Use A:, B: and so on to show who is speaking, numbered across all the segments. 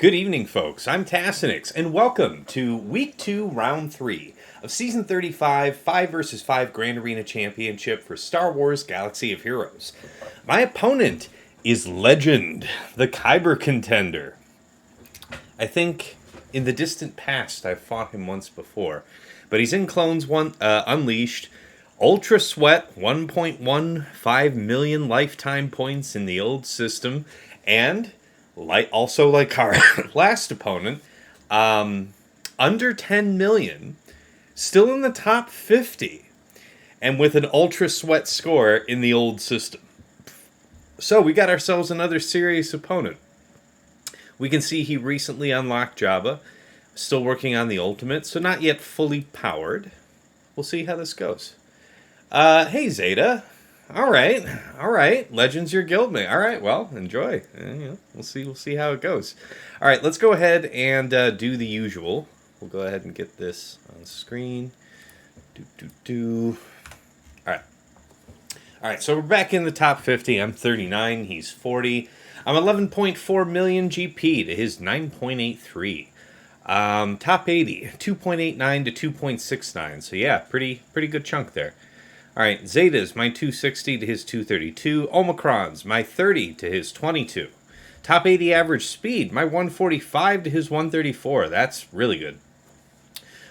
A: Good evening, folks. I'm Tassinix, and welcome to Week 2, Round 3 of Season 35, 5 vs. 5 Grand Arena Championship for Star Wars Galaxy of Heroes. My opponent is Lεgεnd, the Kyber contender. I think in the distant past I've fought him once before, but he's in Clones Unleashed, Ultra Sweat, 1.15 million lifetime points in the old system, and also like our last opponent, under 10 million, still in the top 50, and with an Ultra Sweat score in the old system. So we got ourselves another serious opponent. We can see he recently unlocked Jabba, still working on the ultimate, so not yet fully powered. We'll see how this goes. Hey Zeta. All right. Lεgенд's your guildmate. All right, well, enjoy. We'll see how it goes. All right, let's go ahead and do the usual. We'll go ahead and get this on screen. All right, so we're back in the top 50. I'm 39, he's 40. I'm 11.4 million GP to his 9.83. Top 80, 2.89 to 2.69. So yeah, pretty good chunk there. All right, Zeta's my 260 to his 232. Omicron's my 30 to his 22. Top 80 average speed, my 145 to his 134. That's really good.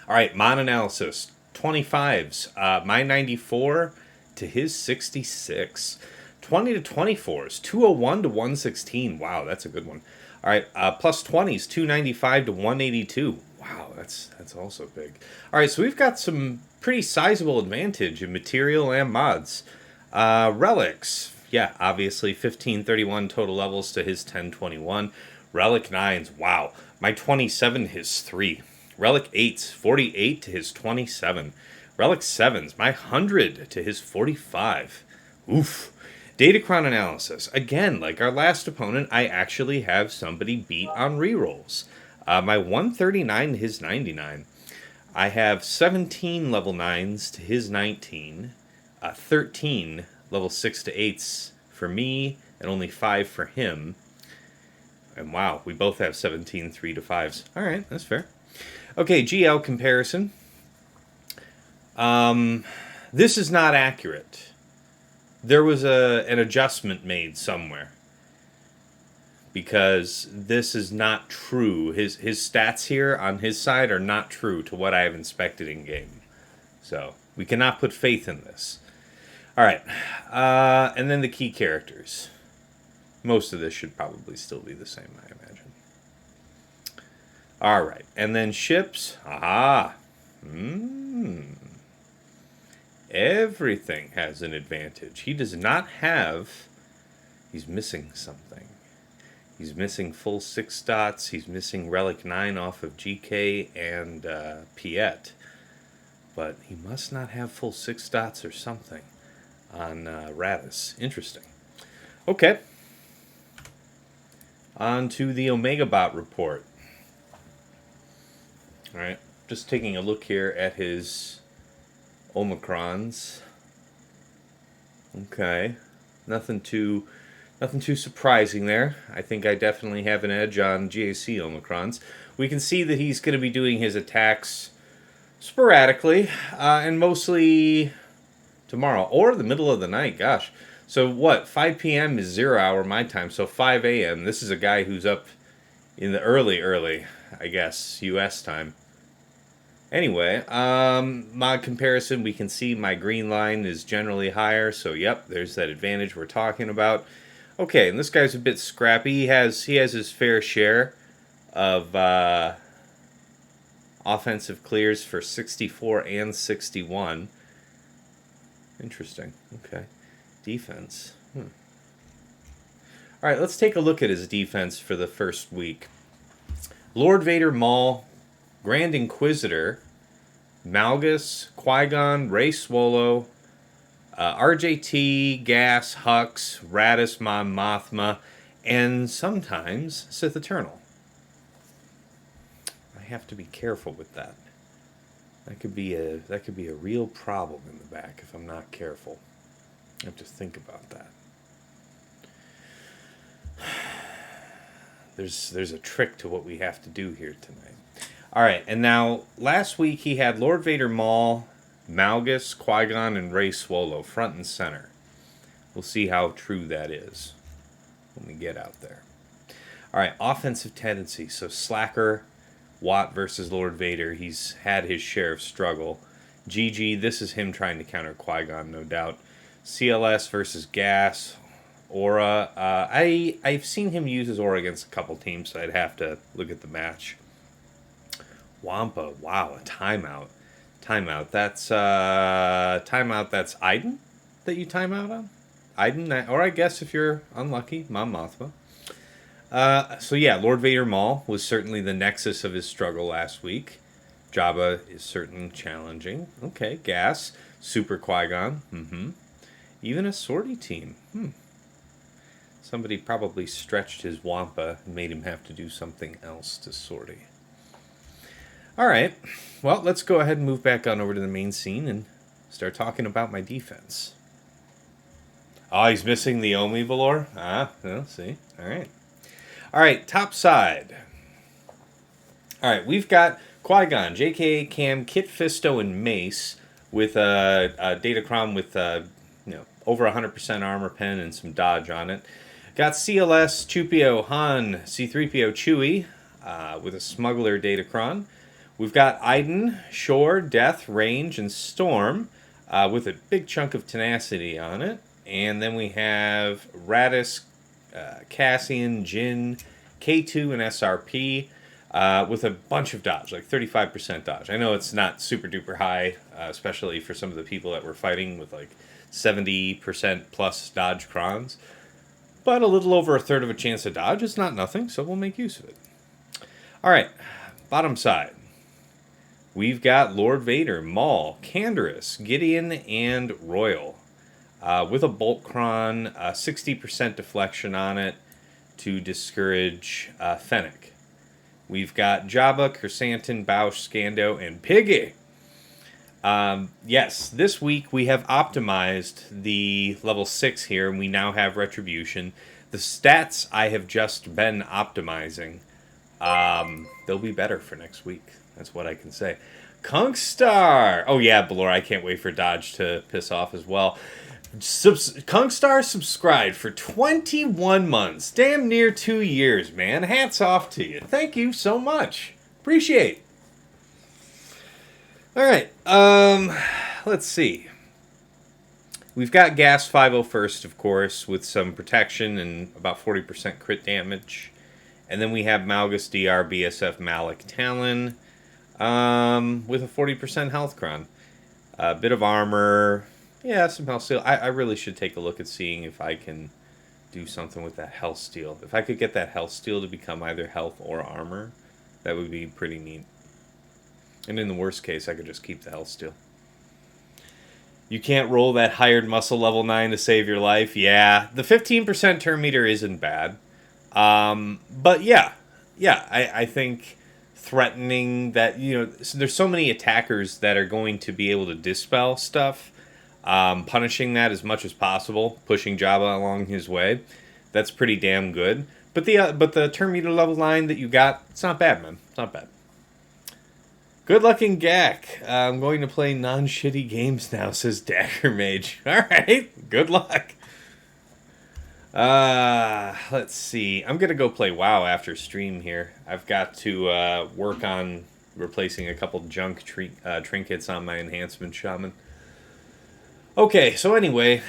A: All right, Mon Analysis, 25's, my 94 to his 66. 20 to 24's, 201 to 116. Wow, that's a good one. All right, plus 20's, 295 to 182. Wow, that's also big. All right, so we've got some pretty sizable advantage in material and mods. Relics, yeah, obviously 1531 total levels to his 1021. Relic 9s, wow, my 27 his 3. Relic 8s, 48 to his 27. Relic 7s, my 100 to his 45. Oof. Datacron Analysis, again, like our last opponent, I actually have somebody beat on rerolls. My 139 to his 99. I have 17 level 9s to his 19, 13 level 6 to 8s for me, and only 5 for him. And wow, we both have 17 3 to 5s. All right, that's fair. Okay, GL comparison. This is not accurate. There was an adjustment made somewhere, because this is not true. His stats here on his side are not true to what I have inspected in game. So we cannot put faith in this. All right, and then the key characters. Most of this should probably still be the same, I imagine. All right, and then ships. Everything has an advantage. He does not have. He's missing something. He's missing full 6 dots. He's missing Relic 9 off of GK and Piet. But he must not have full 6 dots or something on Raddus. Interesting. Okay. On to the Omega Bot report. All right. Just taking a look here at his Omicrons. Okay. Nothing too surprising there. I think I definitely have an edge on GAC Omicrons. We can see that he's going to be doing his attacks sporadically, and mostly tomorrow, or the middle of the night, gosh. So what, 5 p.m. is 0 hour my time, so 5 a.m. This is a guy who's up in the early, I guess, U.S. time. Anyway, mod comparison, we can see my green line is generally higher, so yep, there's that advantage we're talking about. Okay, and this guy's a bit scrappy. He has his fair share of offensive clears for 64 and 61. Interesting. Okay. Defense. All right, let's take a look at his defense for the first week. Lord Vader Maul, Grand Inquisitor, Malgus, Qui-Gon, Rey Swolo, RJT, Gas, Hux, Raddus, Mon Mothma, and sometimes Sith Eternal. I have to be careful with that. That could be a real problem in the back if I'm not careful. I have to think about that. there's a trick to what we have to do here tonight. All right, and now last week he had Lord Vader Maul, Malgus, Qui-Gon, and Rey Swolo front and center. We'll see how true that is when we get out there. All right, offensive tendency. So Slacker, Watt versus Lord Vader. He's had his share of struggle. GG, this is him trying to counter Qui-Gon, no doubt. CLS versus Gas. Aura. I've seen him use his Aura against a couple teams, so I'd have to look at the match. Wampa. Wow, a timeout. Timeout. That's That's Iden that you timeout on? Iden, or I guess if you're unlucky, Mom Mothma. So yeah, Lord Vader Maul was certainly the nexus of his struggle last week. Jabba is certainly challenging. Okay, Gas, Super Qui-Gon. Even a sortie team. Somebody probably stretched his Wampa and made him have to do something else to sortie. All right, well, let's go ahead and move back on over to the main scene and start talking about my defense. Oh, he's missing the Omi Valor? Well, see. All right, top side. All right, we've got Qui-Gon, JK, Cam, Kit Fisto, and Mace with a Datacron with over 100% armor pen and some dodge on it. Got CLS, Chupio, Han, C-3PO, Chewie with a Smuggler Datacron. We've got Iden, Shore, Death, Range, and Storm with a big chunk of tenacity on it. And then we have Raddus, Cassian, Jin, K2, and SRP with a bunch of dodge, like 35% dodge. I know it's not super duper high, especially for some of the people that we're fighting with like 70% plus dodge crons. But a little over a third of a chance to dodge is not nothing, so we'll make use of it. All right, bottom side. We've got Lord Vader, Maul, Canderous, Gideon, and Royal. With a Bolt Cron, 60% deflection on it to discourage Fennec. We've got Jabba, Chrysanthemum, Bausch, Scando, and Piggy. Yes, this week we have optimized the level 6 here, and we now have Retribution. The stats I have just been optimizing, they'll be better for next week. That's what I can say. Kunkstar! Oh yeah, Belor, I can't wait for Dodge to piss off as well. Kunkstar subscribed for 21 months. Damn near 2 years, man. Hats off to you. Thank you so much. Appreciate. Alright, let's see. We've got Gas 501st, of course, with some protection and about 40% crit damage. And then we have Malgus DR BSF Malik Talon with a 40% health cron. A bit of armor. Yeah, some health steal. I really should take a look at seeing if I can do something with that health steal. If I could get that health steal to become either health or armor, that would be pretty neat. And in the worst case, I could just keep the health steal. You can't roll that hired muscle level 9 to save your life. Yeah, the 15% turn meter isn't bad. But yeah, I think threatening that, there's so many attackers that are going to be able to dispel stuff. Punishing that as much as possible, pushing Jabba along his way, that's pretty damn good. But the turn meter level 9 that you got, it's not bad, man. It's not bad. Good luck in GAC. I'm going to play non-shitty games now, says Dagger Mage. Alright, good luck. Let's see. I'm going to go play WoW after stream here. I've got to work on replacing a couple junk trinkets on my enhancement shaman. Okay, so anyway,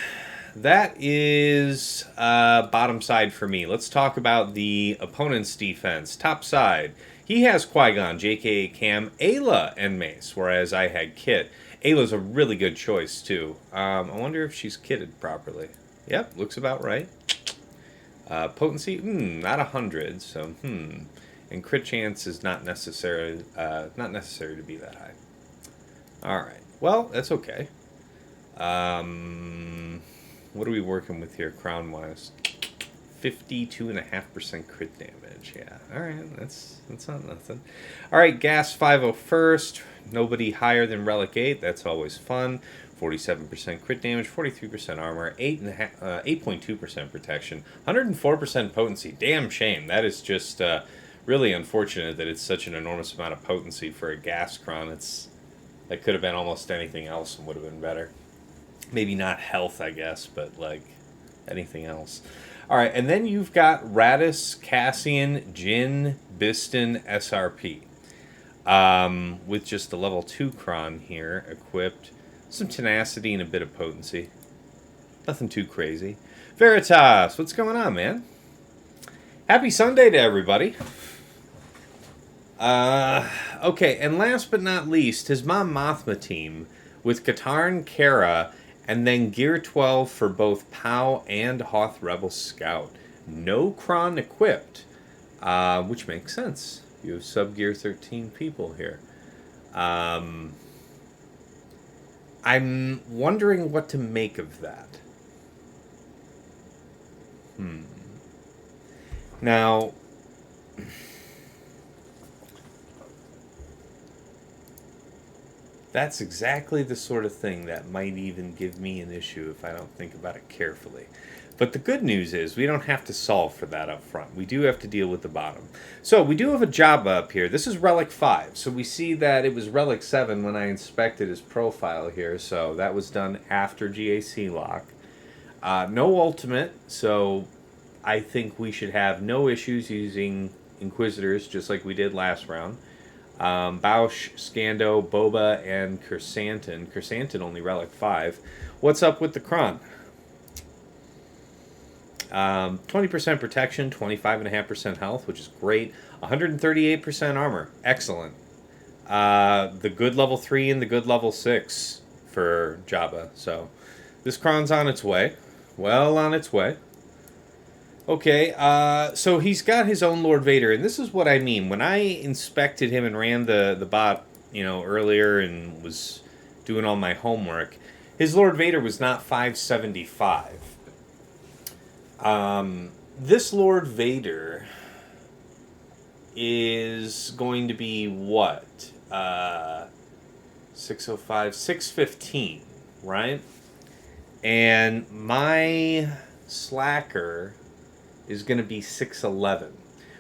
A: that is bottom side for me. Let's talk about the opponent's defense. Top side. He has Qui-Gon, JK, Cam, Ayla, and Mace, whereas I had Kit. Ayla's a really good choice, too. I wonder if she's kitted properly. Yep, looks about right. Potency, not 100, so, And crit chance is not necessary to be that high. Alright, well, that's okay. What are we working with here, crown-wise? 52.5% crit damage. Yeah, alright, that's not nothing. Alright, Gas 501st. Nobody higher than Relic 8. That's always fun. 47% crit damage, 43% armor, 8.2% protection, 104% potency. Damn shame. That is just really unfortunate that it's such an enormous amount of potency for a Gascron. That could have been almost anything else and would have been better. Maybe not health, I guess, but like anything else. Alright, and then you've got Raddus, Cassian, Jin, Biston, SRP. With just a level 2 Cron here equipped. Some tenacity and a bit of potency. Nothing too crazy. Veritas, what's going on, man? Happy Sunday to everybody. Okay, and last but not least, his Mom Mothma team with Katarn, Kara, and then Gear 12 for both POW and Hoth Rebel Scout. No Cron equipped, which makes sense. You have sub-Gear 13 people here. I'm wondering what to make of that. Now, that's exactly the sort of thing that might even give me an issue if I don't think about it carefully. But the good news is we don't have to solve for that up front. We do have to deal with the bottom. So we do have a Jabba up here. This is Relic 5. So we see that it was Relic 7 when I inspected his profile here. So that was done after GAC lock. No ultimate. So I think we should have no issues using Inquisitors just like we did last round. Bausch, Scando, Boba, and Kersantin. Kersantin only Relic 5. What's up with the Cron? 20% protection, 25.5% health, which is great. 138% armor. Excellent. The good level 3 and the good level 6 for Jabba. So this Cron's on its way. Well on its way. Okay, so he's got his own Lord Vader, and this is what I mean. When I inspected him and ran the bot, earlier and was doing all my homework, his Lord Vader was not 575. This Lord Vader is going to be what? 605, 615, right? And my Slacker is going to be 611,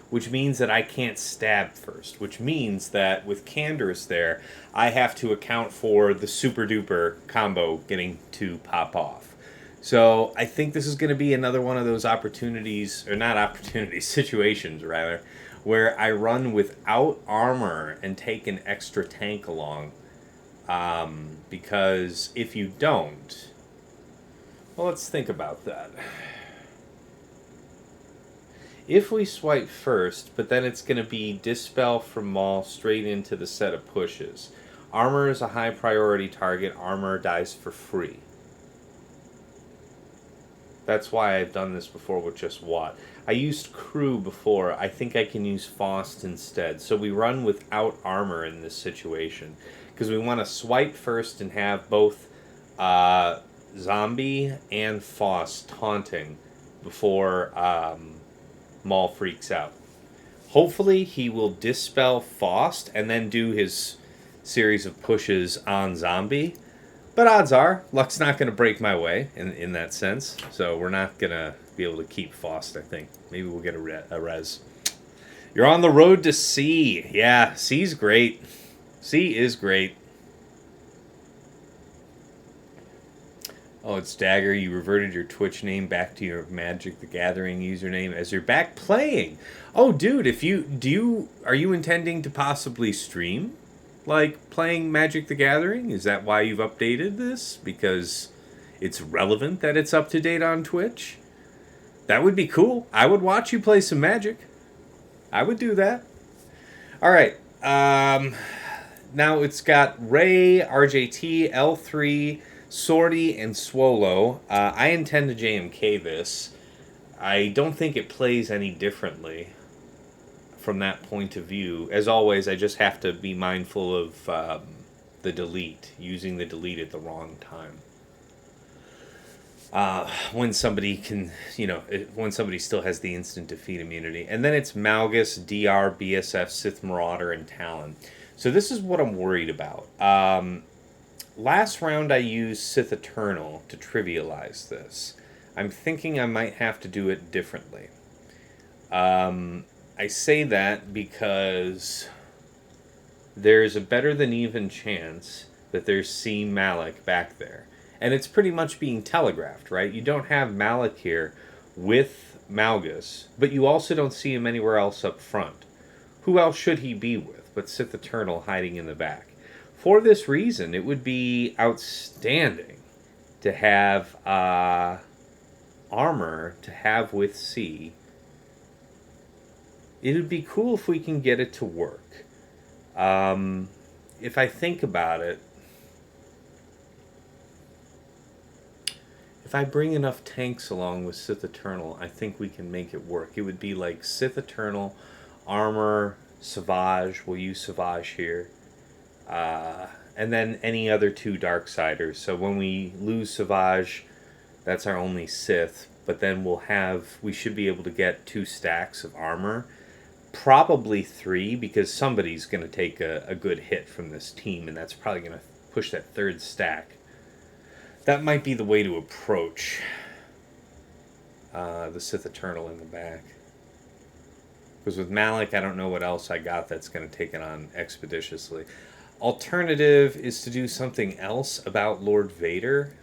A: which means that I can't stab first, which means that with Canderous there, I have to account for the super duper combo getting to pop off. So I think this is going to be another one of those opportunities, or not opportunities, situations rather, where I run without armor and take an extra tank along. Because if you don't, well, let's think about that. If we swipe first, but then it's going to be Dispel from Maul straight into the set of pushes. Armor is a high priority target. Armor dies for free. That's why I've done this before with just Watt. I used Crew before. I think I can use Faust instead. So we run without armor in this situation. Because we want to swipe first and have both Zombie and Faust taunting before Maul freaks out. Hopefully he will Dispel Faust and then do his series of pushes on Zombie. But odds are, luck's not going to break my way in that sense. So we're not going to be able to keep Faust, I think. Maybe we'll get a res. You're on the road to C. Yeah, C's great. C is great. Oh, it's Dagger. You reverted your Twitch name back to your Magic the Gathering username as you're back playing. Oh, dude, are you intending to possibly stream? Like, playing Magic the Gathering? Is that why you've updated this? Because it's relevant that it's up to date on Twitch? That would be cool. I would watch you play some Magic. I would do that. Alright. Now it's got Ray, RJT, L3, Sortie, and Swolo. I intend to JMK this. I don't think it plays any differently from that point of view. As always, I just have to be mindful of the delete, using the delete at the wrong time. when somebody can, when somebody still has the instant defeat immunity. And then it's Malgus, DR, BSF, Sith Marauder, and Talon. So this is what I'm worried about. Last round I used Sith Eternal to trivialize this. I'm thinking I might have to do it differently. I say that because there's a better than even chance that there's C. Malik back there. And it's pretty much being telegraphed, right? You don't have Malik here with Malgus, but you also don't see him anywhere else up front. Who else should he be with but Sith Eternal hiding in the back? For this reason, it would be outstanding to have armor to have with C. It would be cool if we can get it to work. If I think about it, if I bring enough tanks along with Sith Eternal, I think we can make it work. It would be like Sith Eternal, armor, Savage. We'll use Savage here. And then any other two Darksiders. So when we lose Savage, that's our only Sith. But then we should be able to get 2 stacks of armor. Probably 3, because somebody's going to take a good hit from this team, and that's probably going to push that 3rd stack. That might be the way to approach the Sith Eternal in the back. Because with Malik, I don't know what else I got that's going to take it on expeditiously. Alternative is to do something else about Lord Vader.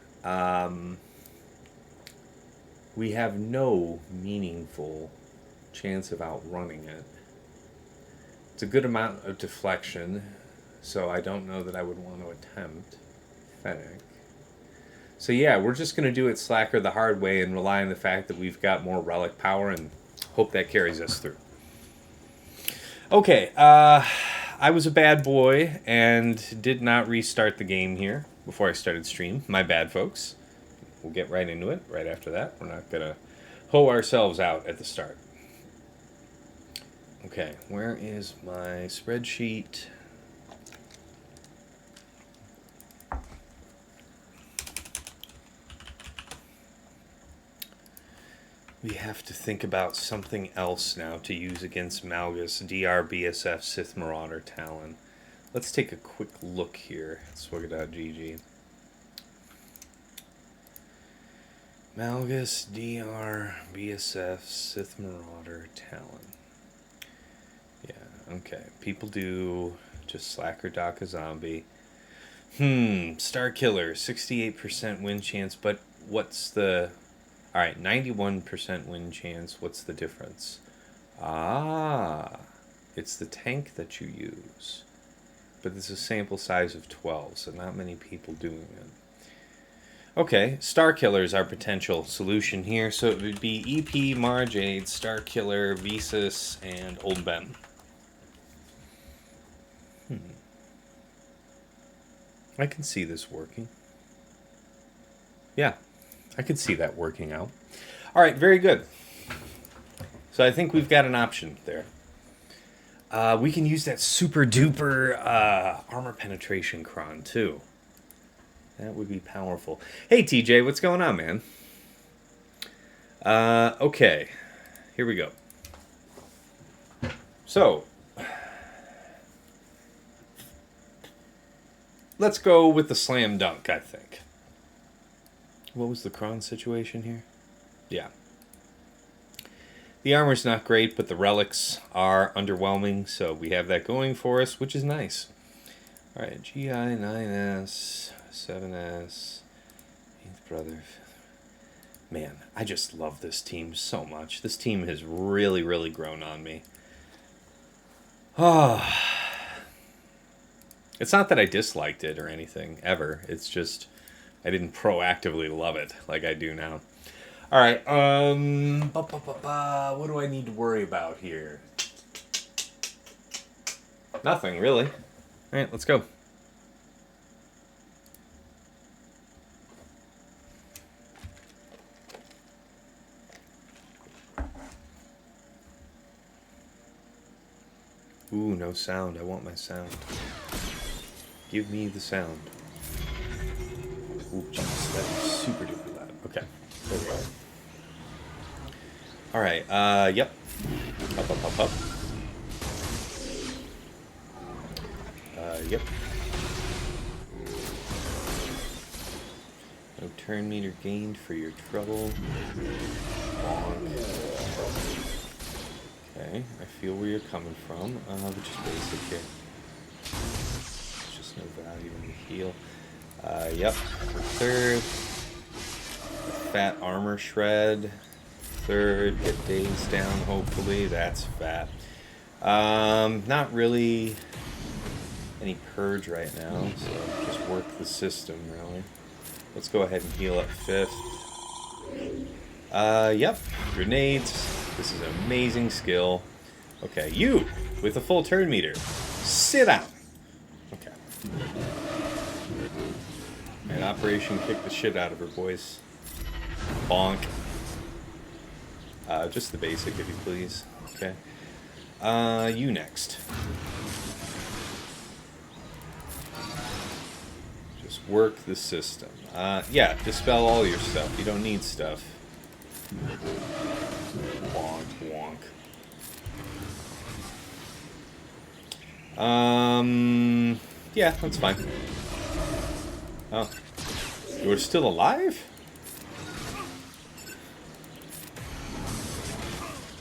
A: We have no meaningful chance of outrunning it. It's a good amount of deflection, so I don't know that I would want to attempt Fennec. So yeah, we're just going to do it slacker the hard way and rely on the fact that we've got more relic power and hope that carries us through. Okay, I was a bad boy and did not restart the game here before I started stream. My bad, folks. We'll get right into it right after that. We're not going to hoe ourselves out at the start. Okay, where is my spreadsheet? We have to think about something else now to use against Malgus, DR, BSF, Sith Marauder, Talon. Let's take a quick look here. Swigga.gg. Malgus, DR, BSF, Sith Marauder, Talon. Yeah, okay. People do just Slacker Doc a Zombie. Star Killer, 68% win chance, but what's the... Alright, 91% win chance. What's the difference? It's the tank that you use. But it's a sample size of 12, so not many people doing it. Okay, Star Killer is our potential solution here. So it would be EP, Marjade, Star Killer, Visas, and Old Ben. I can see this working. Yeah. I could see that working out. All right, very good. So I think we've got an option there. We can use that super duper armor penetration cron too. That would be powerful. Hey TJ, what's going on, man? Okay, here we go. So let's go with the slam dunk, I think. What was the cron situation here? Yeah. The armor's not great, but the relics are underwhelming, so we have that going for us, which is nice. Alright, GI, 9S, 7S, 8th Brother. Man, I just love this team so much. This team has really, really grown on me. It's not that I disliked it or anything, ever. It's just... I didn't proactively love it like I do now. All right. What do I need to worry about here? Nothing, really. All right, let's go. Ooh, no sound. I want my sound. Give me the sound. Ooh, jeez, that is super duper loud. Okay. Okay. There we go. Alright, yep. Up. Yep. No turn meter gained for your trouble. Bonk. Okay, I feel where you're coming from. Which is basic here. There's just no value in the heal. Yep. For third. Fat armor shred. Third. Get days down, hopefully. That's fat. Not really any purge right now, so just work the system, really. Let's go ahead and heal up fifth. Yep. Grenades. This is an amazing skill. Okay, you, with a full turn meter, sit down. Okay. And Operation kick the shit out of her, boys. Bonk. Just the basic, if you please. Okay. You next. Just work the system. Yeah, dispel all your stuff. You don't need stuff. Wonk, wonk. Yeah, that's fine. Oh. You're still alive?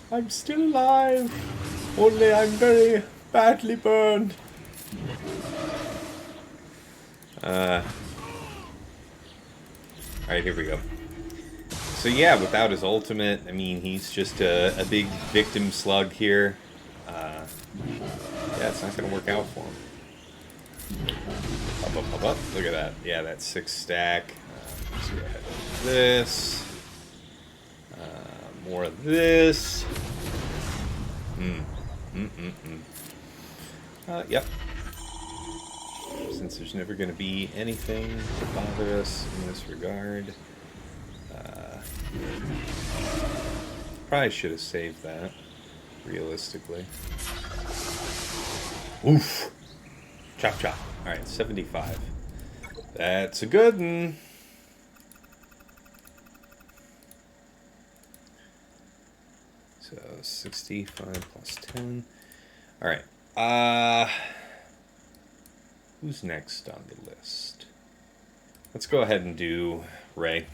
A: I'm still alive. Only I'm very badly burned. Alright, here we go. So yeah, without his ultimate, I mean, he's just a big victim slug here. Yeah, it's not going to work out for him. Up. Look at that. Yeah, that's 6 stack. Let's go ahead with this. More of this. Yep. Since there's never going to be anything to bother us in this regard. Probably should have saved that, realistically. Oof! Chop. Alright, 75. That's a good one. So, 65 plus 10. Alright. Who's next on the list? Let's go ahead and do Ray.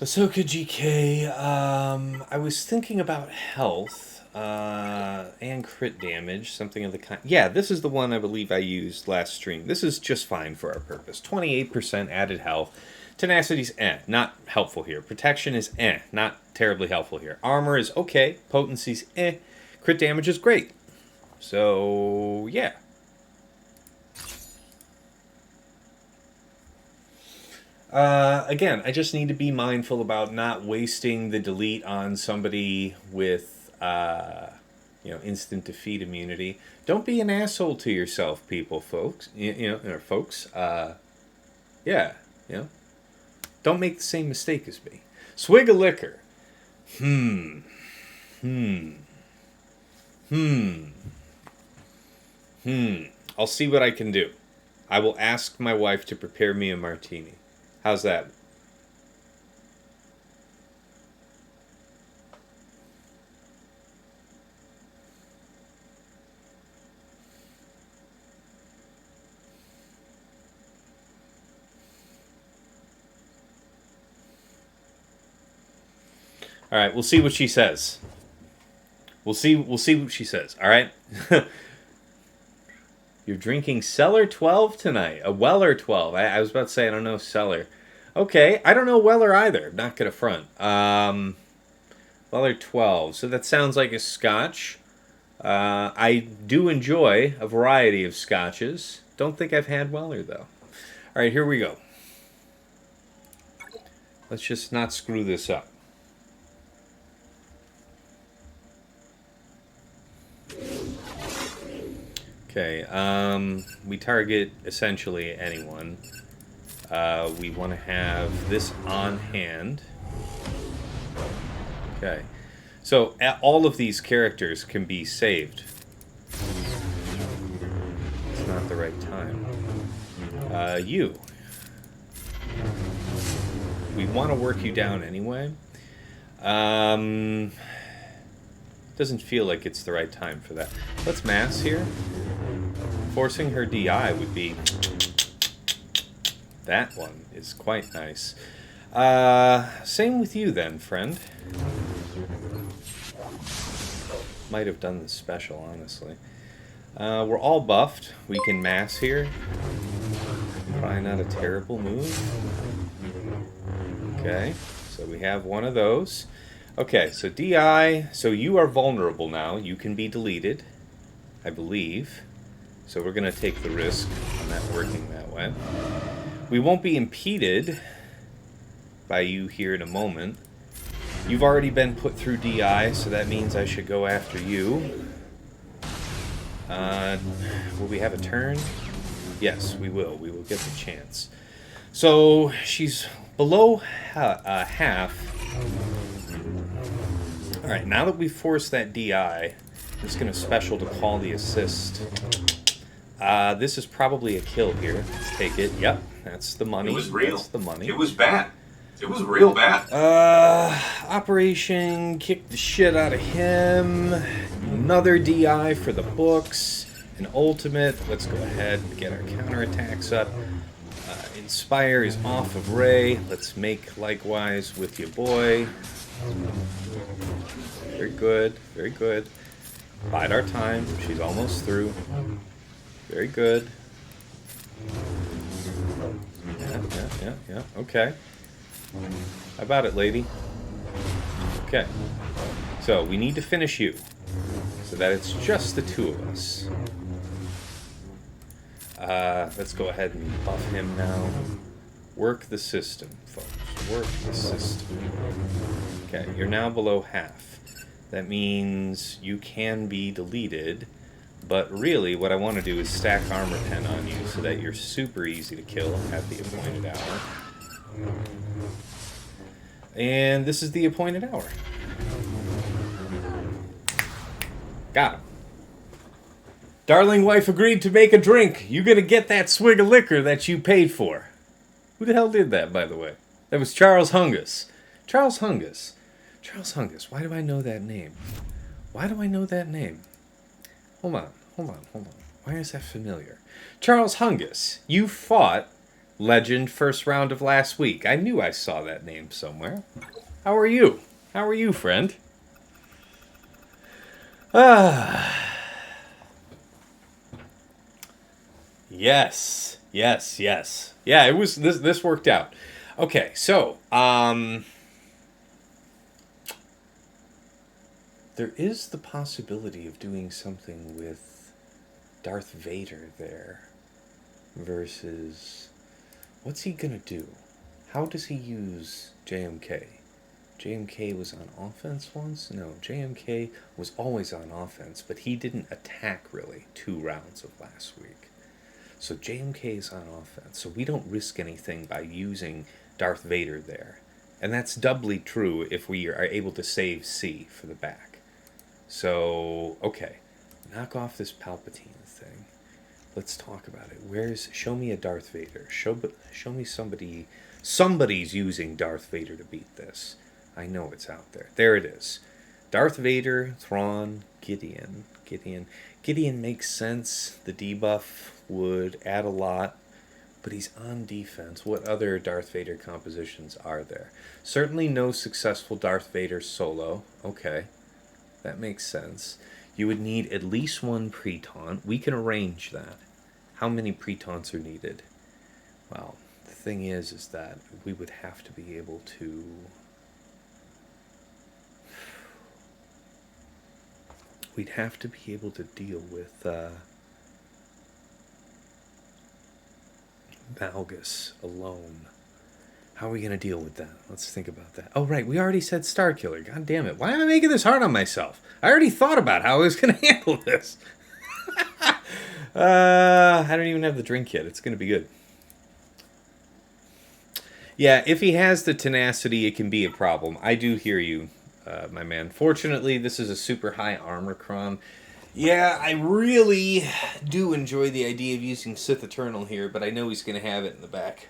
A: Ahsoka GK. I was thinking about health and crit damage, something of the kind. Yeah, this is the one I believe I used last stream. This is just fine for our purpose. 28% added health. Tenacity's not helpful here. Protection is not terribly helpful here. Armor is okay. Potency's Crit damage is great. So, yeah. Again, I just need to be mindful about not wasting the delete on somebody with, instant defeat immunity. Don't be an asshole to yourself, folks. Don't make the same mistake as me. Swig of liquor. I'll see what I can do. I will ask my wife to prepare me a martini. How's that? All right, we'll see what she says. We'll see what she says. All right. You're drinking Cellar 12 tonight. A Weller 12. I was about to say I don't know Cellar. Okay, I don't know Weller either. Not gonna front. Weller 12. So that sounds like a Scotch. I do enjoy a variety of Scotches. Don't think I've had Weller though. All right, here we go. Let's just not screw this up. Okay, we target essentially anyone. We want to have this on hand. Okay, so all of these characters can be saved. the right time. You. We want to work you down anyway. Doesn't feel like it's the right time for that. Let's mass here. Forcing her DI would be... That one is quite nice. Same with you then, friend. Might have done the special, honestly. We're all buffed. We can mass here. Probably not a terrible move. Okay, so we have one of those. Okay, so DI, so you are vulnerable now. You can be deleted, I believe. So we're going to take the risk on that working that way. We won't be impeded by you here in a moment. You've already been put through DI, so that means I should go after you. Will we have a turn? Yes, we will. We will get the chance. So she's below half. Alright, now that we've forced that DI, I'm just going to special to call the assist. This is probably a kill here. Let's take it. Yep, that's the money.
B: It was real.
A: That's the money.
B: It was bad. It was real bad.
A: Operation kick the shit out of him. Another DI for the books. An ultimate. Let's go ahead and get our counterattacks up. Inspire is off of Ray. Let's make likewise with your boy. Very good. Very good. Bide our time. She's almost through. Very good. Yeah. Okay. How about it, lady? Okay. So, we need to finish you. So that it's just the two of us. Let's go ahead and buff him now. Work the system, folks. Work the system. Okay, you're now below half. That means you can be deleted. But really, what I want to do is stack armor 10 on you so that you're super easy to kill at the appointed hour. And this is the appointed hour. Got him. Darling wife agreed to make a drink. You gonna get that swig of liquor that you paid for. Who the hell did that, by the way? That was Charles Hungus. Charles Hungus. Charles Hungus. Why do I know that name? Why do I know that name? Hold on. Why is that familiar? Charles Hungus, you fought Lεgεnd first round of last week. I knew I saw that name somewhere. How are you? How are you, friend? Yes. Yeah, it was this worked out. Okay, so there is the possibility of doing something with Darth Vader there versus what's he gonna do? How does he use JMK? JMK was on offense once? No, JMK was always on offense, but he didn't attack really 2 rounds of last week. So JMK is on offense, so we don't risk anything by using Darth Vader there. And that's doubly true if we are able to save C for the back. So, okay, knock off this Palpatine thing. Let's talk about it. Show me a Darth Vader. Show me somebody's using Darth Vader to beat this. I know it's out there. There it is. Darth Vader, Thrawn, Gideon. Gideon makes sense. The debuff would add a lot, but he's on defense. What other Darth Vader compositions are there? Certainly no successful Darth Vader solo. Okay, that makes sense. You would need at least 1 pre-taunt. We can arrange that. How many pre-taunts are needed? Well, the thing is that we would have to be able to... We'd have to be able to deal with Malgus alone. How are we going to deal with that? Let's think about that. Oh, right. We already said Starkiller. God damn it. Why am I making this hard on myself? I already thought about how I was going to handle this. I don't even have the drink yet. It's going to be good. Yeah, if he has the tenacity, it can be a problem. I do hear you, my man. Fortunately, this is a super high armor cron. Yeah, I really do enjoy the idea of using Sith Eternal here, but I know he's going to have it in the back.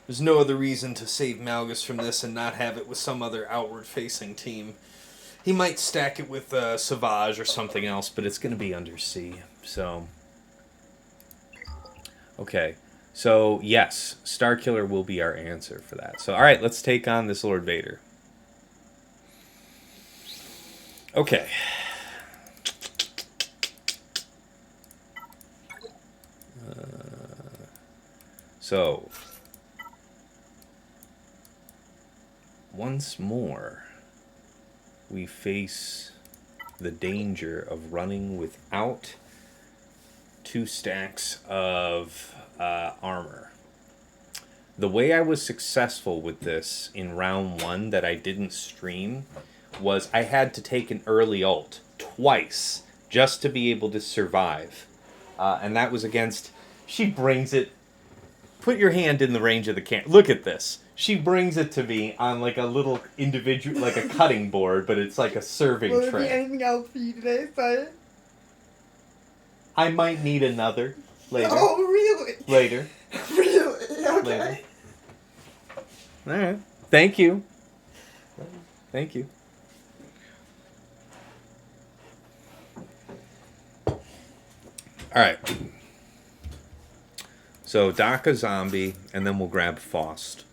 A: There's no other reason to save Malgus from this and not have it with some other outward-facing team. He might stack it with Savage or something else, but it's going to be under C. So, okay. So, yes, Starkiller will be our answer for that. So, all right, let's take on this Lord Vader. Okay. So, once more, we face the danger of running without 2 stacks of armor. The way I was successful with this in round 1 that I didn't stream was I had to take an early ult twice just to be able to survive. And that was against... She brings it... Put your hand in the range of the can. Look at this. She brings it to me on like a little individual, like a cutting board, but it's like a serving
C: Will there
A: tray.
C: be anything else for you today, sire?
A: I might need another later.
C: Oh, really?
A: Later.
C: Really? Okay.
A: Later. All right. Thank you. Thank you. All right. So, Daka Zombie, and then we'll grab Faust.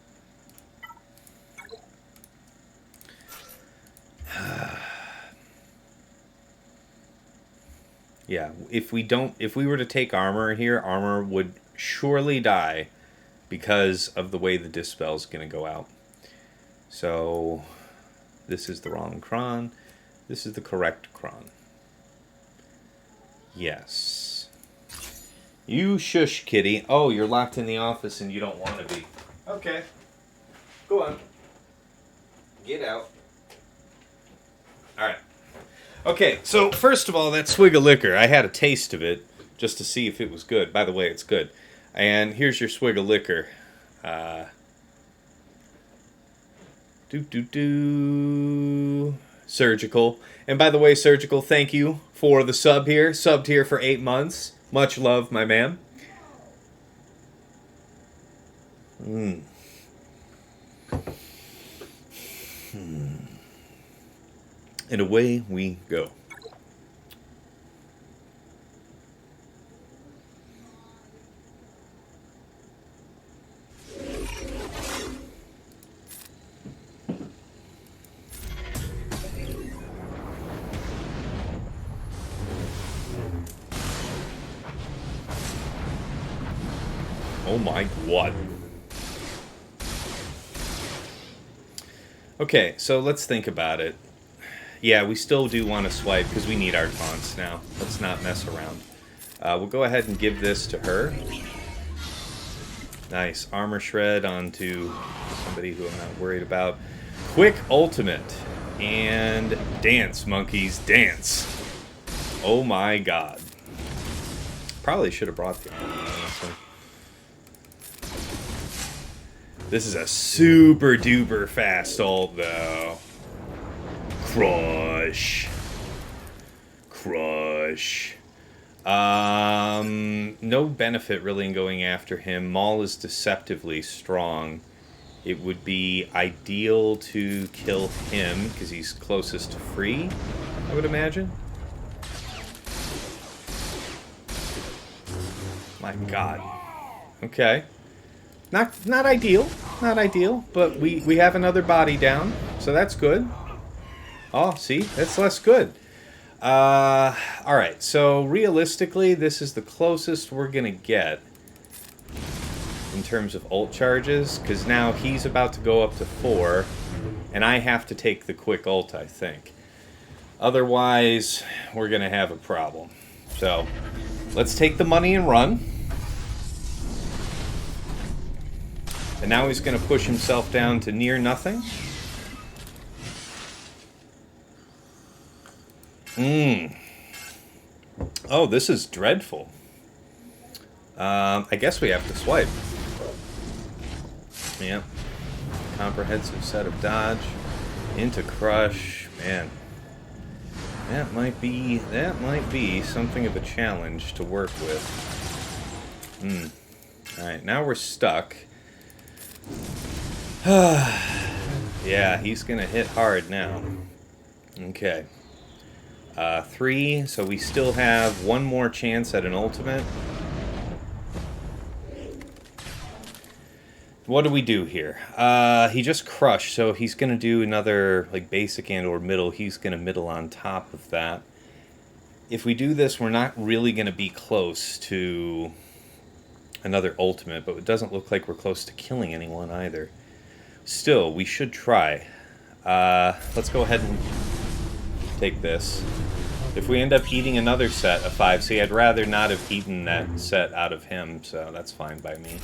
A: Yeah, if we were to take armor here, armor would surely die because of the way the Dispel is going to go out. So, this is the wrong Kron. This is the correct Kron. Yes. You shush, kitty. Oh, you're locked in the office and you don't want to be. Okay. Go on. Get out. Alright. Okay, so first of all, that swig of liquor, I had a taste of it just to see if it was good. By the way, it's good. And here's your swig of liquor. Surgical. And by the way, Surgical, thank you for the sub here. Subbed here for 8 months. Much love, my man. And away we go. Oh my God. Okay, so let's think about it. Yeah, we still do want to swipe because we need our taunts now. Let's not mess around. We'll go ahead and give this to her. Nice. Armor shred onto somebody who I'm not worried about. Quick ultimate. And dance, monkeys, dance. Oh my God. Probably should have brought the armor, honestly. This is a super duper fast ult, though. Crush. Crush. No benefit really in going after him. Maul is deceptively strong. It would be ideal to kill him because he's closest to free, I would imagine. My God. Okay. Not ideal. Not ideal, but we have another body down, so that's good. Oh, see? That's less good. Alright, so realistically, this is the closest we're going to get in terms of ult charges, because now he's about to go up to 4, and I have to take the quick ult, I think. Otherwise, we're going to have a problem. So, let's take the money and run. And now he's going to push himself down to near nothing. Oh, this is dreadful. I guess we have to swipe. Yep. Comprehensive set of dodge. Into crush. Man. That might be something of a challenge to work with. Alright, now we're stuck. Yeah, he's gonna hit hard now. Okay. 3, so we still have one more chance at an ultimate. What do we do here? He just crushed, so he's going to do another like basic and or middle. He's going to middle on top of that. If we do this, we're not really going to be close to another ultimate, but it doesn't look like we're close to killing anyone either. Still, we should try. Let's go ahead and take this. If we end up eating another set of 5, see, I'd rather not have eaten that set out of him, so that's fine by me.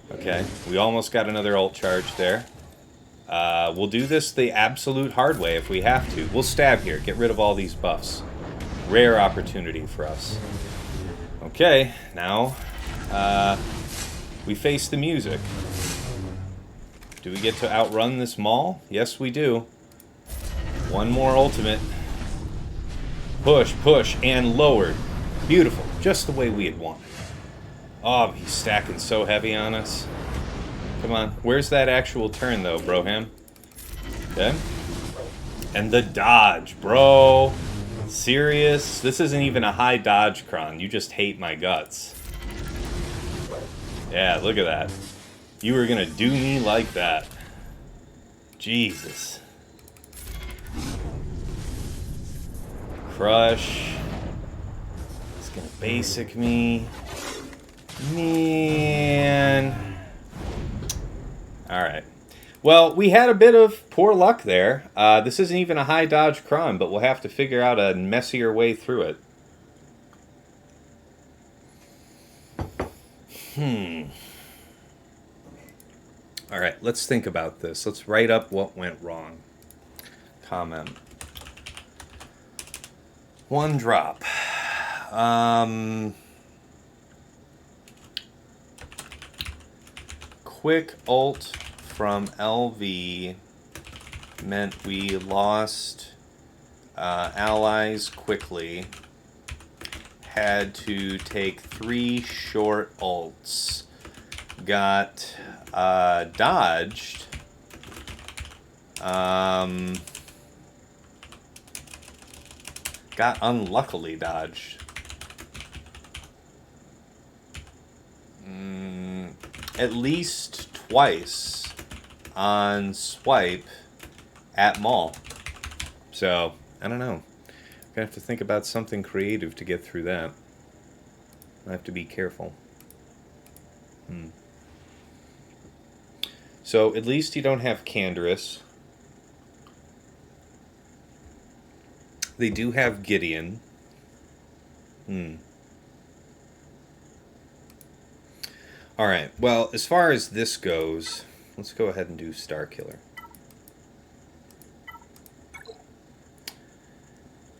A: Okay, we almost got another ult charge there. We'll do this the absolute hard way if we have to. We'll stab here, get rid of all these buffs. Rare opportunity for us. Okay, now we face the music. Do we get to outrun this Maul? Yes, we do. One more ultimate. Push, push, and lowered. Beautiful, just the way we had wanted. Oh, he's stacking so heavy on us. Come on. Where's that actual turn, though, Broham? Okay. And the dodge, bro. Serious? This isn't even a high dodge cron. You just hate my guts. Yeah, look at that. You were gonna do me like that. Jesus. Crush. He's gonna basic me. Man. Alright. Well, we had a bit of poor luck there. This isn't even a high dodge cron, but we'll have to figure out a messier way through it. Alright, let's think about this. Let's write up what went wrong. Comment. 1 drop. Quick ult from LV meant we lost allies quickly. Had to take 3 short ults. Got dodged. Got unluckily dodged. At least twice on swipe at Maul. So, I don't know. I'm gonna have to think about something creative to get through that. I have to be careful. So, at least you don't have Canderous. They do have Gideon. Alright, well, as far as this goes, let's go ahead and do Starkiller.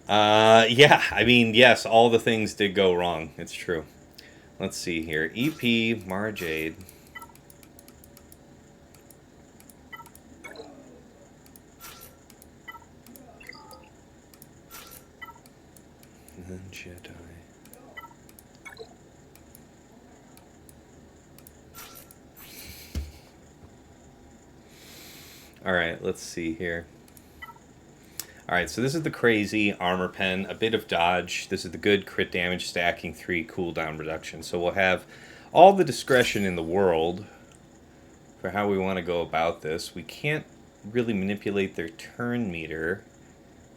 A: Yeah, I mean, yes, all the things did go wrong. It's true. Let's see here. EP, Mara Jade. And then Jedi. Alright, let's see here. Alright, so this is the crazy armor pen, a bit of dodge. This is the good crit damage stacking 3 cooldown reduction. So we'll have all the discretion in the world for how we want to go about this. We can't really manipulate their turn meter,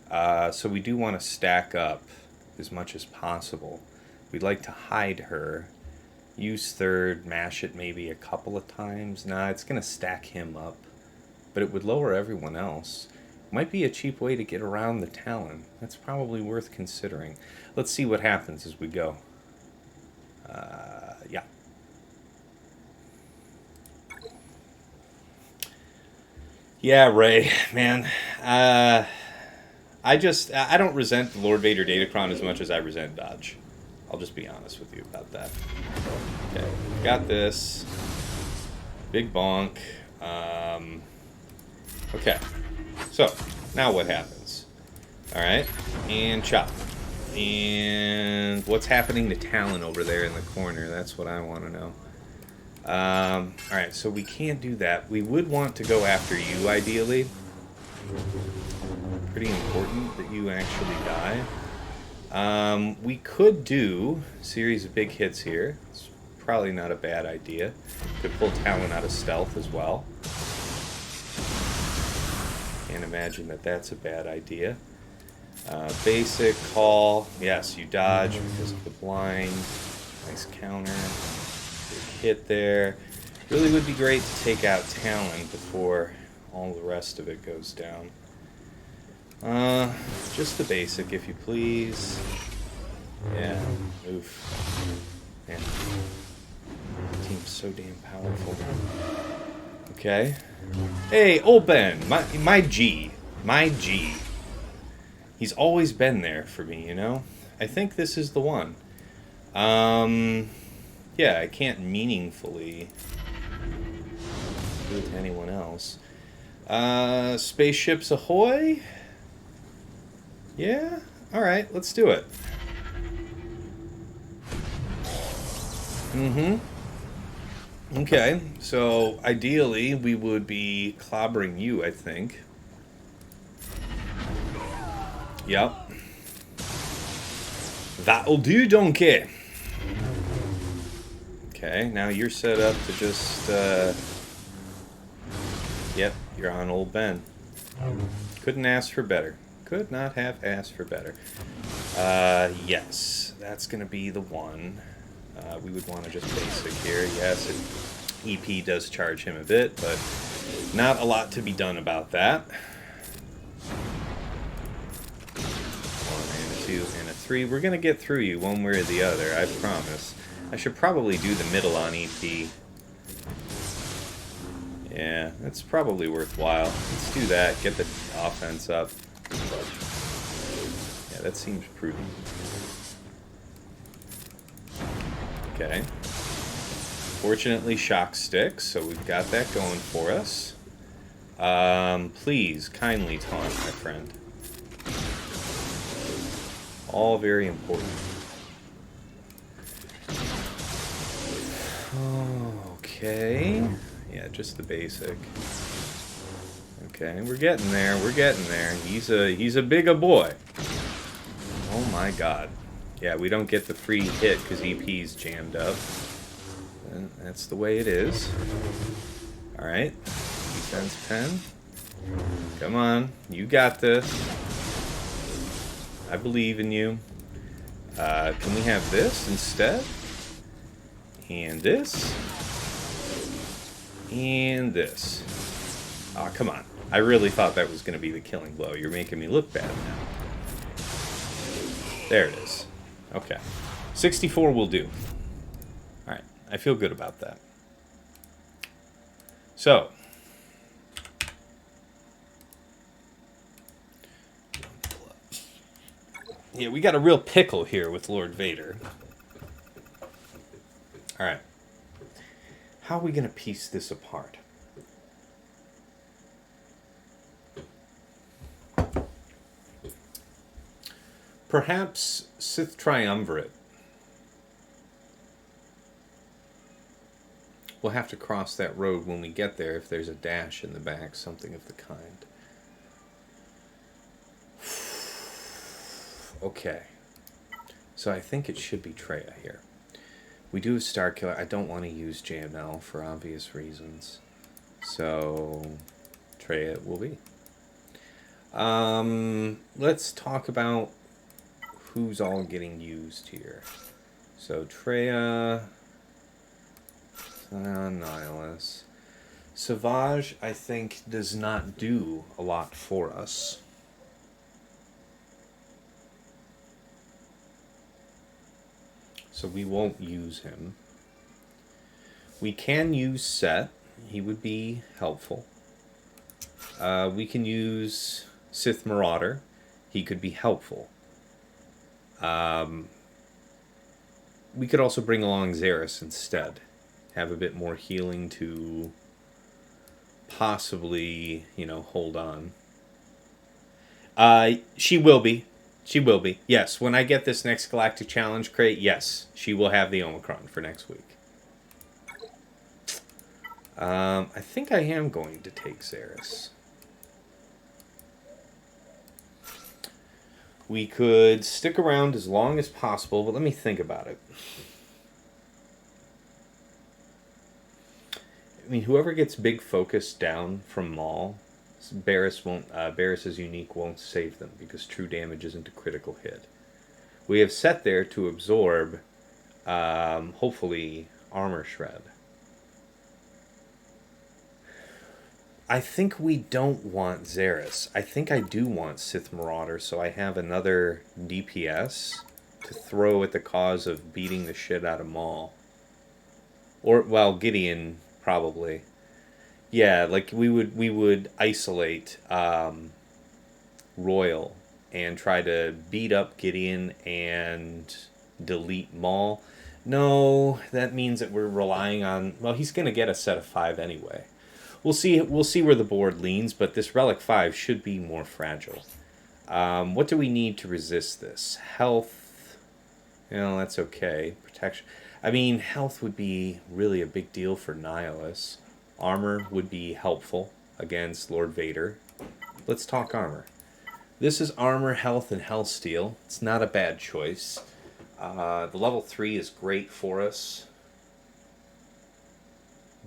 A: so we do want to stack up as much as possible. We'd like to hide her. Use third, mash it maybe a couple of times. Nah, it's going to stack him up. But it would lower everyone else. Might be a cheap way to get around the Talon. That's probably worth considering. Let's see what happens as we go. Yeah. Yeah, Ray, man. I don't resent the Lord Vader Datacron as much as I resent Dodge. I'll just be honest with you about that. Okay, got this. Big bonk. Okay, so Now what happens? Alright, and chop. And what's happening to Talon over there in the corner? That's what I want to know. Alright, so we can't do that. We would want to go after you, ideally. Pretty important that you actually die. We could do a series of big hits here. It's probably not a bad idea. Could pull Talon out of stealth as well. Can't imagine that that's a bad idea. Basic call. Yes, you dodge because of the blind. Nice counter. Big hit there. Really would be great to take out Talon before all the rest of it goes down. Just the basic, if you please. Yeah, oof. Man, the team's so damn powerful. Okay. Hey, old Ben, my G. He's always been there for me, you know? I think this is the one. Yeah, I can't meaningfully do it to anyone else. Spaceships ahoy? Yeah? Alright, let's do it. Okay, so ideally we would be clobbering you, I think. Yep. That'll do, donkey. Okay, now you're set up to just, Yep, you're on old Ben. Couldn't ask for better. Could not have asked for better. Yes, that's gonna be the one. We would want to just basic here. Yes, EP does charge him a bit, but not a lot to be done about that. 1 and a 2 and a 3. We're going to get through you one way or the other, I promise. I should probably do the middle on EP. Yeah, that's probably worthwhile. Let's do that, get the offense up. But, yeah, that seems prudent. Okay. Fortunately, shock sticks, so we've got that going for us. Please, kindly taunt, my friend. All very important. Okay. Yeah, just the basic. Okay, we're getting there. We're getting there. He's a bigger boy. Oh my god. Yeah, we don't get the free hit because EP's jammed up. And that's the way it is. Alright. Defense pen. Come on. You got this. I believe in you. Can we have this instead? And this. And this. Aw, oh, come on. I really thought that was going to be the killing blow. You're making me look bad now. There it is. Okay. 64 will do. Alright. I feel good about that. So. Yeah, we got a real pickle here with Lord Vader. Alright. How are we going to piece this apart? Perhaps Sith Triumvirate. We'll have to cross that road when we get there if there's a dash in the back, something of the kind. Okay. So I think it should be Traya here. We do have Starkiller. I don't want to use JML for obvious reasons. So Traya it will be. Let's talk about who's all getting used here. So Traya, Nihilus. Savage, I think, does not do a lot for us. So we won't use him. We can use Set. He would be helpful. We can use Sith Marauder. He could be helpful. We could also bring along Xeris instead. Have a bit more healing to possibly, you know, hold on. She will be. She will be. Yes, when I get this next Galactic Challenge crate, yes, she will have the Omicron for next week. I think I am going to take Xeris. We could stick around as long as possible, but let me think about it. I mean, whoever gets big focus down from Maul, Barris's unique won't save them because true damage isn't a critical hit. We have set there to absorb, hopefully, Armor Shred. I think we don't want Xeris. I think I do want Sith Marauder, so I have another DPS to throw at the cause of beating the shit out of Maul. Or, well, Gideon, probably. Yeah, like, we would isolate Royal and try to beat up Gideon and delete Maul. No, that means that we're relying on... Well, he's going to get a set of 5 anyway. We'll see where the board leans, but this Relic 5 should be more fragile. What do we need to resist this? Health. That's okay. Protection. I mean, health would be really a big deal for Nihilus. Armor would be helpful against Lord Vader. Let's talk armor. This is armor, health, and hellsteel. It's not a bad choice. The level 3 is great for us.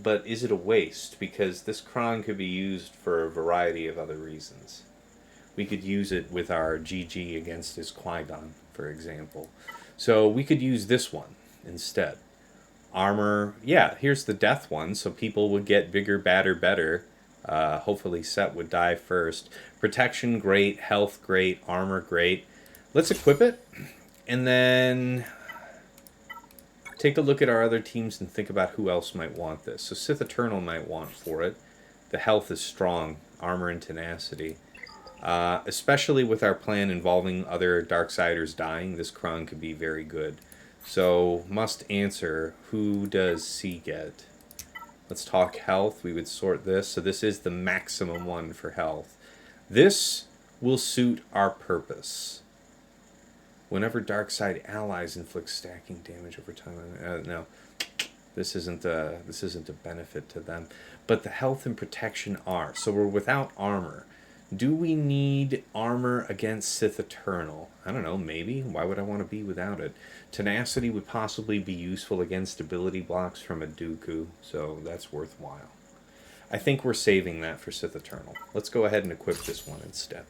A: But is it a waste? Because this Kron could be used for a variety of other reasons. We could use it with our GG against his Qui-Gon, for example. So we could use this one instead. Armor, yeah, here's the death one, so people would get bigger, badder, better. Hopefully Set would die first. Protection, great. Health, great. Armor, great. Let's equip it, and then... take a look at our other teams and think about who else might want this. So Sith Eternal might want for it. The health is strong. Armor and tenacity. Especially with our plan involving other Darksiders dying, this Kron could be very good. So, must answer, who does C get? Let's talk health. We would sort this. So this is the maximum one for health. This will suit our purpose. Whenever Darkside allies inflict stacking damage over time, no, this isn't a benefit to them. But the health and protection are. So we're without armor. Do we need armor against Sith Eternal? I don't know, maybe. Why would I want to be without it? Tenacity would possibly be useful against ability blocks from a Dooku, so that's worthwhile. I think we're saving that for Sith Eternal. Let's go ahead and equip this one instead.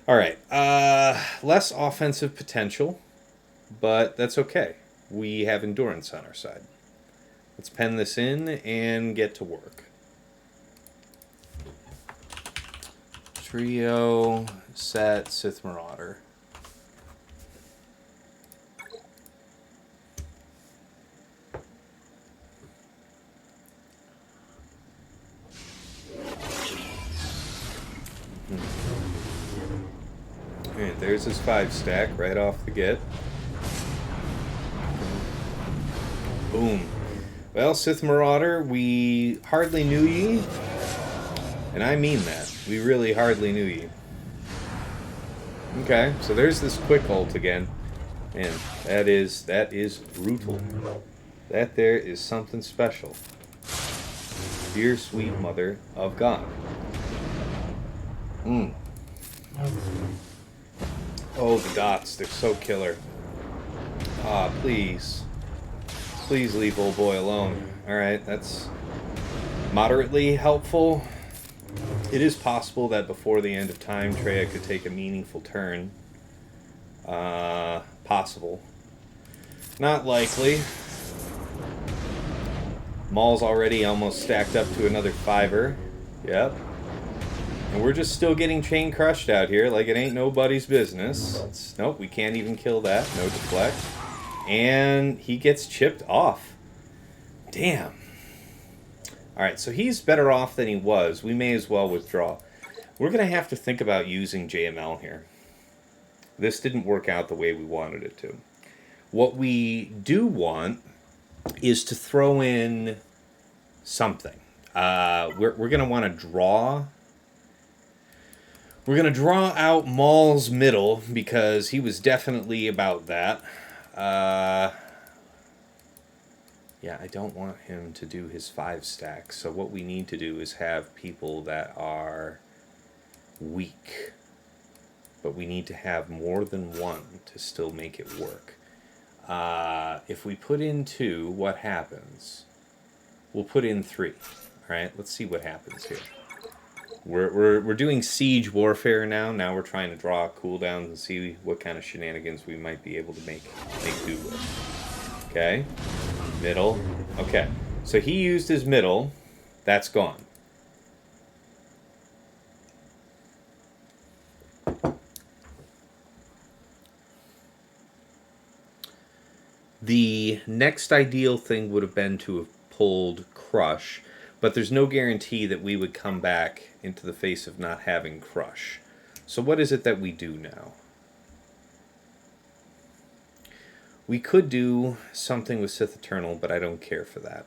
A: Alright, less offensive potential, but that's okay. We have endurance on our side. Let's pen this in and get to work. Trio, Set, Sith Marauder. Alright, there's his 5 stack right off the get. Boom. Well, Sith Marauder, we hardly knew ye. And I mean that. We really hardly knew ye. Okay, so there's this quick ult again. Man, that is brutal. That there is something special. Dear sweet mother of God. Oh, the dots, they're so killer. Ah, please. Please leave old boy alone. Alright, that's moderately helpful. It is possible that before the end of time, Traya could take a meaningful turn. Possible. Not likely. Maul's already almost stacked up to another 5-er. Yep. And we're just still getting chain crushed out here like it ain't nobody's business. Nope, we can't even kill that. No deflect. And he gets chipped off. Damn. Alright, so he's better off than he was. We may as well withdraw. We're going to have to think about using JML here. This didn't work out the way we wanted it to. What we do want is to throw in something. We're going to want to draw. We're going to draw out Maul's middle because he was definitely about that. Yeah, I don't want him to do his 5 stack. So what we need to do is have people that are weak. But we need to have more than one to still make it work. If we put in 2, what happens? We'll put in 3. All right, let's see what happens here. We're doing siege warfare now. Now we're trying to draw cooldowns and see what kind of shenanigans we might be able to make do with. Okay, middle. Okay, so he used his middle. That's gone. The next ideal thing would have been to have pulled Crush, but there's no guarantee that we would come back into the face of not having Crush. So what is it that we do now? We could do something with Sith Eternal, but I don't care for that.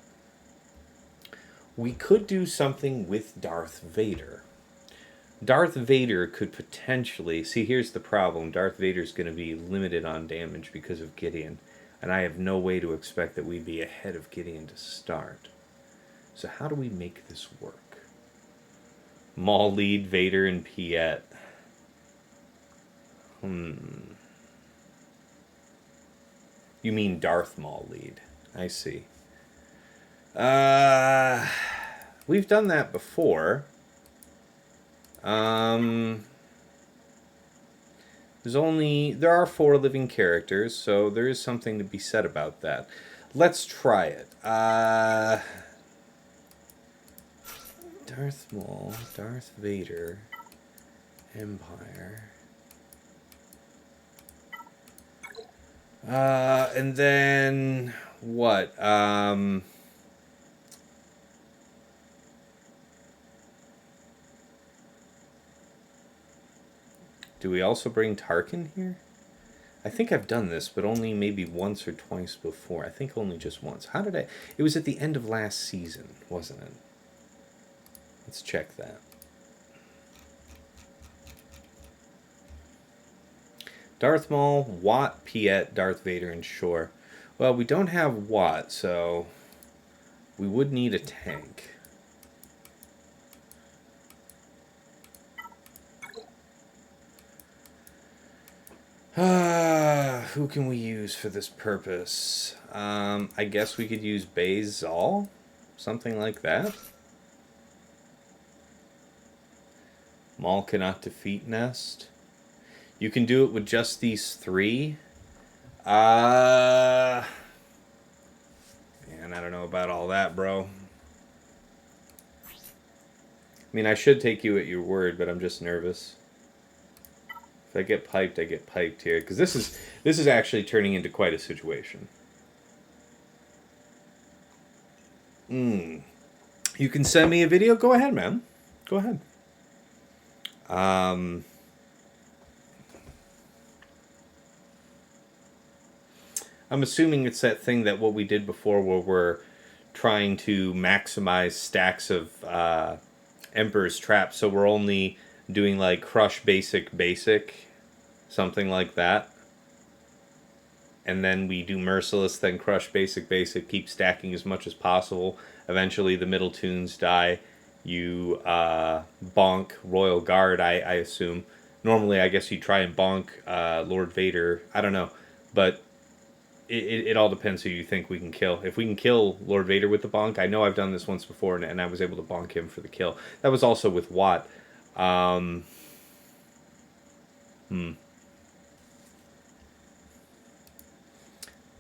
A: We could do something with Darth Vader. Darth Vader could potentially... See, here's the problem. Darth Vader's going to be limited on damage because of Gideon. And I have no way to expect that we'd be ahead of Gideon to start. So how do we make this work? Maul lead, Vader, and Piet. You mean Darth Maul lead. I see. We've done that before. There are 4 living characters, so there is something to be said about that. Let's try it. Darth Maul, Darth Vader, Empire. And then what? Do we also bring Tarkin here? I think I've done this, but only maybe once or twice before. I think only just once. How did I... It was at the end of last season, wasn't it? Let's check that. Darth Maul, Watt, Piet, Darth Vader, and Shore. Well, we don't have Watt, so we would need a tank. Who can we use for this purpose? I guess we could use Baze-Zal? Something like that. Maul cannot defeat Nest. You can do it with just these 3. Man, I don't know about all that, bro. I mean, I should take you at your word, but I'm just nervous. If I get piped, I get piped here. Because this is actually turning into quite a situation. You can send me a video? Go ahead, man. Go ahead. I'm assuming it's that thing that what we did before where we're trying to maximize stacks of Emperor's Trap, so we're only doing like Crush Basic, something like that. And then we do Merciless, then Crush Basic, keep stacking as much as possible. Eventually the middle tunes die. You bonk Royal Guard, I assume. Normally, I guess you try and bonk Lord Vader. I don't know. But it all depends who you think we can kill. If we can kill Lord Vader with the bonk, I know I've done this once before, and I was able to bonk him for the kill. That was also with Watt.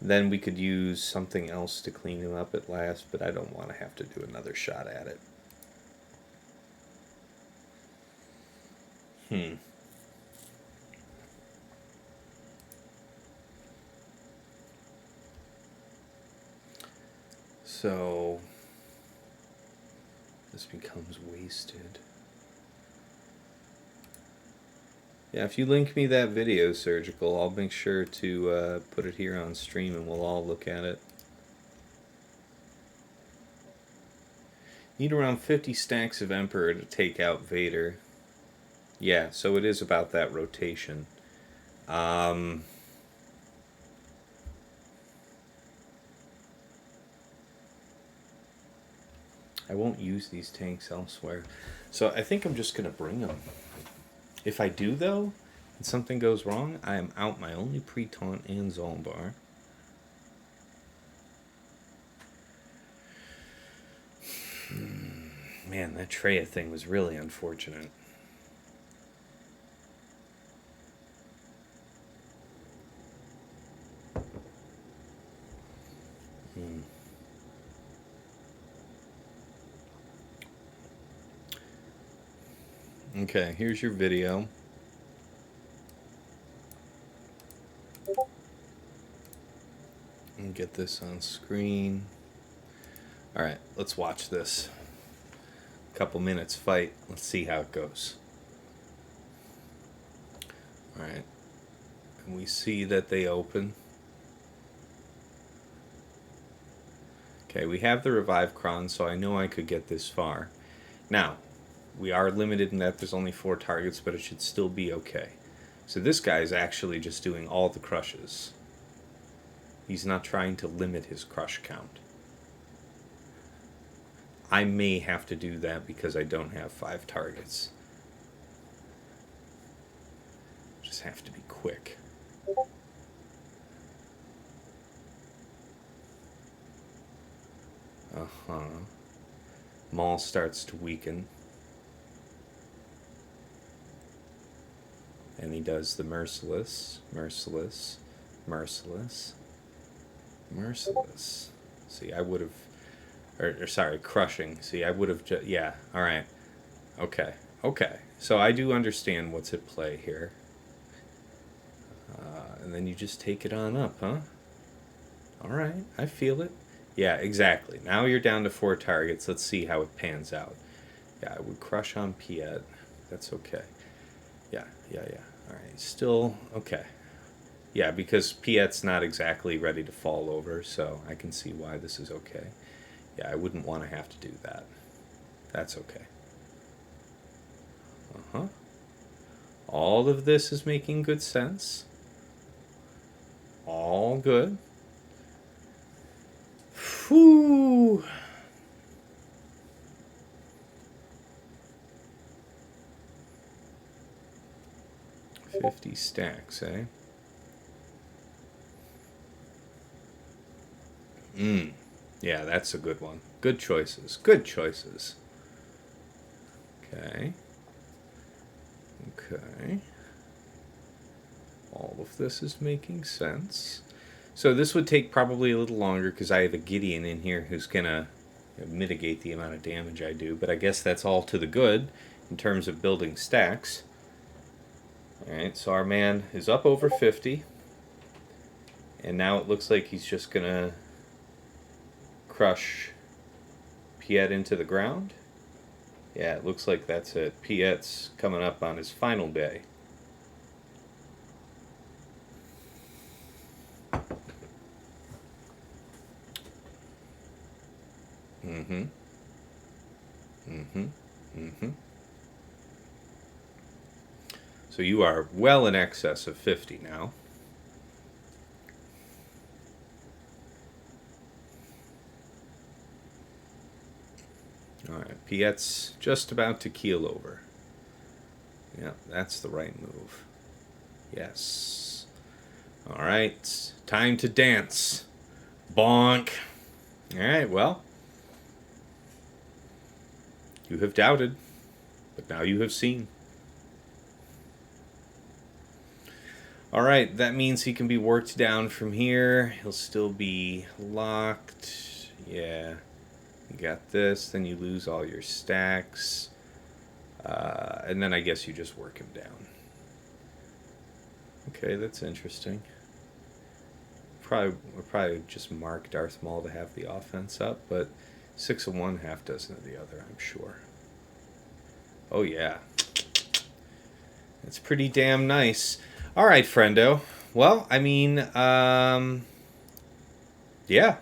A: Then we could use something else to clean him up at last, but I don't want to have to do another shot at it. So this becomes wasted. Yeah, if you link me that video, Surgical, I'll make sure to put it here on stream and we'll all look at it. Need around 50 stacks of Emperor to take out Vader. Yeah, so it is about that rotation. I won't use these tanks elsewhere. So I think I'm just going to bring them. If I do, though, and something goes wrong, I am out my only pre-taunt and Zolbar. Man, that Treya thing was really unfortunate. Okay, here's your video. And get this on screen. Alright, let's watch this. Couple minutes fight. Let's see how it goes. Alright. And we see that they open. Okay, we have the Revive Cron, so I know I could get this far. Now, we are limited in that there's only 4 targets, but it should still be okay. So this guy is actually just doing all the crushes. He's not trying to limit his crush count. I may have to do that because I don't have 5 targets. Just have to be quick. Maul starts to weaken. And he does the merciless, merciless, merciless, merciless. See, I would have... Or sorry, crushing. See, I would have just... Yeah, alright. Okay, okay. So I do understand what's at play here. And then you just take it on up, huh? Alright, I feel it. Yeah, exactly. Now you're down to 4 targets. Let's see how it pans out. Yeah, I would crush on Piet. That's okay. Yeah. Alright, still... Okay. Yeah, because Piet's not exactly ready to fall over, so I can see why this is okay. Yeah, I wouldn't want to have to do that. That's okay. All of this is making good sense. All good. Whew. $50 stacks, eh? Yeah, that's a good one. Good choices. Good choices. Okay. Okay. All of this is making sense. So this would take probably a little longer because I have a Gideon in here who's going to mitigate the amount of damage I do. But I guess that's all to the good in terms of building stacks. Alright, so our man is up over 50. And now it looks like he's just going to crush Piet into the ground. Yeah, it looks like that's it. Piet's coming up on his final day. So you are well in excess of 50 now. Alright, Piet's just about to keel over. Yeah, that's the right move. Yes. Alright, time to dance. Bonk. Alright, well. You have doubted, but now you have seen. Alright, that means he can be worked down from here. He'll still be locked. Yeah. You got this, then you lose all your stacks. And then I guess you just work him down. Okay, that's interesting. We'll probably just mark Darth Maul to have the offense up, but 6 of one, half dozen of the other, I'm sure. Oh yeah. That's pretty damn nice. Alright, friendo. Well, I mean, yeah.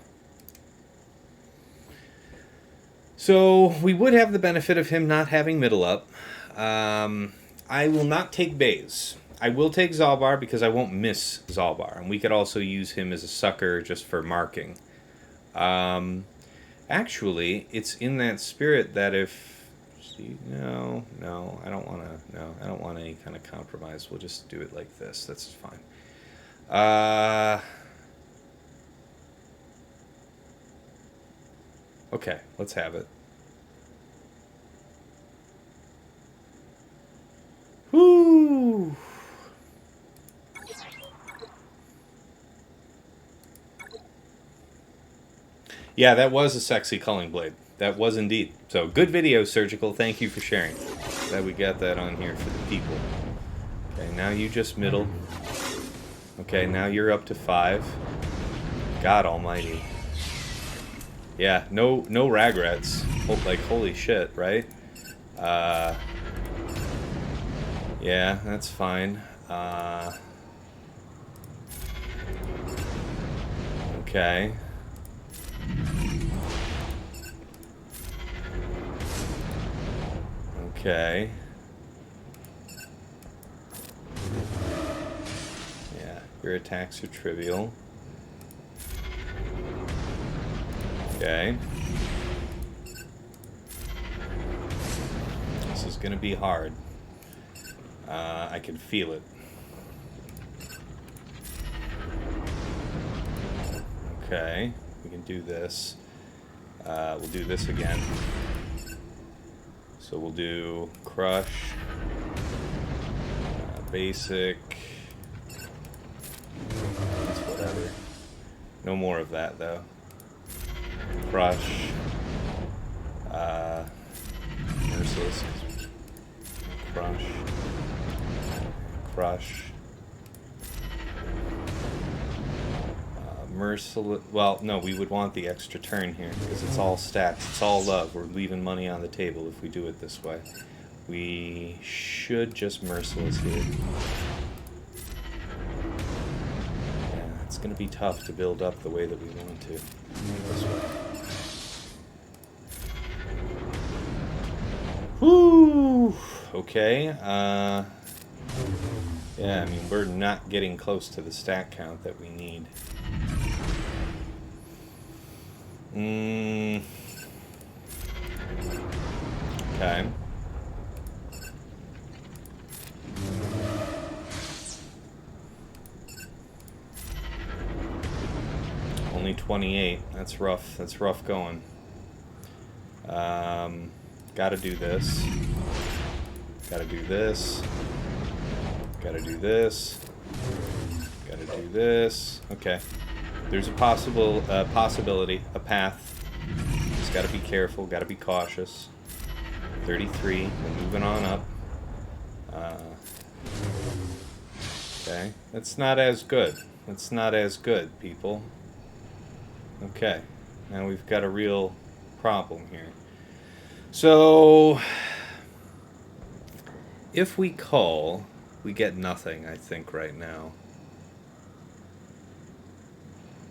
A: So, we would have the benefit of him not having middle up. I I will not take Baze. I will take Zalbar because I won't miss Zalbar. And we could also use him as a sucker just for marking. Actually, it's in that spirit that if... No, I don't want to... No, I don't want any kind of compromise. We'll just do it like this. That's fine. Okay, let's have it. Woo! Yeah, that was a sexy culling blade. That was indeed. So, good video, Surgical. Thank you for sharing. Glad we got that on here for the people. Okay, now you just middled. Okay, now you're up to 5. God almighty. Yeah, no regrets. Like, holy shit, right? Yeah, that's fine. Okay. Okay. Yeah, your attacks are trivial. Okay. This is gonna be hard. I can feel it. Okay, we can do this. We'll do this again. So we'll do crush, basic, that's whatever. No more of that though. Crush, merciless, crush, crush, merciless. Well, no, we would want the extra turn here because it's all stacks. It's all love. We're leaving money on the table if we do it this way. We should just merciless here. Yeah, it's going to be tough to build up the way that we want to. This way. Woo! Okay. Yeah, I mean, we're not getting close to the stack count that we need. Okay. Only 28. That's rough. That's rough going. Gotta do this. Gotta do this. Gotta do this. Gotta do this. Okay. There's a possibility, a path. Just gotta be careful, gotta be cautious. 33, we're moving on up. Okay, that's not as good. That's not as good, people. Okay, now we've got a real problem here. So, if we call, we get nothing, I think, right now.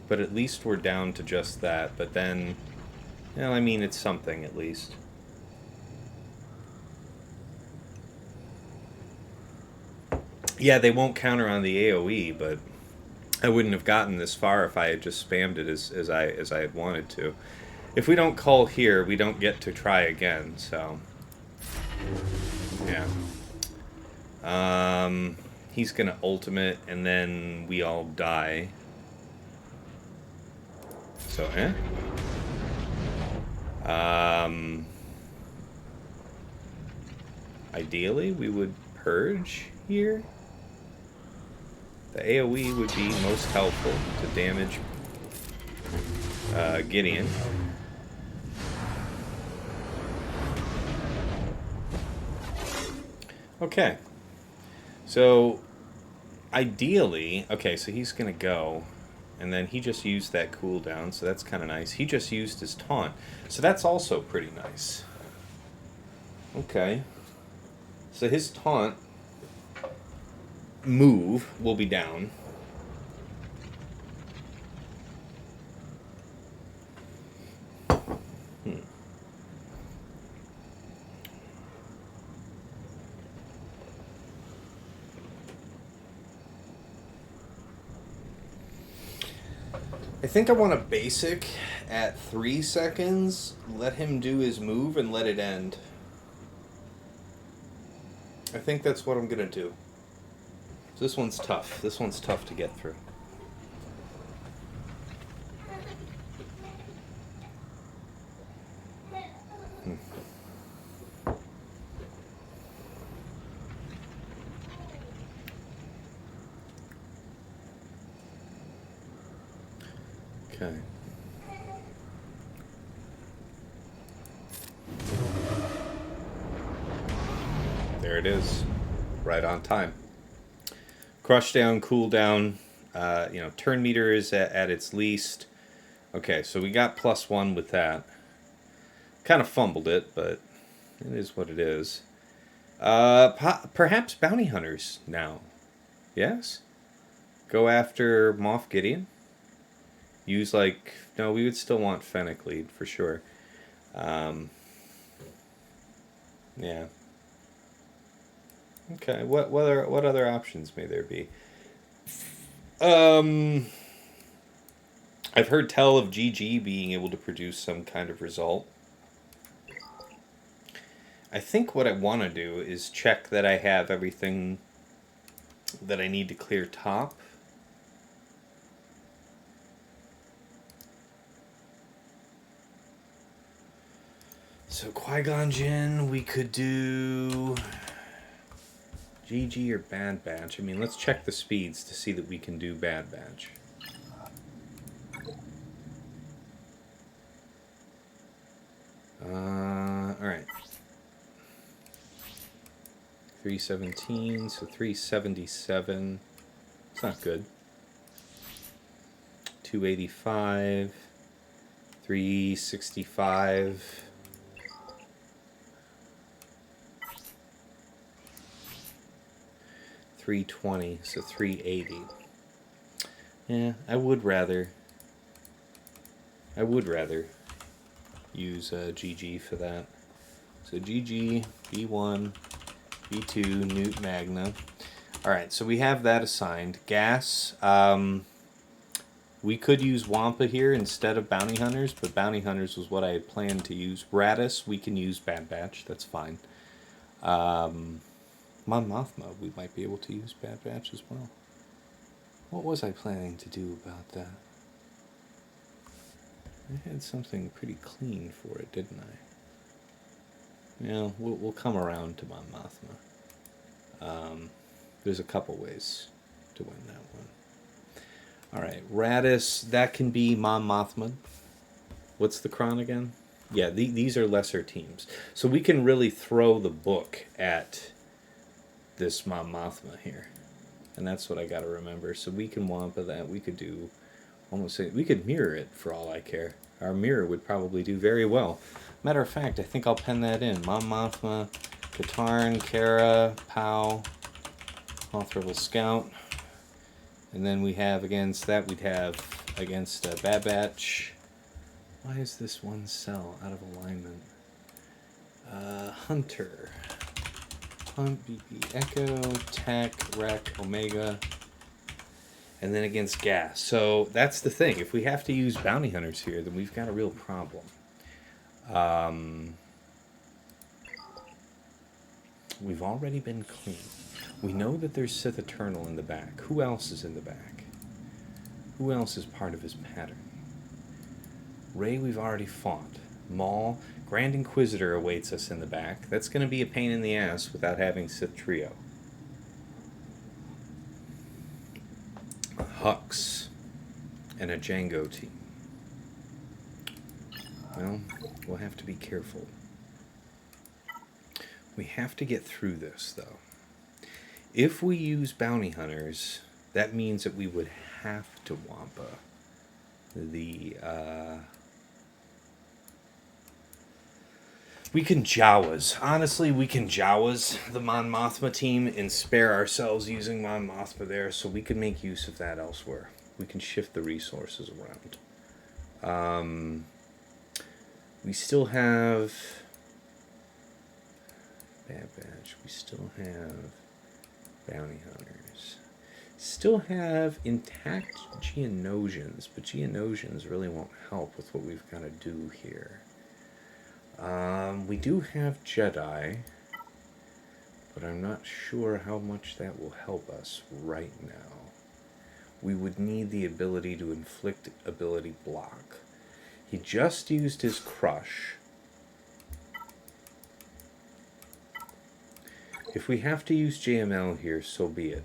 A: But at least we're down to just that. But then, well, I mean, it's something at least. Yeah, they won't counter on the AoE, but I wouldn't have gotten this far if I had just spammed it as I had wanted to. If we don't call here, we don't get to try again, so... Yeah. He's gonna ultimate, and then we all die. So, ideally, we would purge here. The AoE would be most helpful to damage Gideon. Okay. So, ideally, okay, so he's gonna go. And then he just used that cooldown, so that's kind of nice. He just used his taunt, so that's also pretty nice. Okay. So his taunt move will be down. I think I want a basic at 3 seconds, let him do his move, and let it end. I think that's what I'm going to do. This one's tough. This one's tough to get through. Okay. There it is. Right on time. Crush down, cool down. Turn meter is at its least. Okay, so we got +1 with that. Kind of fumbled it, but it is what it is. Perhaps bounty hunters now. Yes? Go after Moff Gideon? Use no, we would still want Fennec lead for sure. Yeah. Okay, what other options may there be? I've heard tell of GG being able to produce some kind of result. I think what I want to do is check that I have everything that I need to clear top. So Qui-Gon Jinn, we could do GG or Bad Batch. I mean, let's check the speeds to see that we can do Bad Batch. Alright. 317, so 377. It's not good. 285. 365. 320, so 380. Yeah, I would rather use GG for that. So GG, B1, B2, Nute Magna. Alright, so we have that assigned. Gas, we could use Wampa here instead of Bounty Hunters, but Bounty Hunters was what I had planned to use. Raddus, we can use Bad Batch, that's fine. Mon Mothma, we might be able to use Bad Batch as well. What was I planning to do about that? I had something pretty clean for it, didn't I? Yeah, we'll come around to Mon Mothma. There's a couple ways to win that one. Alright, Raddus, that can be Mon Mothma. What's the cron again? Yeah, these are lesser teams. So we can really throw the book at this Mon Mothma here. And that's what I gotta remember. So we can Wampa that. We could do we could mirror it for all I care. Our mirror would probably do very well. Matter of fact, I think I'll pen that in. Mon Mothma, Katarn, Kara, Pow, Moth Rebel Scout. And then we have against that, we'd have against Bad Batch. Why is this one cell out of alignment? Hunter. Hunt, BP, Echo, Tech, Rec, Omega. And then against Gas. So that's the thing. If we have to use Bounty Hunters here, then we've got a real problem. We've already been clean. We know that there's Sith Eternal in the back. Who else is in the back? Who else is part of his pattern? Rey we've already fought. Maul, Grand Inquisitor awaits us in the back. That's going to be a pain in the ass without having Sith Trio. Hux and a Jango team. Well, we'll have to be careful. We have to get through this, though. If we use Bounty Hunters, that means that we would have to Wampa the, we can Jawas. Honestly, we can Jawas the Mon Mothma team and spare ourselves using Mon Mothma there, so we can make use of that elsewhere. We can shift the resources around. We still have Bad Batch. We still have Bounty Hunters. Still have intact Geonosians, but Geonosians really won't help with what we've got to do here. We do have Jedi, but I'm not sure how much that will help us right now. We would need the ability to inflict ability block. He just used his crush. If we have to use JML here, so be it.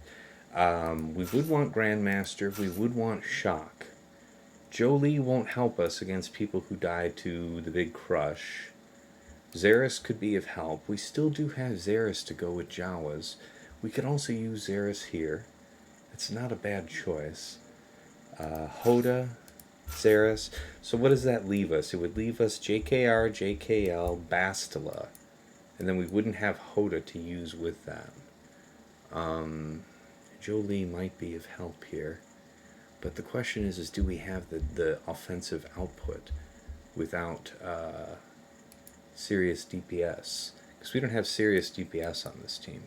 A: We would want Grandmaster, we would want Shock. Jolie won't help us against people who die to the big crush. Xeris could be of help. We still do have Xeris to go with Jawas. We could also use Xeris here. It's not a bad choice. Hoda, Xeris. So what does that leave us? It would leave us JKR, JKL, Bastila. And then we wouldn't have Hoda to use with that. Jolie might be of help here. But the question is do we have the offensive output without serious DPS? Because we don't have serious DPS on this team.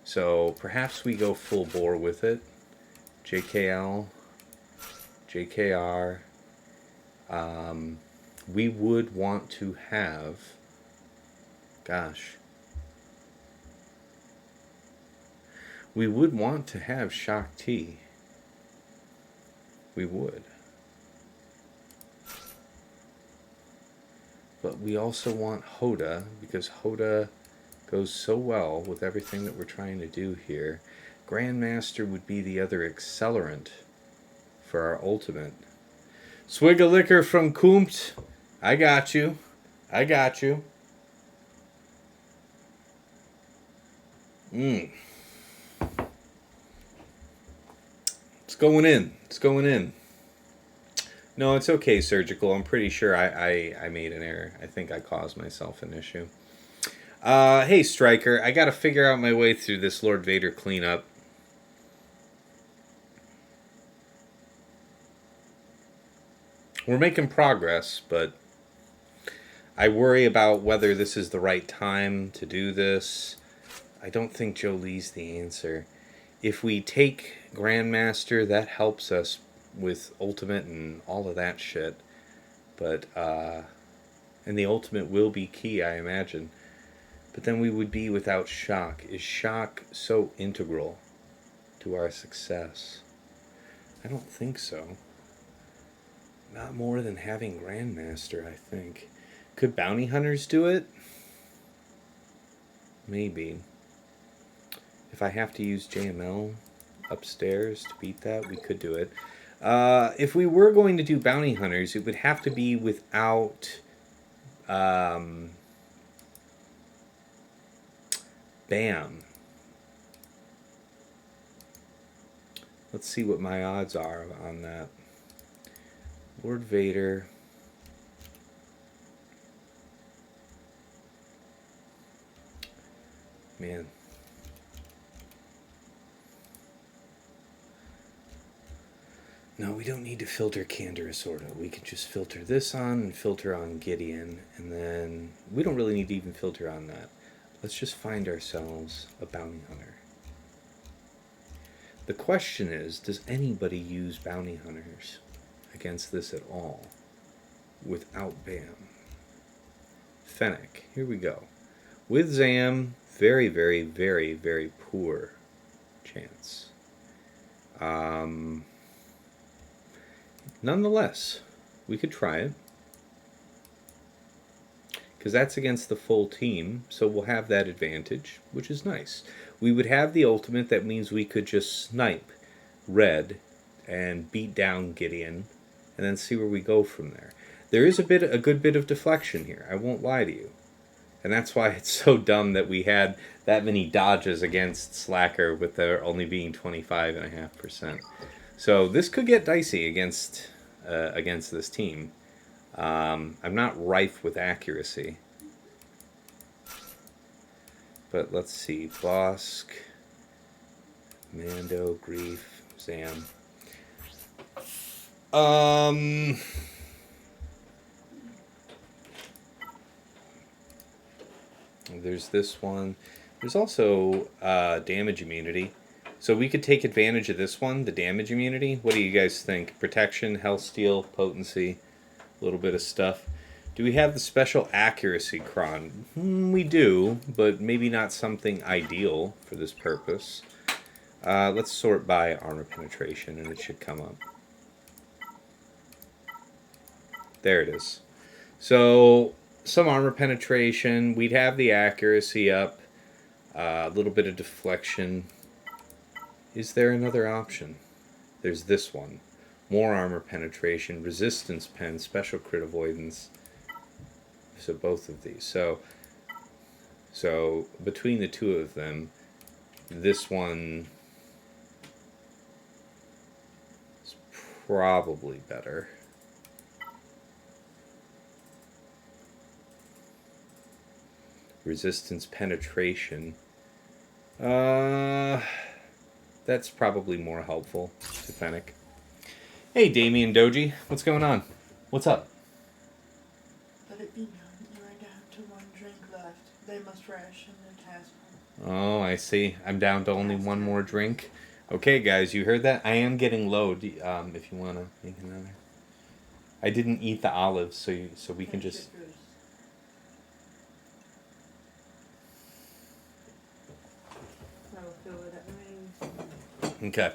A: So perhaps we go full bore with it. JKL, JKR. We would want to have... Gosh. We would want to have Shock T. We would. But we also want Hoda, because Hoda goes so well with everything that we're trying to do here. Grandmaster would be the other accelerant for our ultimate. Swig a liquor from Kumpt. I got you. I got you. It's going in. It's going in. No, it's okay, Surgical. I'm pretty sure I made an error. I think I caused myself an issue. Hey, Striker. I gotta figure out my way through this Lord Vader cleanup. We're making progress, but I worry about whether this is the right time to do this. I don't think Jolie's the answer. If we take Grandmaster, that helps us with Ultimate and all of that shit. But, and the Ultimate will be key, I imagine. But then we would be without Shock. Is Shock so integral to our success? I don't think so. Not more than having Grandmaster, I think. Could Bounty Hunters do it? Maybe. If I have to use JML upstairs to beat that, we could do it. If we were going to do Bounty Hunters, it would have to be without BAM. Let's see what my odds are on that. Lord Vader. Man. No, we don't need to filter Candor Sorta. We can just filter this on and filter on Gideon, and then we don't really need to even filter on that. Let's just find ourselves a bounty hunter. The question is, does anybody use bounty hunters against this at all without BAM? Fennec, here we go. With Zam, very, very, very, very poor chance. Nonetheless, we could try it. Because that's against the full team, so we'll have that advantage, which is nice. We would have the ultimate, that means we could just snipe Red and beat down Gideon, and then see where we go from there. There is a good bit of deflection here, I won't lie to you. And that's why it's so dumb that we had that many dodges against Slacker with there only being 25.5%. So this could get dicey against this team. I'm not rife with accuracy. But let's see. Bosk, Mando, Grief, Zam. There's this one. There's also damage immunity. So we could take advantage of this one, the damage immunity. What do you guys think? Protection, health steal, potency, a little bit of stuff. Do we have the special accuracy cron? We do, but maybe not something ideal for this purpose. Let's sort by armor penetration, and it should come up. There it is. So, some armor penetration. We'd have the accuracy up. A little bit of deflection. Is there another option? There's this one. More armor penetration, resistance pen, special crit avoidance. So both of these. So between the two of them, this one is probably better. Resistance penetration. That's probably more helpful to Fennec. Hey, Damien Doji, what's going on? What's up?
C: Let it be known you are down to 1 drink left. They must ration their task.
A: Oh, I see. I'm down to only one more drink. Okay, guys, you heard that? I am getting low. If you want to make another. I didn't eat the olives, so we can just...
C: I will fill it up.
A: Okay.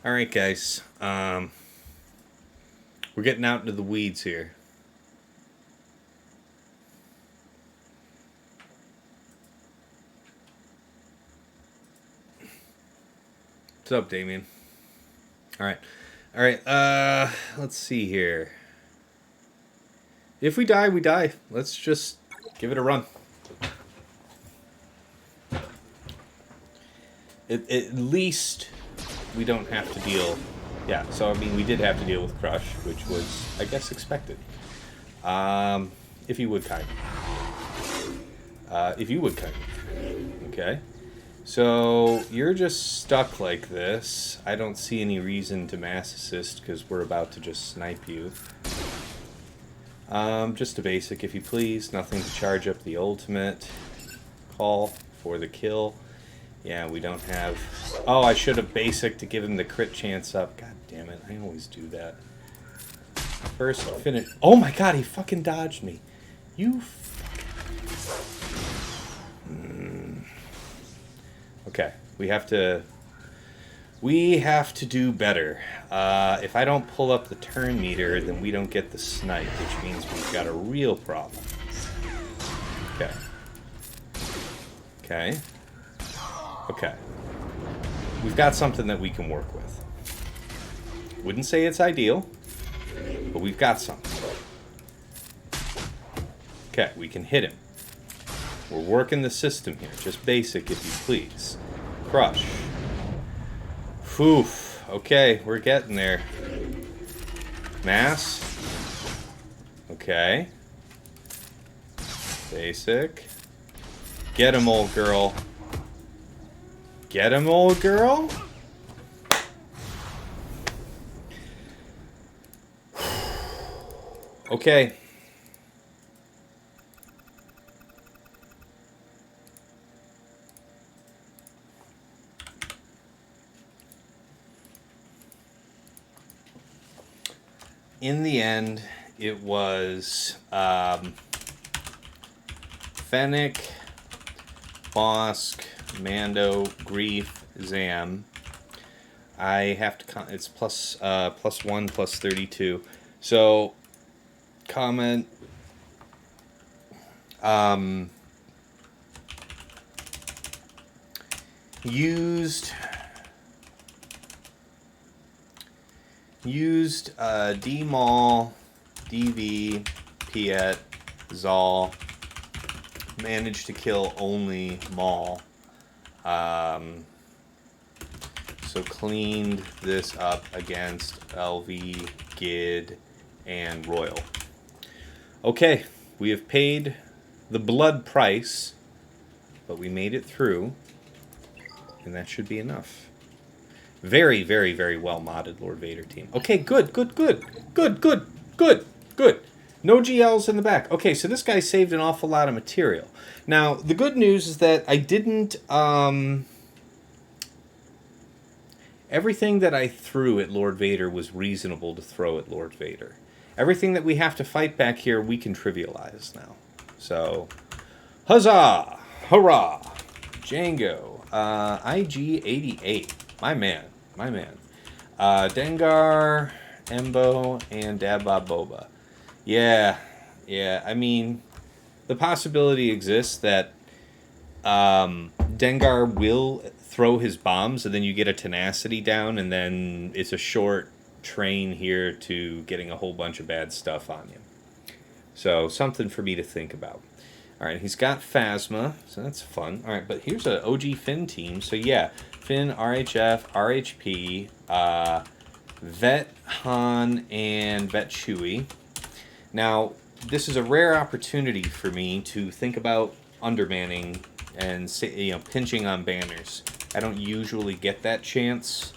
A: All right, guys. We're getting out into the weeds here. What's up, Damien? All right. All right. Let's see here. If we die, we die. Let's just give it a run. At least we don't have to deal... Yeah, so I mean, we did have to deal with Crush, which was, I guess, expected. If you would, kind. If you would, kind. Okay. So, you're just stuck like this. I don't see any reason to mass assist, because we're about to just snipe you. Just a basic, if you please. Nothing to charge up the ultimate. Call for the kill. Yeah, we don't have... Oh, I should have basic to give him the crit chance up. God damn it, I always do that. First, finish... Oh my god, he fucking dodged me. You fucking... Okay, we have to do better. If I don't pull up the turn meter, then we don't get the snipe, which means we've got a real problem. Okay. Okay. Okay. We've got something that we can work with. Wouldn't say it's ideal, but we've got something. Okay, we can hit him. We're working the system here. Just basic, if you please. Crush. Oof. Okay, we're getting there. Mass. Okay. Basic. Get him, old girl. Get him, old girl. Okay. In the end, it was Fennec, Bosk, Mando, Grief, Zam. I have to... It's plus 1, plus 32. So, comment... Used D-Maul, DV, Piet, Zal. Managed to kill only Maul. So cleaned this up against LV, Gid, and Royal. Okay, we have paid the blood price, but we made it through, and that should be enough. Very, very, very well modded Lord Vader team. Okay, good. No GLs in the back. Okay, so this guy saved an awful lot of material. Now, the good news is that I didn't everything that I threw at Lord Vader was reasonable to throw at Lord Vader. Everything that we have to fight back here, we can trivialize now. So, huzzah! Hurrah! Jango. IG-88. My man. Dengar, Embo, and Dabba Boba. Yeah. I mean, the possibility exists that Dengar will throw his bombs, and then you get a tenacity down, and then it's a short train here to getting a whole bunch of bad stuff on you. So, something for me to think about. Alright, he's got Phasma, so that's fun. Alright, but here's an OG Finn team. So, yeah, Finn, RHF, RHP, Vet Han, and Vet Chewie. Now, this is a rare opportunity for me to think about undermanning and pinching on banners. I don't usually get that chance,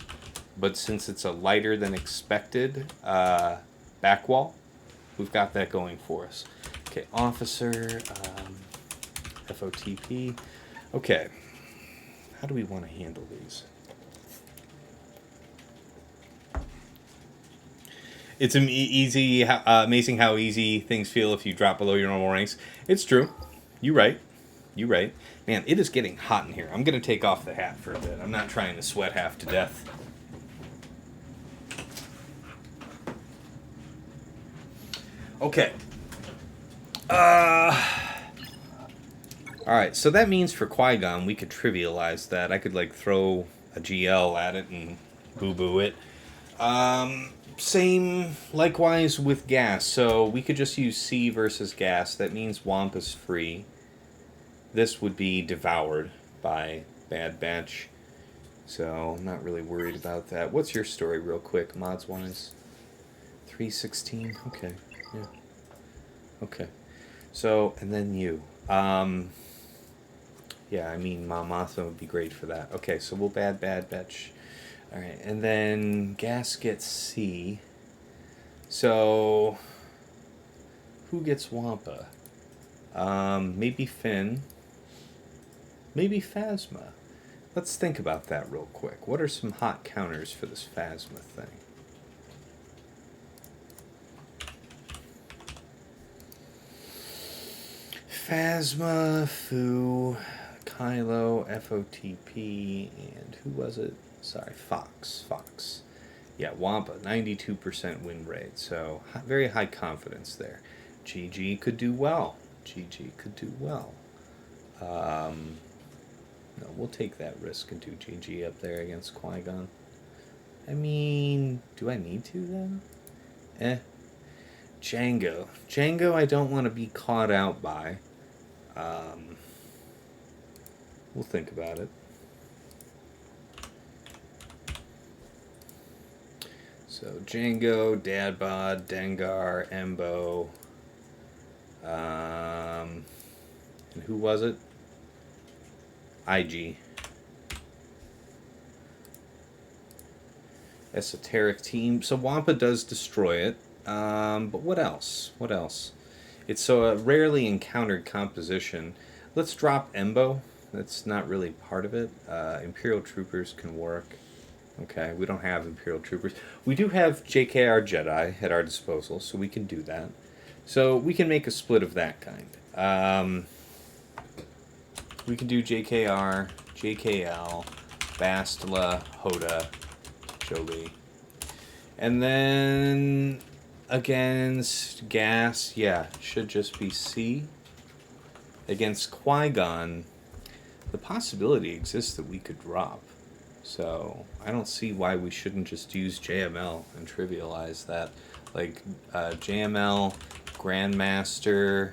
A: but since it's a lighter than expected back wall, we've got that going for us. Okay, officer, FOTP. Okay, how do we want to handle these? It's amazing how easy things feel if you drop below your normal ranks. It's true. You're right. Man, it is getting hot in here. I'm going to take off the hat for a bit. I'm not trying to sweat half to death. Okay. Alright, so that means for Qui-Gon, we could trivialize that. I could, throw a GL at it and boo-boo it. Same, likewise with gas. So we could just use C versus gas. That means Wampa's free. This would be devoured by Bad Batch. So I'm not really worried about that. What's your story real quick, mods-wise? 316? Okay, yeah. Okay. So, and then you. Yeah, I mean, Mamatha would be great for that. Okay, so we'll Bad Batch. Alright, and then gas gets C. So, who gets Wampa? Maybe Finn. Maybe Phasma. Let's think about that real quick. What are some hot counters for this Phasma thing? Phasma, Fu, Kylo, FOTP, and who was it? Sorry, Fox. Yeah, Wampa, 92% win rate, so very high confidence there. GG could do well. No, we'll take that risk and do GG up there against Qui-Gon. I mean, do I need to then? Jango I don't want to be caught out by. We'll think about it. So Jango, Dadbod, Dengar, Embo, and who was it? IG. Esoteric team. So Wampa does destroy it. But what else? It's so a rarely encountered composition. Let's drop Embo. That's not really part of it. Imperial Troopers can work. Okay, we don't have Imperial Troopers. We do have JKR Jedi at our disposal, so we can do that. So we can make a split of that kind. We can do JKR, JKL, Bastila, Hoda, Jolie. And then against gas, yeah, should just be C. Against Qui-Gon, the possibility exists that we could drop. So I don't see why we shouldn't just use JML and trivialize that. Like JML, Grandmaster,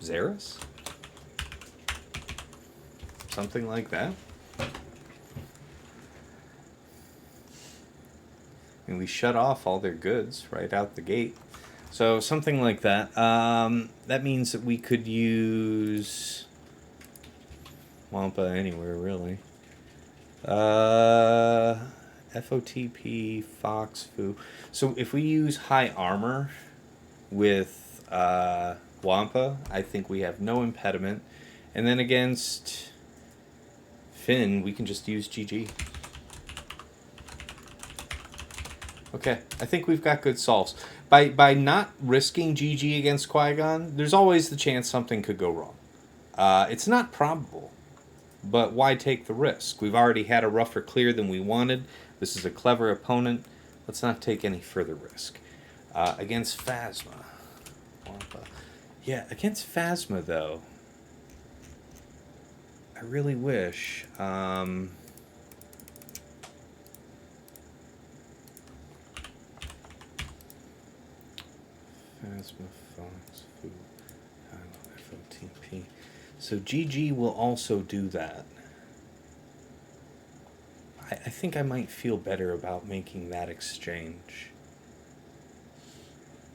A: Xeris? Something like that. I mean, we shut off all their goods right out the gate. So something like that. That means that we could use Wampa anywhere, really. FOTP, Fox, Fu. So if we use high armor with Wampa, I think we have no impediment. And then against Finn, we can just use GG. Okay, I think we've got good solves. By not risking GG against Qui-Gon, there's always the chance something could go wrong. It's not probable, but why take the risk? We've already had a rougher clear than we wanted. This is a clever opponent. Let's not take any further risk. Against Phasma. Wampa. Yeah, against Phasma, though, I really wish... Phasma, Fox, Food, FOTP. So GG will also do that. I think I might feel better about making that exchange.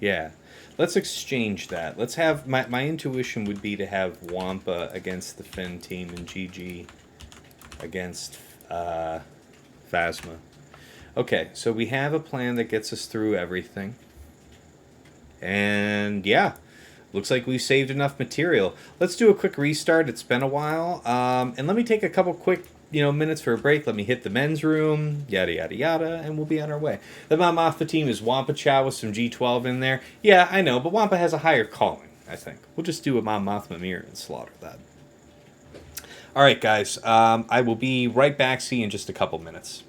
A: Yeah, let's exchange that. Let's have, my intuition would be to have Wampa against the Finn team and GG against Phasma. Okay, so we have a plan that gets us through everything. And yeah, looks like we've saved enough material. Let's do a quick restart. It's been a while. And let me take a couple quick minutes for a break. Let me hit the men's room, yada, yada, yada, and we'll be on our way. The Mon Mothma team is Wampa Chow with some G12 in there. Yeah, I know, but Wampa has a higher calling, I think. We'll just do a Mon Mothma mirror and slaughter that. All right, guys. I will be right back. See you in just a couple minutes.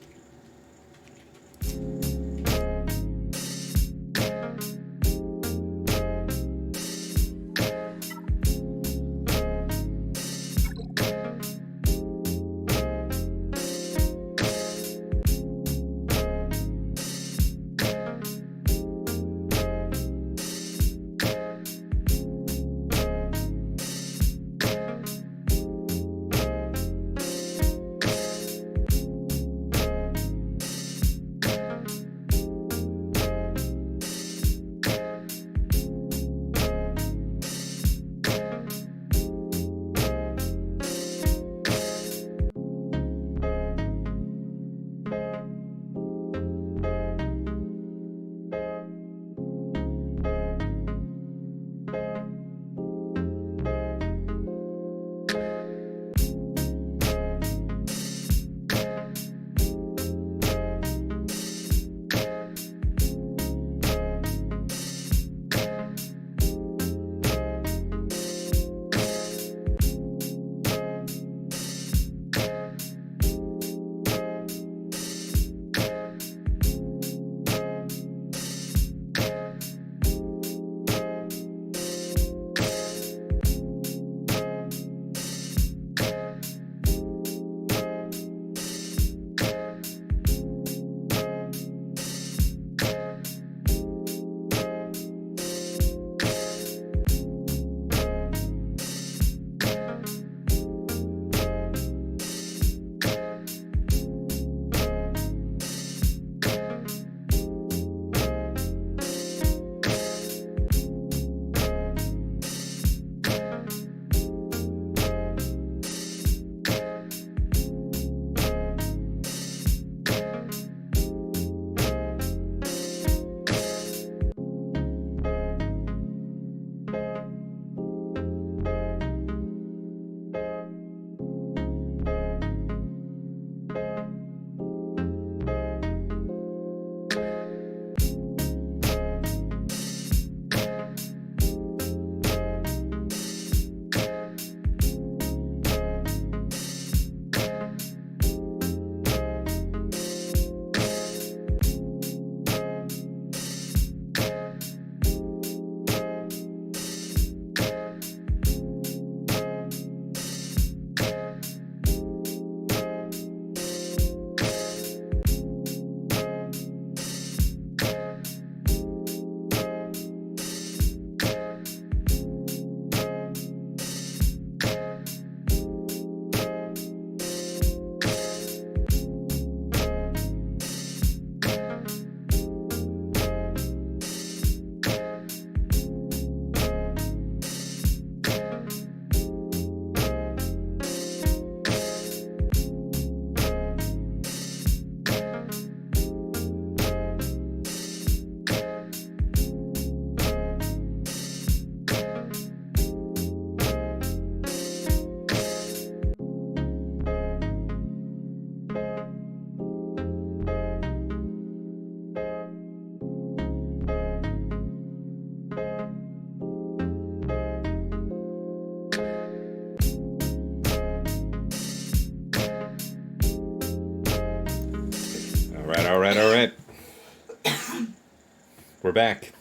A: We're back.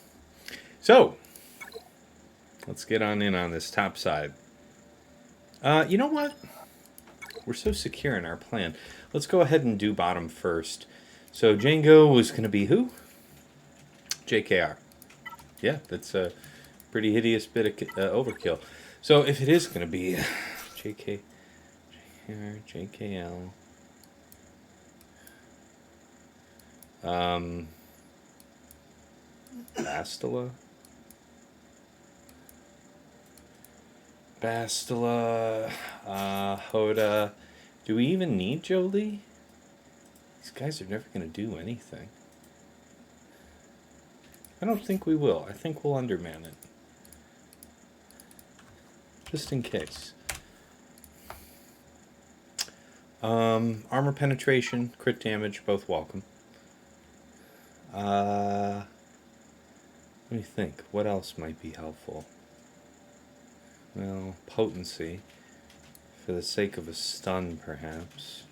A: So, let's get on in on this top side. You know what? We're so secure in our plan. Let's go ahead and do bottom first. So, Jango was going to be who? JKR. Yeah, that's a pretty hideous bit of overkill. So, if it is going to be JK, JKR, JKL... Bastila, Hoda. Do we even need Jolie? These guys are never going to do anything. I don't think we will. I think we'll underman it. Just in case. Armor penetration, crit damage, both welcome. Let me think. What else might be helpful? Well, potency. For the sake of a stun, perhaps.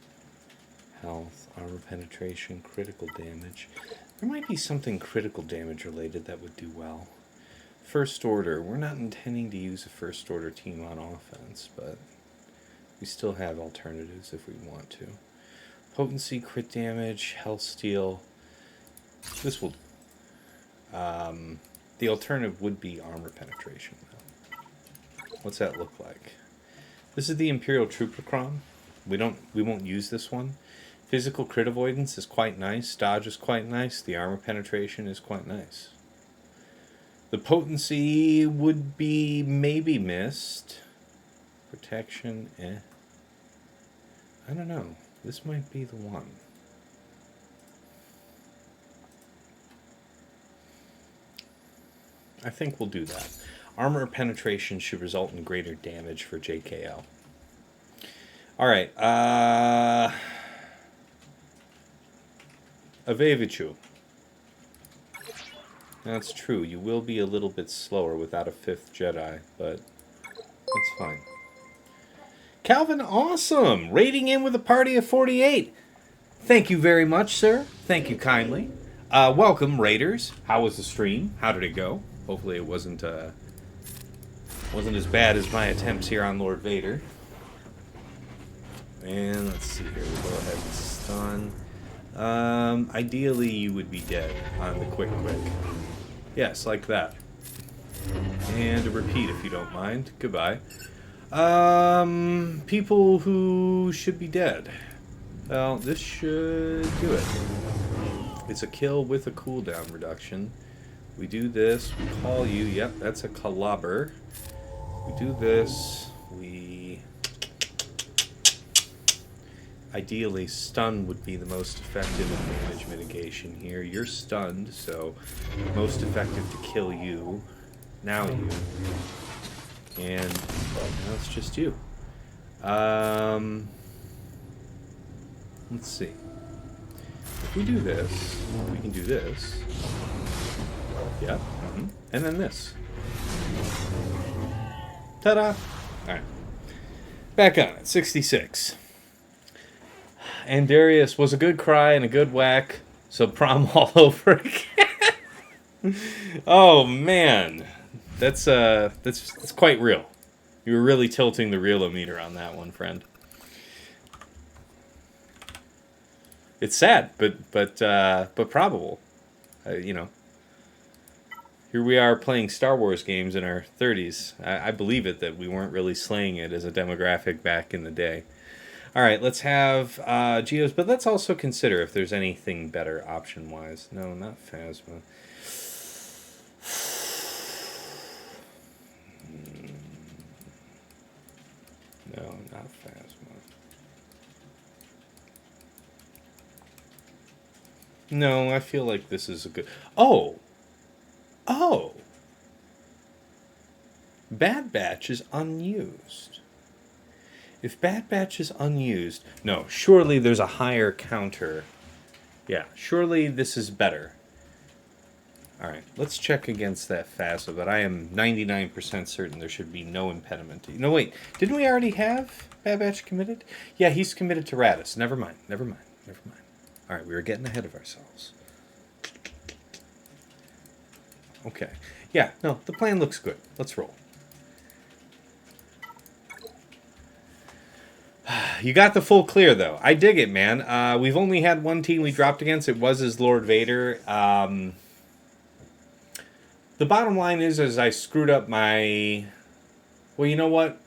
A: Health, armor penetration, critical damage. There might be something critical damage related that would do well. First order. We're not intending to use a first order team on offense, but we still have alternatives if we want to. Potency, crit damage, health steal. This will... the alternative would be armor penetration, though. What's that look like? This is the Imperial Trooper Crom. We won't use this one. Physical crit avoidance is quite nice. Dodge is quite nice. The armor penetration is quite nice. The potency would be maybe missed. Protection, I don't know. This might be the one. I think we'll do that. Armor penetration should result in greater damage for JKL. Alright, Avevichu. That's true, you will be a little bit slower without a 5th Jedi, but that's fine. Calvin, awesome! Raiding in with a party of 48. Thank you very much, sir. Thank you kindly. Welcome, Raiders. How was the stream? How did it go? Hopefully it wasn't as bad as my attempts here on Lord Vader. And let's see here. We'll go ahead and stun. Ideally you would be dead on the quick. Yes, like that. And a repeat if you don't mind. Goodbye. People who should be dead. Well, this should do it. It's a kill with a cooldown reduction. We do this, we call you, yep, that's a clobber. We do this, we... Ideally, stun would be the most effective in damage mitigation here. You're stunned, so most effective to kill you. Now you. And, well, now it's just you. Let's see. If we do this, we can do this. Yep. And then this. Ta-da! Alright. Back on it. 66. And Darius was a good cry and a good whack, so prom all over again. Oh, man. That's quite real. You were really tilting the real-o-meter on that one, friend. It's sad, but probable. You know. Here we are playing Star Wars games in our 30s. I believe it that we weren't really slaying it as a demographic back in the day. All right, let's have Geos, but let's also consider if there's anything better option-wise. No, not Phasma. No, not Phasma. No, I feel like this is a good... Oh! Bad Batch is unused. If Bad Batch is unused... No, surely there's a higher counter. Yeah, surely this is better. Alright, let's check against that Phasma, but I am 99% certain there should be no impediment. No, wait, didn't we already have Bad Batch committed? Yeah, he's committed to Raddus. Never mind. Alright, we were getting ahead of ourselves. Okay. Yeah, no, the plan looks good. Let's roll. You got the full clear, though. I dig it, man. We've only had one team we dropped against. It was as Lord Vader. The bottom line is I screwed up my... Well, you know what?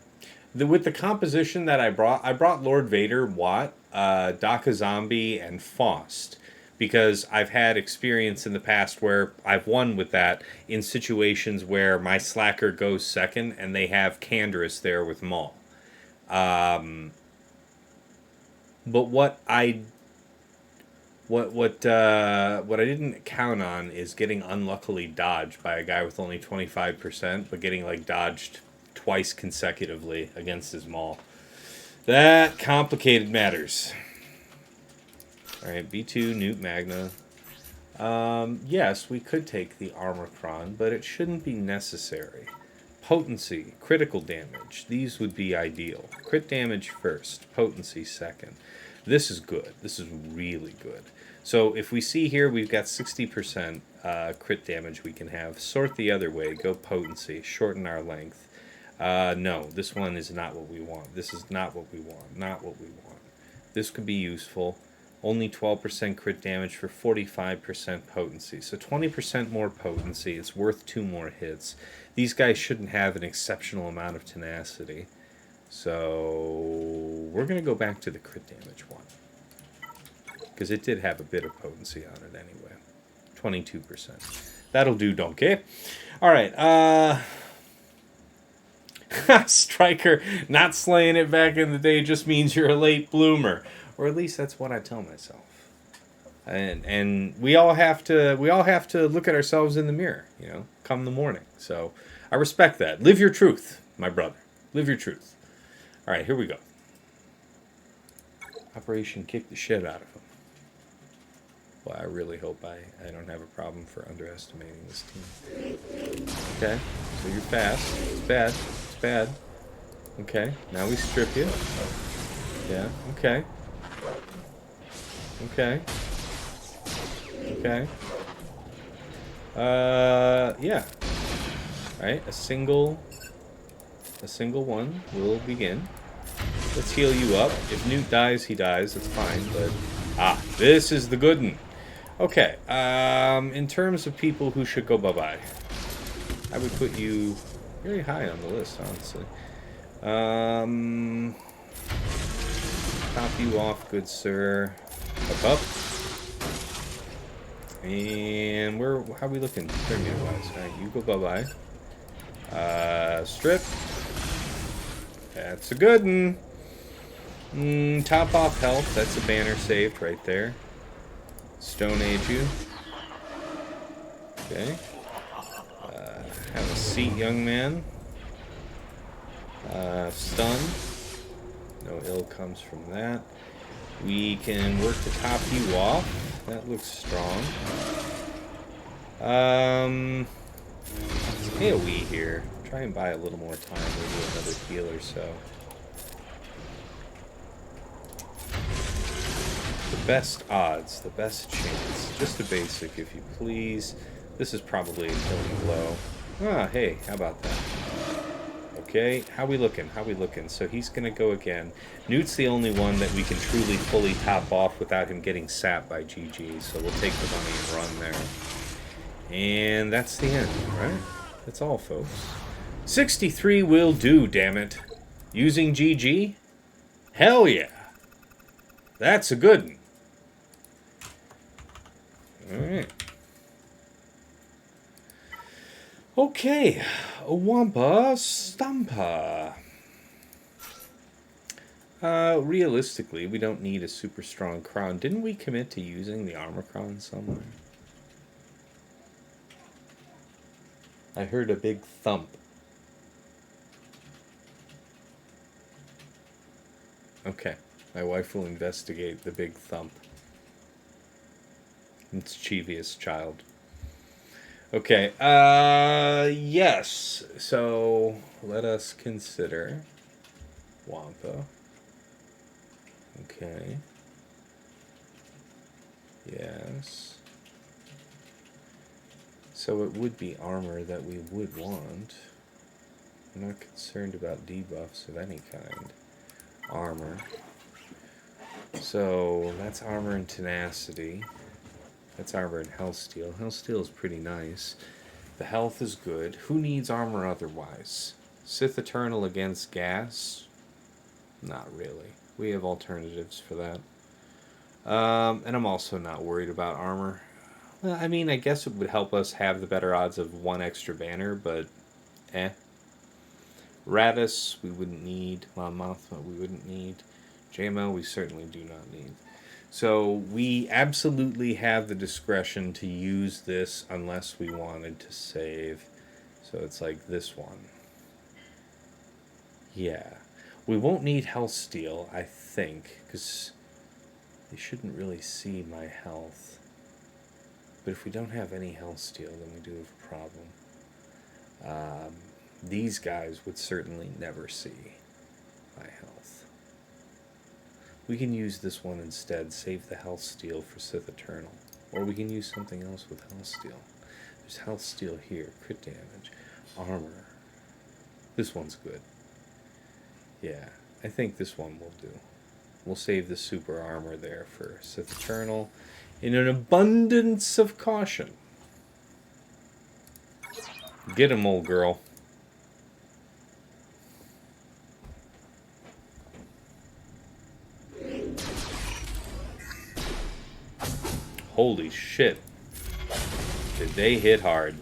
A: With the composition that I brought Lord Vader, Watt, Daka Zombie, and Faust. Because I've had experience in the past where I've won with that in situations where my slacker goes second and they have Canderous there with Maul. But what I didn't count on is getting unluckily dodged by a guy with only 25%, but getting like dodged twice consecutively against his Maul. That complicated matters. All right, B2 Nute Magna. Yes, we could take the Armorcron, but it shouldn't be necessary. Potency, critical damage, these would be ideal. Crit damage first, potency second. This is good. This is really good. So if we see here, we've got 60% crit damage we can have. Sort the other way, go potency, shorten our length. No, this one is not what we want. This is not what we want. Not what we want. This could be useful. Only 12% crit damage for 45% potency. So 20% more potency. It's worth 2 more hits. These guys shouldn't have an exceptional amount of tenacity. So we're going to go back to the crit damage one. Because it did have a bit of potency on it anyway. 22%. That'll do, donkey. Alright, Striker, not slaying it back in the day just means you're a late bloomer. Or at least that's what I tell myself. And we all have to look at ourselves in the mirror, you know, come the morning. So I respect that. Live your truth, my brother. Live your truth. All right, here we go. Operation Kick the Shit Out of him. Well, I really hope I don't have a problem for underestimating this team. Okay, so you're fast. It's bad. It's bad. Okay, now we strip you. Yeah, okay. Okay. Okay. Yeah. Alright, a single one will begin. Let's heal you up. If Nute dies, he dies. That's fine, but... this is the good one. Okay, in terms of people who should go bye-bye, I would put you very high on the list, honestly. Top you off, good sir. Up. And how are we looking? Turn wise. Alright, you go bye-bye. Strip. That's a good one. Top off health. That's a banner saved right there. Stone Age you. Okay. Have a seat, young man. Stun. No ill comes from that. We can work to top you off. That looks strong. It's AoE here. Try and buy a little more time. Maybe another heal or so. The best odds, the best chance. Just a basic, if you please. This is probably a killing blow. Hey, how about that? Okay, how we looking? How we looking? So he's going to go again. Nute's the only one that we can truly fully top off without him getting sapped by GG. So we'll take the money and run there. And that's the end, right? That's all, folks. 63 will do, damn it. Using GG? Hell yeah. That's a good one. Alright. Okay, Wampa Stampa. Realistically, we don't need a super strong crown. Didn't we commit to using the armor crown somewhere? I heard a big thump. Okay, my wife will investigate the big thump. It's Chivious child. Okay, yes, so let us consider Wampa. Okay. Yes. So it would be armor that we would want. I'm not concerned about debuffs of any kind. Armor. So that's armor and tenacity. That's armor and health steal. Health steal is pretty nice. The health is good. Who needs armor otherwise? Sith Eternal against gas? Not really. We have alternatives for that. And I'm also not worried about armor. Well, I mean, I guess it would help us have the better odds of one extra banner, but Raddus, we wouldn't need. Mothma, we wouldn't need. JML, we certainly do not need. So we absolutely have the discretion to use this unless we wanted to save. So it's like this one. Yeah. We won't need health steal, I think, because they shouldn't really see my health. But if we don't have any health steal, then we do have a problem. These guys would certainly never see my health. We can use this one instead, save the health steal for Sith Eternal. Or we can use something else with health steal. There's health steal here, crit damage, armor. This one's good. Yeah, I think this one will do. We'll save the super armor there for Sith Eternal in an abundance of caution. Get him, old girl. Holy shit. Did they hit hard?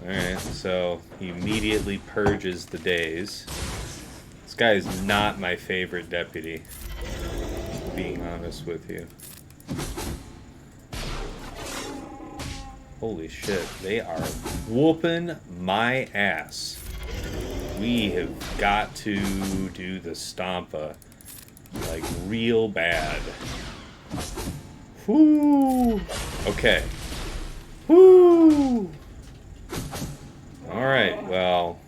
A: Alright, so he immediately purges the days. This guy is not my favorite deputy, being honest with you. Holy shit, they are whooping my ass. We have got to do the Stompa, like, real bad. Whoo! Okay. Whoo! Alright, well.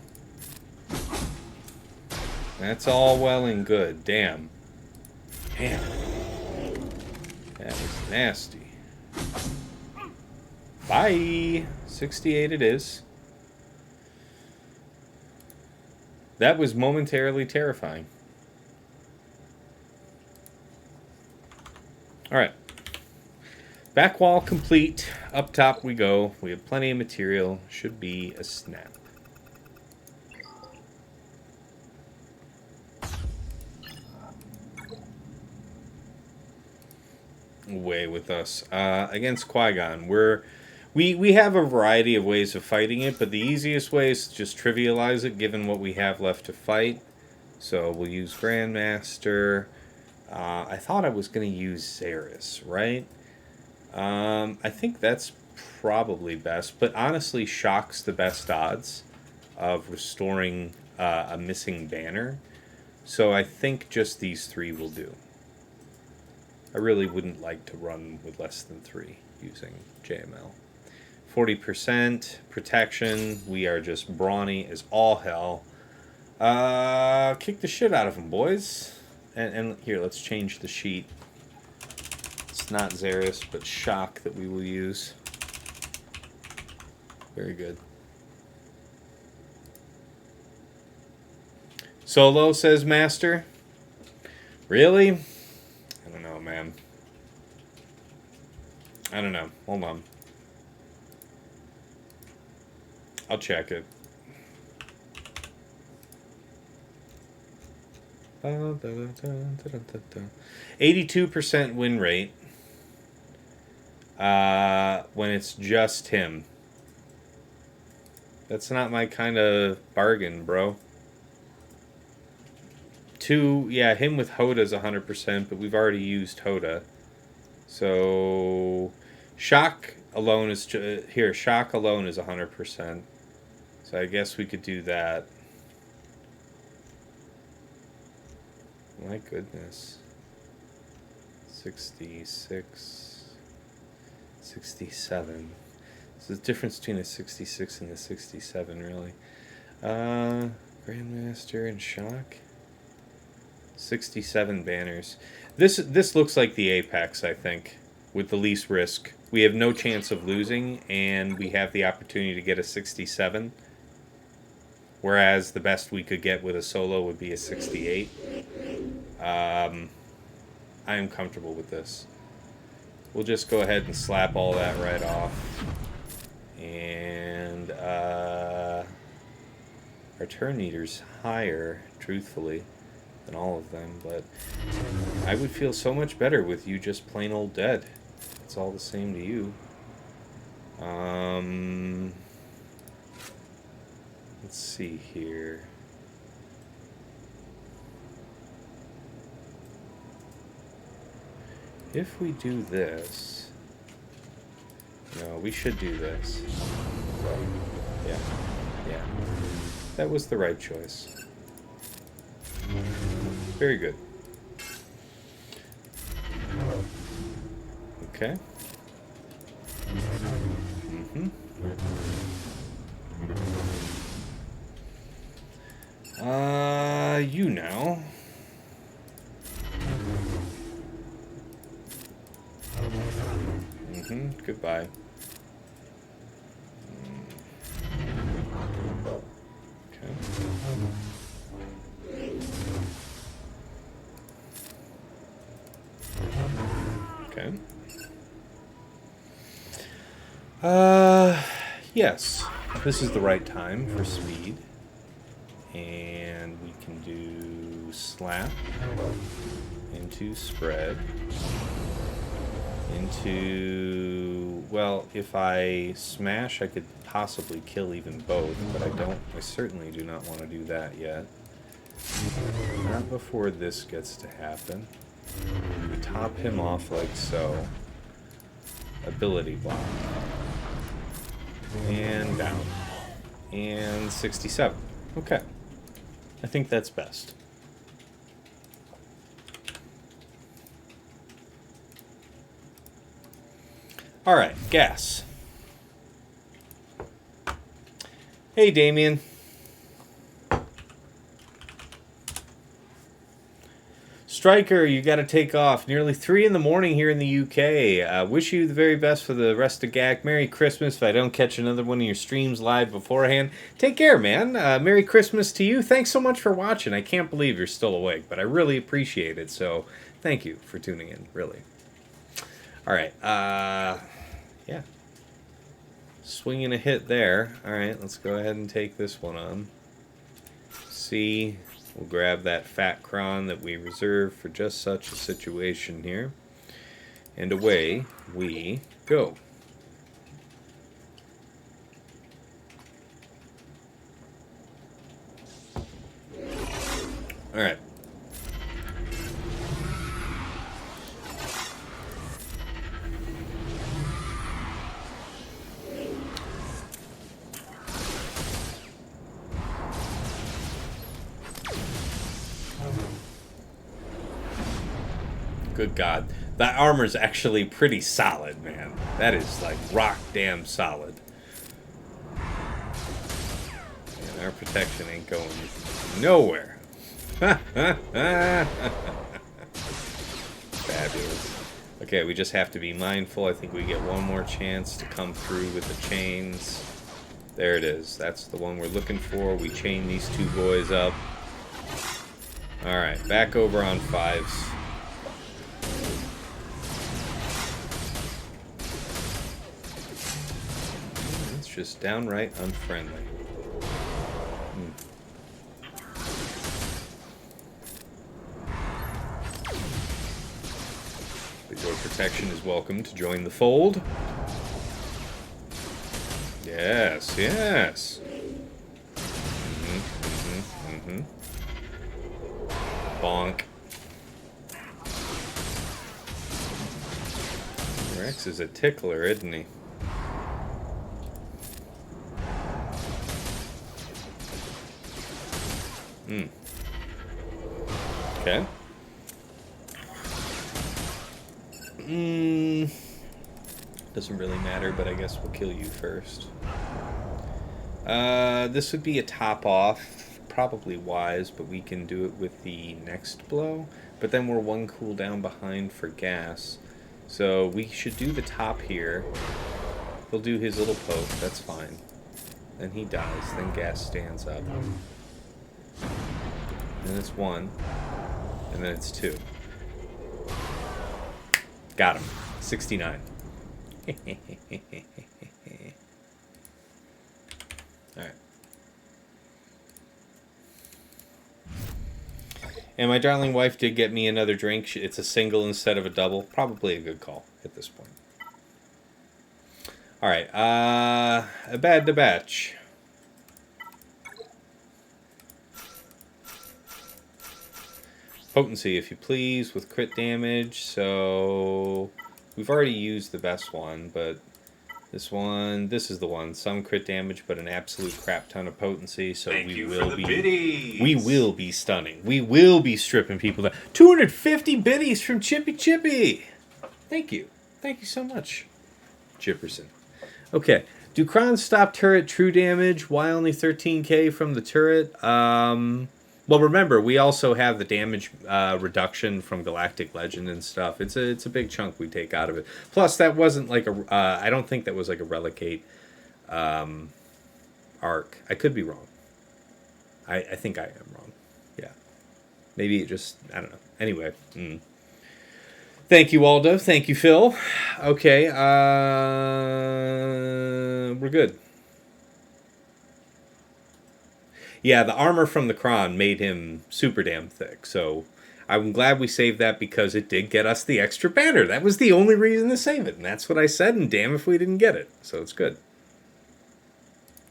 A: That's all well and good. Damn. Damn. That was nasty. Bye! 68 it is. That was momentarily terrifying. Alright. Back wall complete. Up top we go. We have plenty of material. Should be a snap. Away with us. Against Qui-Gon, we have a variety of ways of fighting it, but the easiest way is to just trivialize it given what we have left to fight. So we'll use Grandmaster. I thought I was going to use Xeris, right? I think that's probably best, but honestly, Shock's the best odds of restoring a missing banner. So I think just these three will do. I really wouldn't like to run with less than 3 using JML. 40% protection. We are just brawny as all hell. Kick the shit out of them, boys. And here, let's change the sheet. It's not Xeris, but Shock that we will use. Very good. Solo, says Master. Really? I don't know, man. I don't know. Hold on. I'll check it. 82% win rate. When it's just him. That's not my kind of bargain, bro. 2, yeah, him with Hoda's 100%, but we've already used Hoda. So, Shock alone is... Here, Shock alone is 100%. So I guess we could do that. My goodness. 66... 67. So the difference between a 66 and a 67, really. Grandmaster and Shock. 67 banners. This looks like the Apex, I think. with the least risk. We have no chance of losing, and we have the opportunity to get a 67. Whereas the best we could get with a solo would be a 68. I am comfortable with this. We'll just go ahead and slap all that right off. And our turn meter's higher, truthfully, than all of them, but I would feel so much better with you just plain old dead. It's all the same to you. Let's see here. If we do this... No, we should do this. Yeah. Yeah. That was the right choice. Very good. Okay. You now. Goodbye. Okay. Okay. Yes. This is the right time for speed. And we can do slap into spread into, well, if I smash I could possibly kill even both, but I certainly do not want to do that yet. Not before this gets to happen. We top him off like so. Ability block. And down. And 67. Okay. I think that's best. Alright, gas. Hey, Damien. Striker, you got to take off. Nearly 3 in the morning here in the UK. Wish you the very best for the rest of GAC. Merry Christmas if I don't catch another one of your streams live beforehand. Take care, man. Merry Christmas to you. Thanks so much for watching. I can't believe you're still awake, but I really appreciate it. So thank you for tuning in, really. All right. Yeah. Swinging a hit there. All right, let's go ahead and take this one on. See... We'll grab that fat cron that we reserved for just such a situation here. And away we go. Alright. Good God. That armor's actually pretty solid, man. That is like rock damn solid. And our protection ain't going nowhere. Fabulous. Okay, we just have to be mindful. I think we get one more chance to come through with the chains. There it is. That's the one we're looking for. We chain these two boys up. Alright, back over on 5s. Just downright unfriendly. But your protection is welcome to join the fold. Yes, yes. Bonk. Rex is a tickler, isn't he? Okay. Doesn't really matter, but I guess we'll kill you first. This would be a top off, probably wise, but we can do it with the next blow. But then we're 1 cooldown behind for gas, So we should do the top here. He'll do his little poke. That's fine. Then he dies. Then gas stands up. Then it's 1. And then it's 2. Got him. 69. Alright. And my darling wife did get me another drink. It's a single instead of a double. Probably a good call at this point. Alright, a bad to batch. Potency, if you please, with crit damage. So we've already used the best one, but this is the one. Some crit damage, but an absolute crap ton of potency. So we will be stunning. We will be stripping people down. 250 biddies from Chippy Chippy. Thank you so much, Chipperson. Okay, do crons stop turret true damage? Why only 13k from the turret? Well, remember, we also have the damage reduction from Galactic Legend and stuff. It's a big chunk we take out of it. Plus, that wasn't like a... I don't think that was like a Relicate arc. I could be wrong. I think I am wrong. Yeah. Maybe it just... I don't know. Anyway. Thank you, Aldo. Thank you, Phil. Okay. We're good. Yeah, the armor from the Kron made him super damn thick, so I'm glad we saved that because it did get us the extra banner. That was the only reason to save it, and that's what I said, and damn if we didn't get it. So it's good.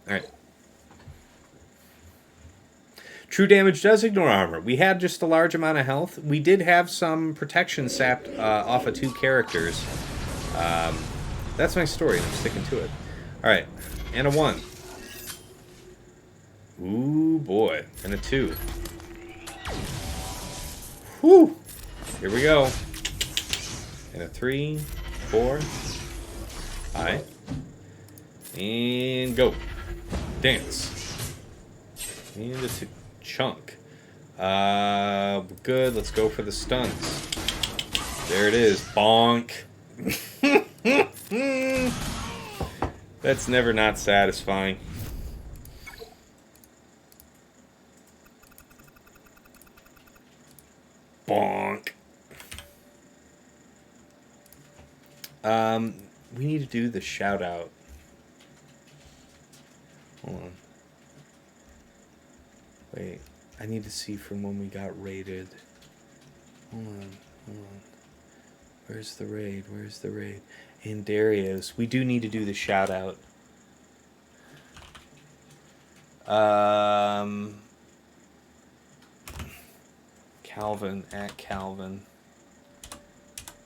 A: Alright. True damage does ignore armor. We had just a large amount of health. We did have some protection sapped off of 2 characters. That's my story, and I'm sticking to it. Alright, and a 1. Ooh, boy. And a 2. Whew. Here we go. And a 3, 4. Aye. And go. Dance. And a 2. Chunk. Good. Let's go for the stunts. There it is. Bonk. That's never not satisfying. Bonk. We need to do the shout out. Hold on. Wait, I need to see from when we got raided. Hold on. Where's the raid? In Darius. We do need to do the shout out. Calvin, at Calvin.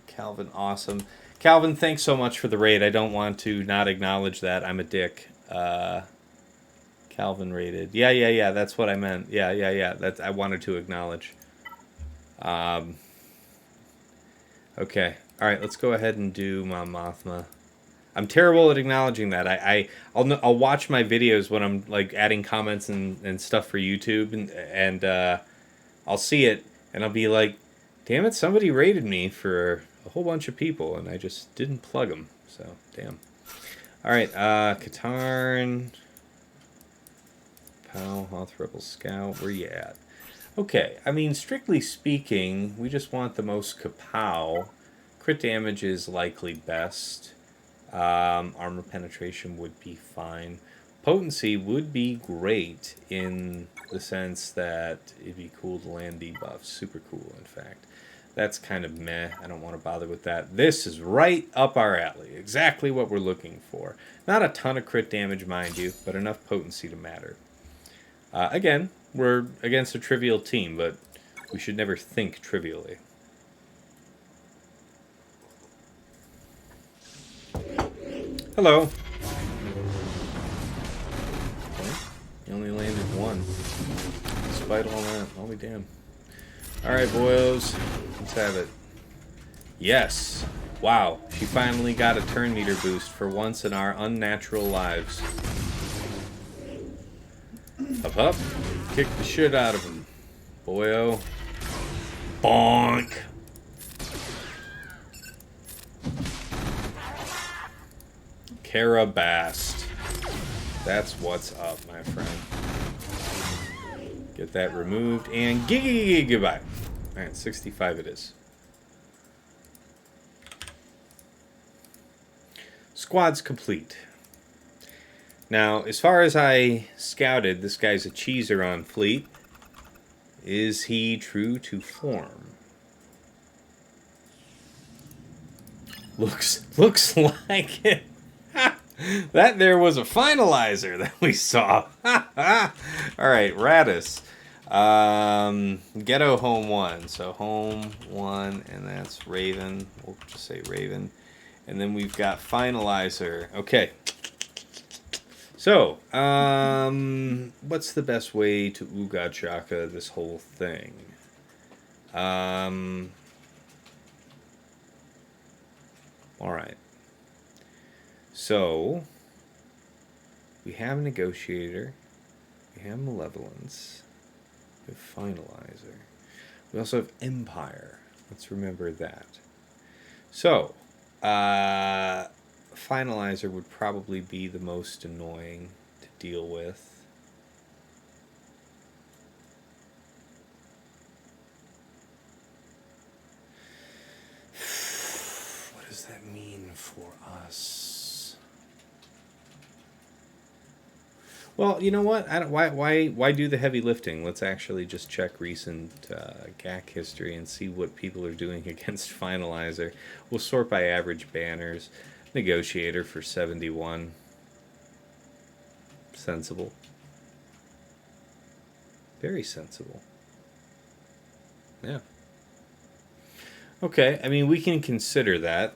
A: Calvin, awesome. Calvin, thanks so much for the raid. I don't want to not acknowledge that. I'm a dick. Calvin raided. Yeah. That's what I meant. Yeah. That's I wanted to acknowledge. Okay. All right. Let's go ahead and do Mom Mothma. I'm terrible at acknowledging that. I'll watch my videos when I'm like adding comments and stuff for YouTube and I'll see it and I'll be like, damn it, somebody raided me for a whole bunch of people and I just didn't plug them. So damn. All right. Katarn. Pal, Hoth Rebel Scout, where you at? Okay, I mean, strictly speaking, we just want the most kapow. Crit damage is likely best. Armor penetration would be fine. Potency would be great in the sense that it'd be cool to land debuffs. Super cool, in fact. That's kind of meh. I don't want to bother with that. This is right up our alley. Exactly what we're looking for. Not a ton of crit damage, mind you, but enough potency to matter. Again, we're against a trivial team, but we should never think trivially. Hello. Okay. You only landed 1. Despite all that, I'll be damned. Alright, boyos. Let's have it. Yes. Wow. She finally got a turn meter boost for once in our unnatural lives. Up. Kick the shit out of him. Boyo. Bonk. Terabast. That's what's up, my friend. Get that removed, and goodbye. Alright, 65 it is. Squad's complete. Now, as far as I scouted, this guy's a cheeser on fleet. Is he true to form? Looks like it. That there was a finalizer that we saw. Alright, Raddus. Ghetto home 1. So home 1, and that's Raven. We'll just say Raven. And then we've got Finalizer. Okay. So, what's the best way to Ooga Chaka this whole thing? Alright. So, we have Negotiator. We have Malevolence. We have Finalizer. We also have Empire. Let's remember that. So, Finalizer would probably be the most annoying to deal with. What does that mean for us? Well, you know what? Why do the heavy lifting? Let's actually just check recent GAC history and see what people are doing against Finalizer. We'll sort by average banners. Negotiator for 71. Sensible. Very sensible. Yeah. Okay, I mean, we can consider that.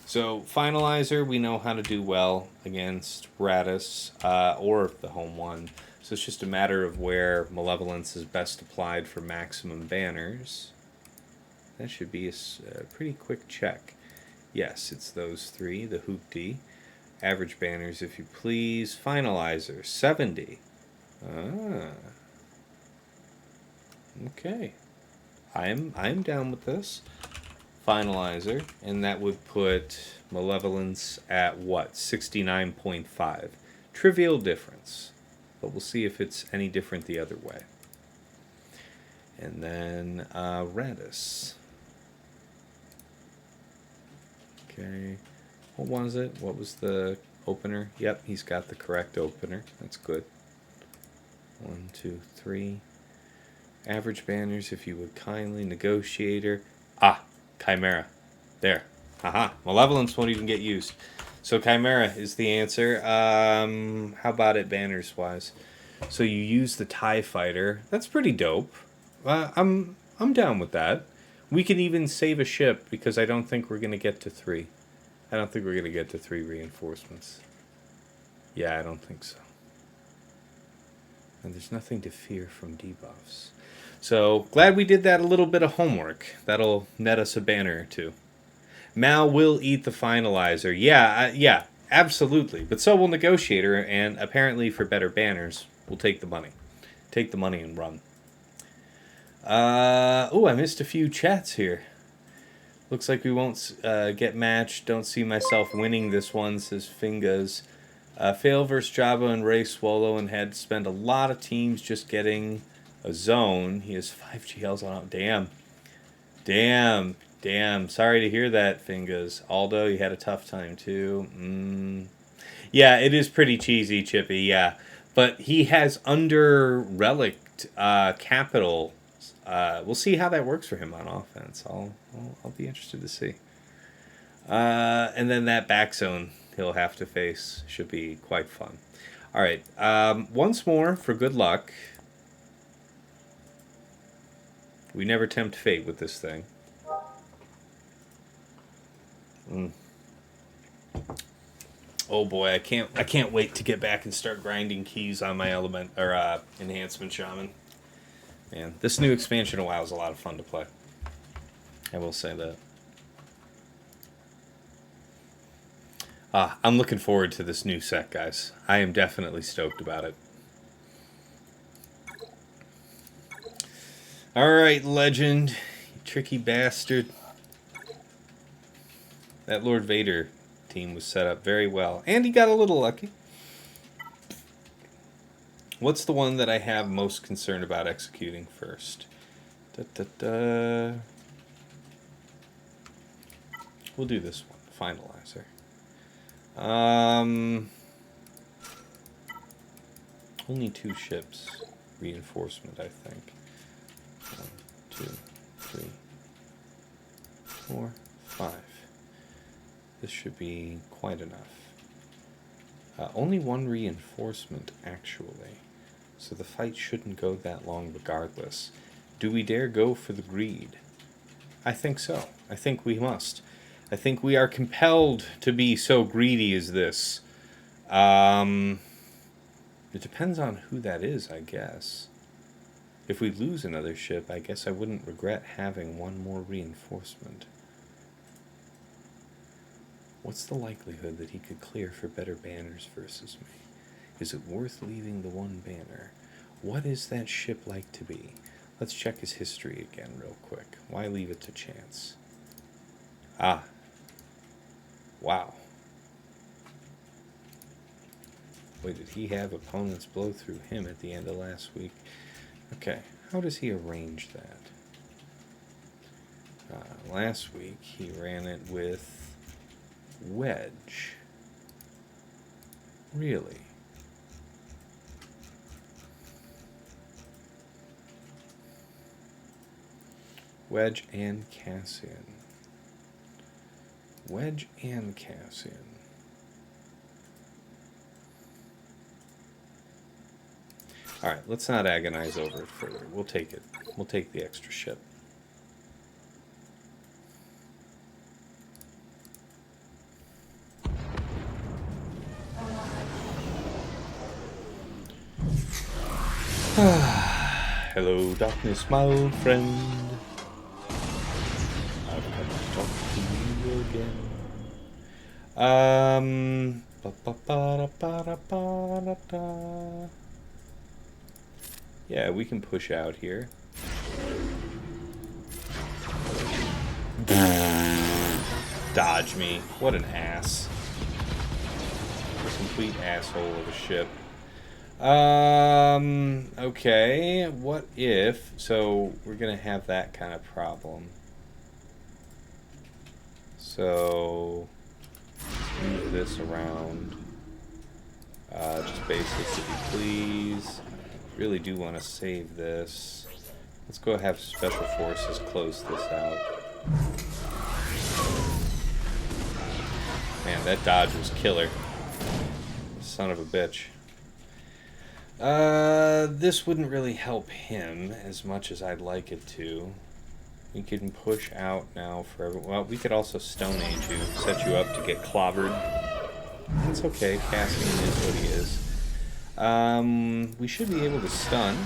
A: So, Finalizer, we know how to do well against Raddus, or the home 1. So it's just a matter of where Malevolence is best applied for maximum banners. That should be a pretty quick check. Yes, it's those 3, the Hoopty. Average banners, if you please. Finalizer, 70. Ah. Okay. I'm down with this. Finalizer, and that would put Malevolence at what? 69.5. Trivial difference, but we'll see if it's any different the other way. And then Raddus. Okay, what was it? What was the opener? Yep, he's got the correct opener. That's good. 1, 2, 3. Average banners, if you would kindly. Negotiator. Ah, Chimera. There. Haha. Malevolence won't even get used. So Chimera is the answer. How about it banners wise? So you use the TIE Fighter. That's pretty dope. I'm down with that. We can even save a ship because I don't think we're going to get to 3. I don't think we're going to get to 3 reinforcements. Yeah, I don't think so. And there's nothing to fear from debuffs. So, glad we did that a little bit of homework. That'll net us a banner or 2. Mal will eat the Finalizer. Yeah, absolutely. But so will Negotiator, and apparently for better banners, we'll take the money. Take the money and run. I missed a few chats here. Looks like we won't get matched. Don't see myself winning this one, says Fingas. Fail versus Jabba and Ray Swolo and had to spend a lot of teams just getting a zone. He has 5 GLs on. Damn. Sorry to hear that, Fingas. Aldo, you had a tough time too. Yeah, it is pretty cheesy, Chippy, yeah. But he has under-relicked capital. We'll see how that works for him on offense. I'll be interested to see. And then that back zone he'll have to face should be quite fun. All right, once more for good luck. We never tempt fate with this thing. Oh boy, I can't wait to get back and start grinding keys on my element or enhancement shaman. Man, this new expansion of WoW is a lot of fun to play. I will say that. I'm looking forward to this new set, guys. I am definitely stoked about it. Alright, Lెgెంd. You tricky bastard. That Lord Vader team was set up very well. And he got a little lucky. What's the one that I have most concern about executing first? We'll do this one, Finalizer. Only 2 ships. Reinforcement, I think. 1, 2, 3, 4, 5. This should be quite enough. Only 1 reinforcement, actually. So the fight shouldn't go that long regardless. Do we dare go for the greed? I think so. I think we must. I think we are compelled to be so greedy as this. It depends on who that is, I guess. If we lose another ship, I guess I wouldn't regret having 1 more reinforcement. What's the likelihood that he could clear for better banners versus me? Is it worth leaving the 1 banner? What is that ship like to be? Let's check his history again real quick. Why leave it to chance? Ah. Wow. Wait, did he have opponents blow through him at the end of last week? Okay, how does he arrange that? Last week he ran it with Wedge. Really? Wedge and Cassian. Wedge and Cassian. Alright, let's not agonize over it further. We'll take it. We'll take the extra ship. Hello, darkness, my old friend. I've come to talk to you again. Yeah, we can push out here. Dodge me. What an ass. A complete asshole of a ship. Okay, what if, so we're gonna have that kind of problem. So, move this around. Just basic, if you please. Really do want to save this. Let's go have Special Forces close this out. Man, that dodge was killer. Son of a bitch. This wouldn't really help him as much as I'd like it to. We can push out now forever. Well, we could also Stone Age you, set you up to get clobbered. That's okay, Cassian is what he is. We should be able to stun.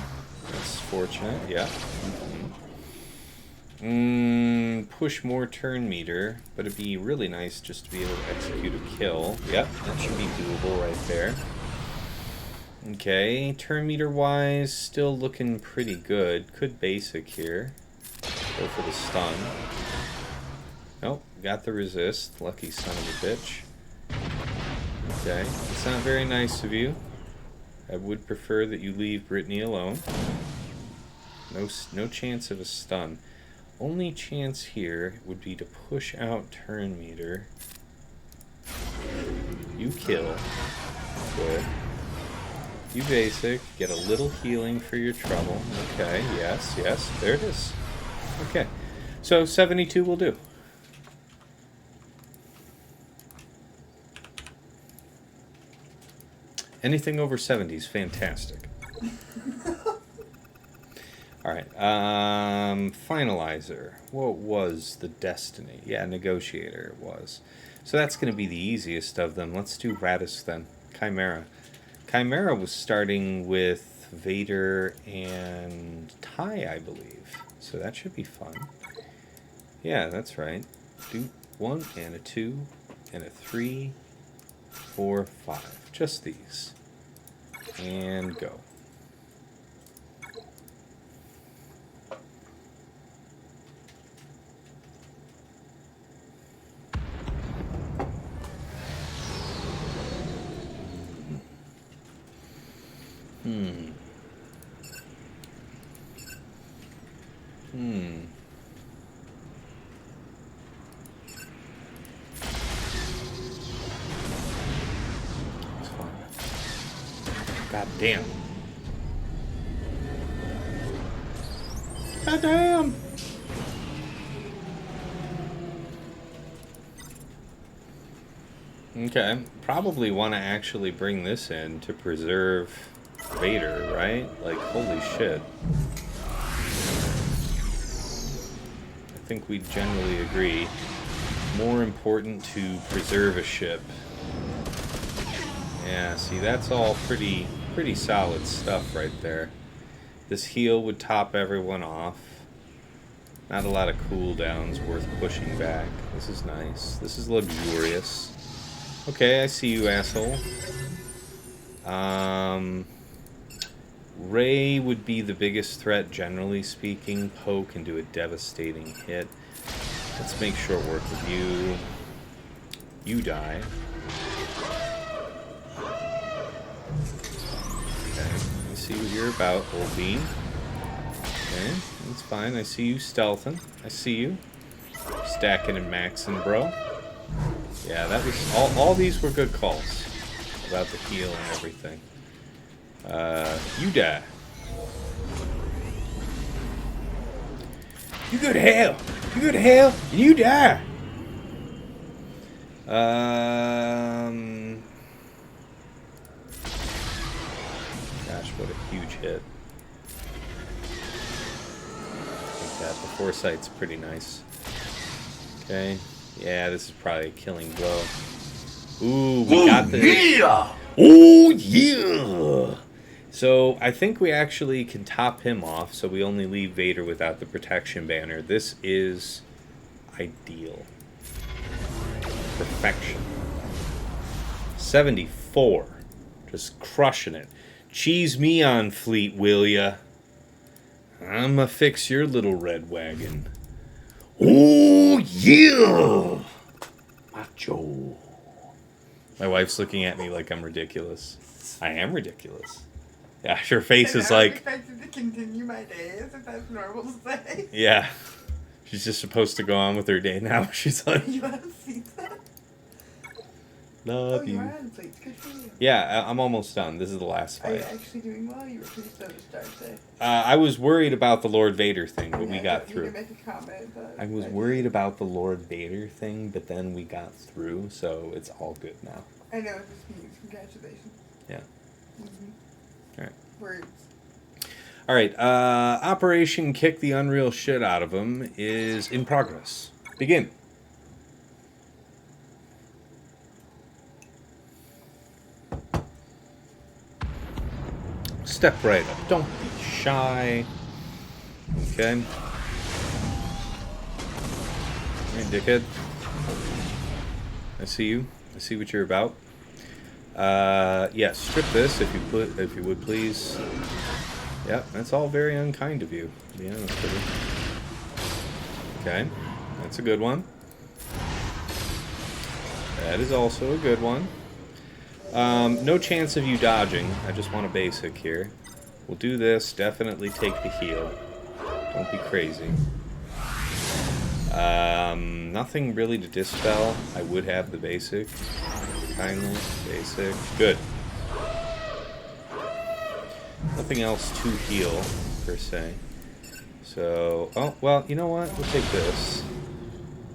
A: That's fortunate, yeah. Push more turn meter, but it'd be really nice just to be able to execute a kill. Yep, that should be doable right there. Okay, turn meter wise, still looking pretty good. Could basic here. Go for the stun. Nope, got the resist. Lucky son of a bitch. Okay, it's not very nice of you. I would prefer that you leave Brittany alone. No chance of a stun. Only chance here would be to push out turn meter. You kill. Good. You basic, get a little healing for your trouble. Okay, yes, there it is. Okay, so 72 will do. Anything over 70 is fantastic. Alright, Finalizer. What was the destiny? Yeah, Negotiator it was. So that's going to be the easiest of them. Let's do Raddus then. Chimera. Chimera was starting with Vader and Ty, I believe. So that should be fun. Yeah, that's right. Do 1 and a 2 and a 3, 4, 5. Just these. And go. It's fine. God damn. God damn. Okay, probably want to actually bring this in to preserve Vader, right? Like, holy shit. I think we generally agree. More important to preserve a ship. Yeah, see, that's all pretty solid stuff right there. This heal would top everyone off. Not a lot of cooldowns worth pushing back. This is nice. This is luxurious. Okay, I see you, asshole. Ray would be the biggest threat, generally speaking. Poe can do a devastating hit. Let's make short work of you. You die. Okay, I see what you're about, old bean. Okay, that's fine. I see you stealthing. I see you. Stacking and maxing, bro. Yeah, that was all these were good calls about the heal and everything. You die. You go to hell. You go to hell and you die. Gosh, what a huge hit. Like that. The foresight's pretty nice. Okay. Yeah, this is probably a killing blow. Ooh, we got this.
B: Yeah!
A: Oh, yeah! So, I think we actually can top him off, so we only leave Vader without the protection banner. This is ideal. Perfection. 74. Just crushing it. Cheese me on, fleet, will ya? I'ma fix your little red wagon. Oh, yeah! Macho. My wife's looking at me like I'm ridiculous. I am ridiculous. Yeah, her face is like...
C: I'm expected to continue my days, if that's normal to say.
A: Yeah. She's just supposed to go on with her day now. She's like...
C: You want to see that?
A: Love
C: Oh,
A: you.
C: you are on plates. Good for you.
A: Yeah, I'm almost done. This is the last
C: Are you
A: fight.
C: actually doing well? You were pretty slow to start today.
A: I was worried about the Lord Vader thing, but we got
C: You
A: through.
C: can make a comment, but
A: I was worried about the Lord Vader thing, but then we got through, so it's all good now.
C: I know, it's just news. Congratulations.
A: Yeah.
C: Mm-hmm.
A: Alright.
C: Words.
A: Alright, Operation Kick the Unreal Shit Out of Him is in progress. Begin. Step right up. Don't be shy. Okay. Alright, dickhead. I see you. I see what you're about. Yes, strip this if you would please. Yep, that's all very unkind of you, to be honest with you. Okay, that's a good one. That is also a good one. No chance of you dodging. I just want a basic here. We'll do this. Definitely take the heal. Don't be crazy. Nothing really to dispel. I would have the basic. Kindly. Basic. Good. Nothing else to heal, per se. So, oh, well, you know what? We'll take this.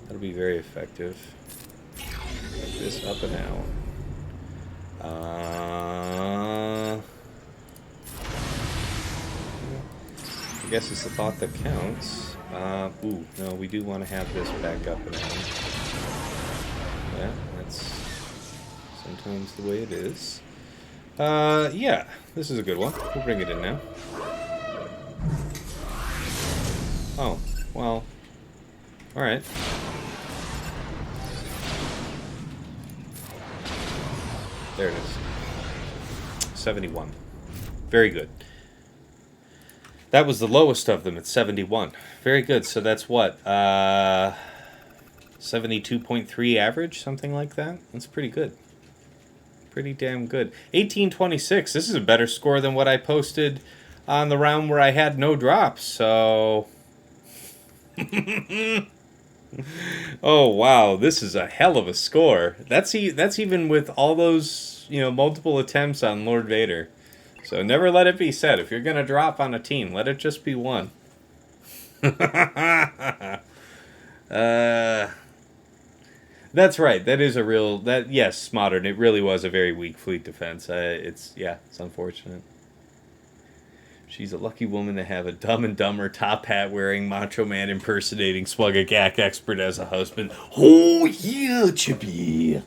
A: That'll be very effective. Like this up and out. I guess it's the thought that counts. Ooh, no, we do want to have this back up and out. Yeah, that's sometimes the way it is. Yeah, this is a good one. We'll bring it in now. Oh, well, alright. There it is. 71. Very good. That was the lowest of them at 71. Very good. So that's what? 72.3 average? Something like that? That's pretty good. pretty damn good. 1826. This is a better score than what I posted on the round where I had no drops. So, oh wow, this is a hell of a score. That's even with all those multiple attempts on Lord Vader. So never let it be said. If you're gonna drop on a team, let it just be one. That's right. That is a real. Yes, modern. It really was a very weak fleet defense. It's unfortunate. She's a lucky woman to have a Dumb and Dumber top hat wearing Macho Man impersonating Swugagak expert as a husband. Oh yeah, Chippy.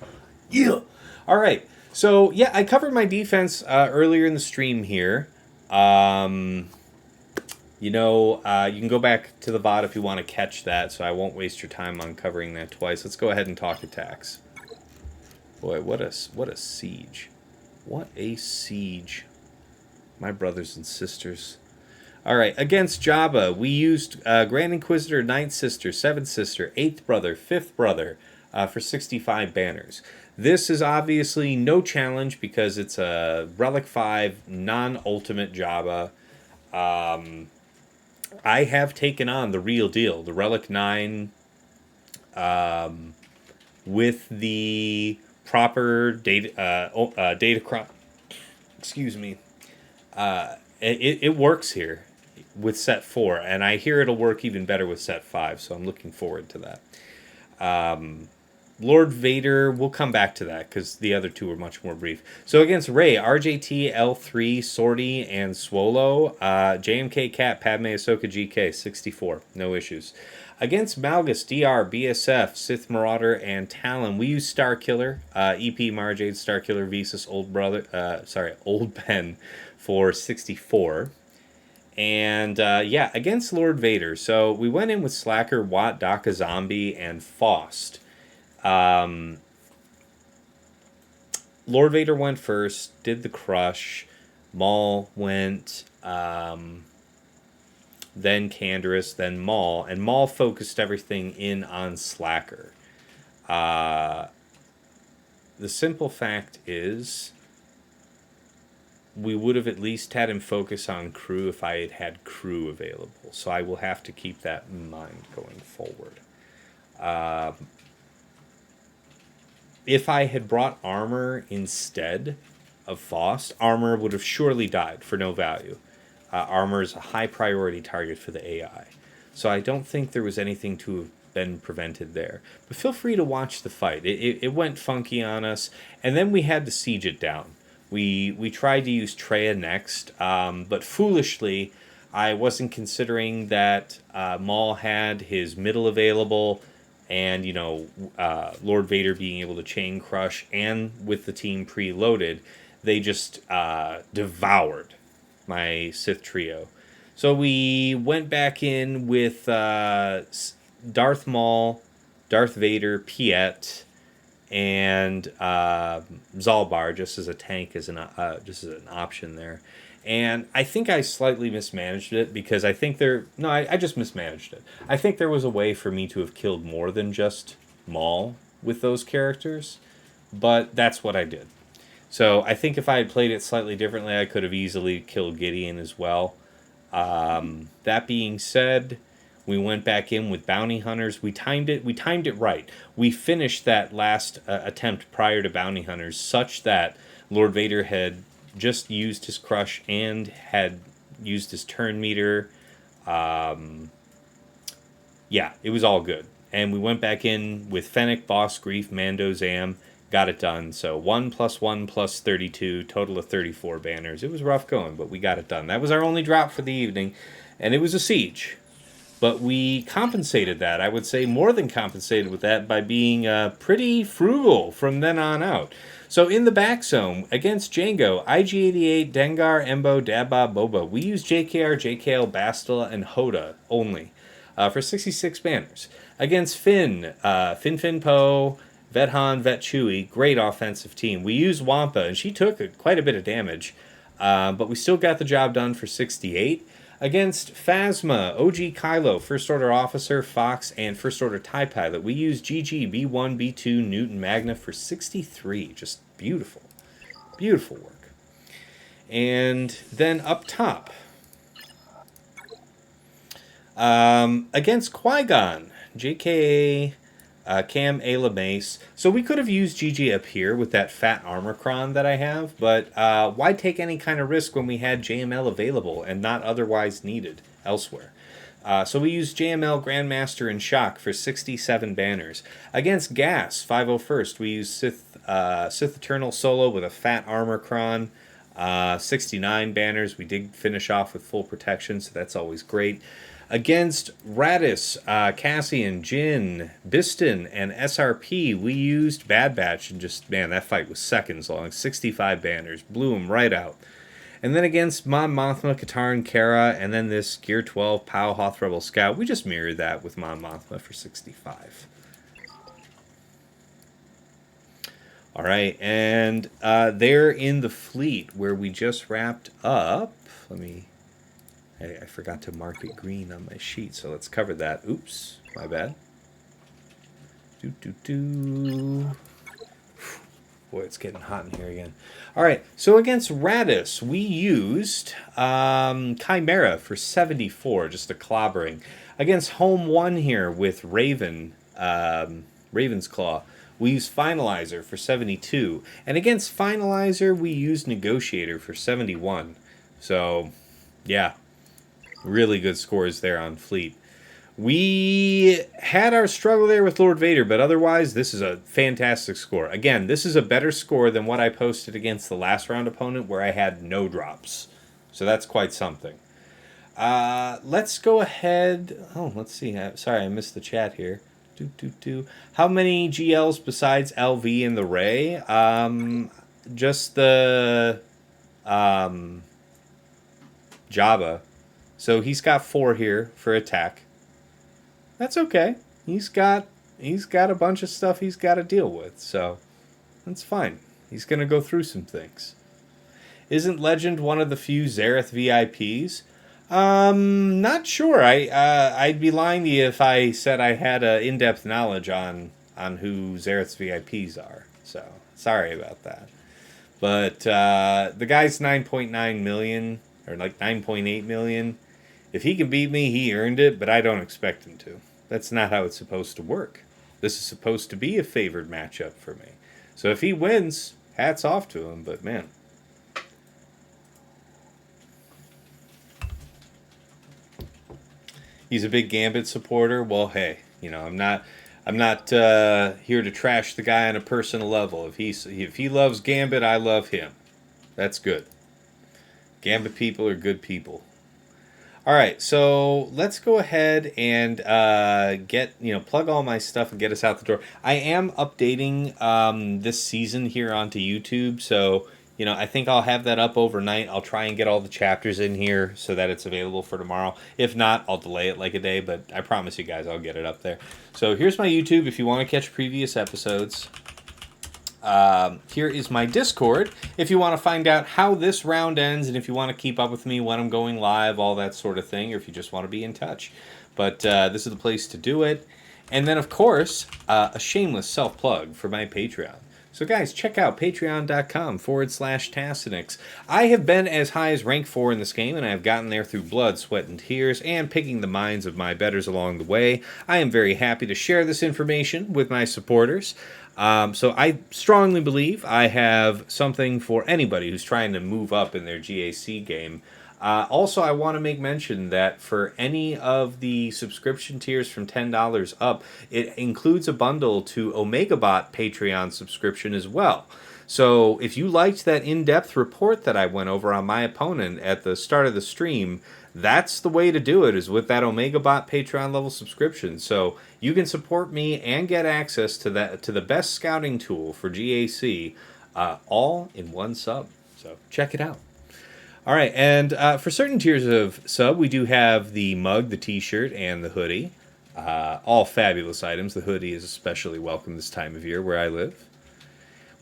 A: Yeah. All right. So yeah, I covered my defense earlier in the stream here. You can go back to the VOD if you want to catch that, so I won't waste your time on covering that twice. Let's go ahead and talk attacks. Boy, what a siege. What a siege. My brothers and sisters. All right, against Jabba, we used Grand Inquisitor, 9th Sister, 7th Sister, 8th Brother, 5th Brother for 65 banners. This is obviously no challenge because it's a Relic 5 non-ultimate Jabba. I have taken on the real deal, the Relic 9, with the proper data crop. Excuse me. It works here with set 4, and I hear it'll work even better with set 5, so I'm looking forward to that. Lord Vader, we'll come back to that because the other two are much more brief. So against Rey, RJT, L3, Sortie, and Swolo, JMK Cat, Padme, Ahsoka, GK, 64, no issues. Against Malgus, DR, BSF, Sith Marauder, and Talon, we use Starkiller, EP, Marjade, Starkiller, Visas, Old Ben for 64. And against Lord Vader, so we went in with Slacker, Watt, Daka Zombie, and Faust. Lord Vader went first, did the crush. Maul went, then Canderous, then Maul, and Maul focused everything in on Slacker. The simple fact is, we would have at least had him focus on crew if I had had crew available. So I will have to keep that in mind going forward. If I had brought armor instead of Faust, armor would have surely died for no value. Armor is a high priority target for the AI. So I don't think there was anything to have been prevented there. But feel free to watch the fight. It went funky on us, and then we had to siege it down. We tried to use Treya next, but foolishly, I wasn't considering that Maul had his middle available, and, Lord Vader being able to chain crush, and with the team preloaded, they just devoured my Sith trio. So we went back in with Darth Maul, Darth Vader, Piet, and Zalbar just as a tank, just as an option there. And I think I slightly mismanaged it because I think I just mismanaged it. I think there was a way for me to have killed more than just Maul with those characters, but that's what I did. So I think if I had played it slightly differently, I could have easily killed Gideon as well. That being said, we went back in with bounty hunters. We timed it right. We finished that last attempt prior to bounty hunters such that Lord Vader had just used his crush and had used his turn meter. It was all good. And we went back in with Fennec, Boss, Grief, Mando, Zam. Got it done. So 1 + 1 + 32, total of 34 banners. It was rough going, but we got it done. That was our only drop for the evening, and it was a siege. But we compensated that. I would say more than compensated with that by being pretty frugal from then on out. So in the back zone, against Jango, IG-88, Dengar, Embo, Dabba, Boba, we use JKR, JKL, Bastila, and Hoda only for 66 banners. Against Finn, Fin Poe, Vet Han, Vet Chewie, great offensive team. We used Wampa, and she took quite a bit of damage, but we still got the job done for 68. Against Phasma, OG Kylo, First Order Officer, Fox, and First Order TIE Pilot, we used GG, B1, B2, Nute, and Magna for 63. Just beautiful. Beautiful work. And then up top, against Qui-Gon, JKA, Cam, Ayla Mace. So we could have used GG up here with that fat armorcron that I have, but why take any kind of risk when we had JML available and not otherwise needed elsewhere? So we used JML, Grandmaster, and Shock for 67 banners. Against Gas, 501st, we used Sith Eternal Solo with a fat armorcron, 69 banners. We did finish off with full protection, so that's always great. Against Raddus, Cassian, Jin, Biston, and SRP, we used Bad Batch, and just, man, that fight was seconds long. 65 banners. Blew him right out. And then against Mon Mothma, Katarn, Kara, and then this Gear 12 POW Hoth Rebel Scout, we just mirrored that with Mon Mothma for 65. All right, and there in the fleet where we just wrapped up, I forgot to mark it green on my sheet, so let's cover that. Oops, my bad. Boy, it's getting hot in here again. All right, so against Raddus, we used Chimera for 74, just a clobbering. Against Home 1 here with Raven's Claw, we used Finalizer for 72. And against Finalizer, we used Negotiator for 71. So, yeah, really good scores there on Fleet. We had our struggle there with Lord Vader, but otherwise, this is a fantastic score. Again, this is a better score than what I posted against the last round opponent, where I had no drops. So that's quite something. Let's go ahead. Oh, let's see. Sorry, I missed the chat here. How many GLs besides LV and the Ray? Just the Jabba. So he's got 4 here for attack. That's okay. He's got a bunch of stuff he's got to deal with, so that's fine. He's gonna go through some things. Isn't Lెgεnd one of the few Xaereth VIPs? Not sure. I'd be lying to you if I said I had in-depth knowledge on who Xaereth's VIPs are. So sorry about that. But the guy's 9.9 million or like 9.8 million. If he can beat me, he earned it, but I don't expect him to. That's not how it's supposed to work. This is supposed to be a favored matchup for me. So if he wins, hats off to him, but man. He's a big Gambit supporter. Well, hey, I'm not here to trash the guy on a personal level. If he loves Gambit, I love him. That's good. Gambit people are good people. All right, so let's go ahead and plug all my stuff and get us out the door. I am updating this season here onto YouTube, so I think I'll have that up overnight. I'll try and get all the chapters in here so that it's available for tomorrow. If not, I'll delay it like a day, but I promise you guys I'll get it up there. So here's my YouTube if you want to catch previous episodes. Here is my Discord if you want to find out how this round ends and if you want to keep up with me when I'm going live, all that sort of thing, or if you just want to be in touch. But this is the place to do it. And then, of course, a shameless self-plug for my Patreon. So guys, check out patreon.com/Tassinix. I have been as high as rank 4 in this game, and I have gotten there through blood, sweat, and tears, and picking the minds of my betters along the way. I am very happy to share this information with my supporters. So I strongly believe I have something for anybody who's trying to move up in their GAC game. Also, I want to make mention that for any of the subscription tiers from $10 up, it includes a bundle to OmegaBot Patreon subscription as well. So if you liked that in-depth report that I went over on my opponent at the start of the stream, that's the way to do it, is with that OmegaBot Patreon level subscription. So you can support me and get access to the best scouting tool for GAC, all in one sub. So check it out. All right, and for certain tiers of sub, we do have the mug, the t-shirt, and the hoodie. All fabulous items. The hoodie is especially welcome this time of year where I live.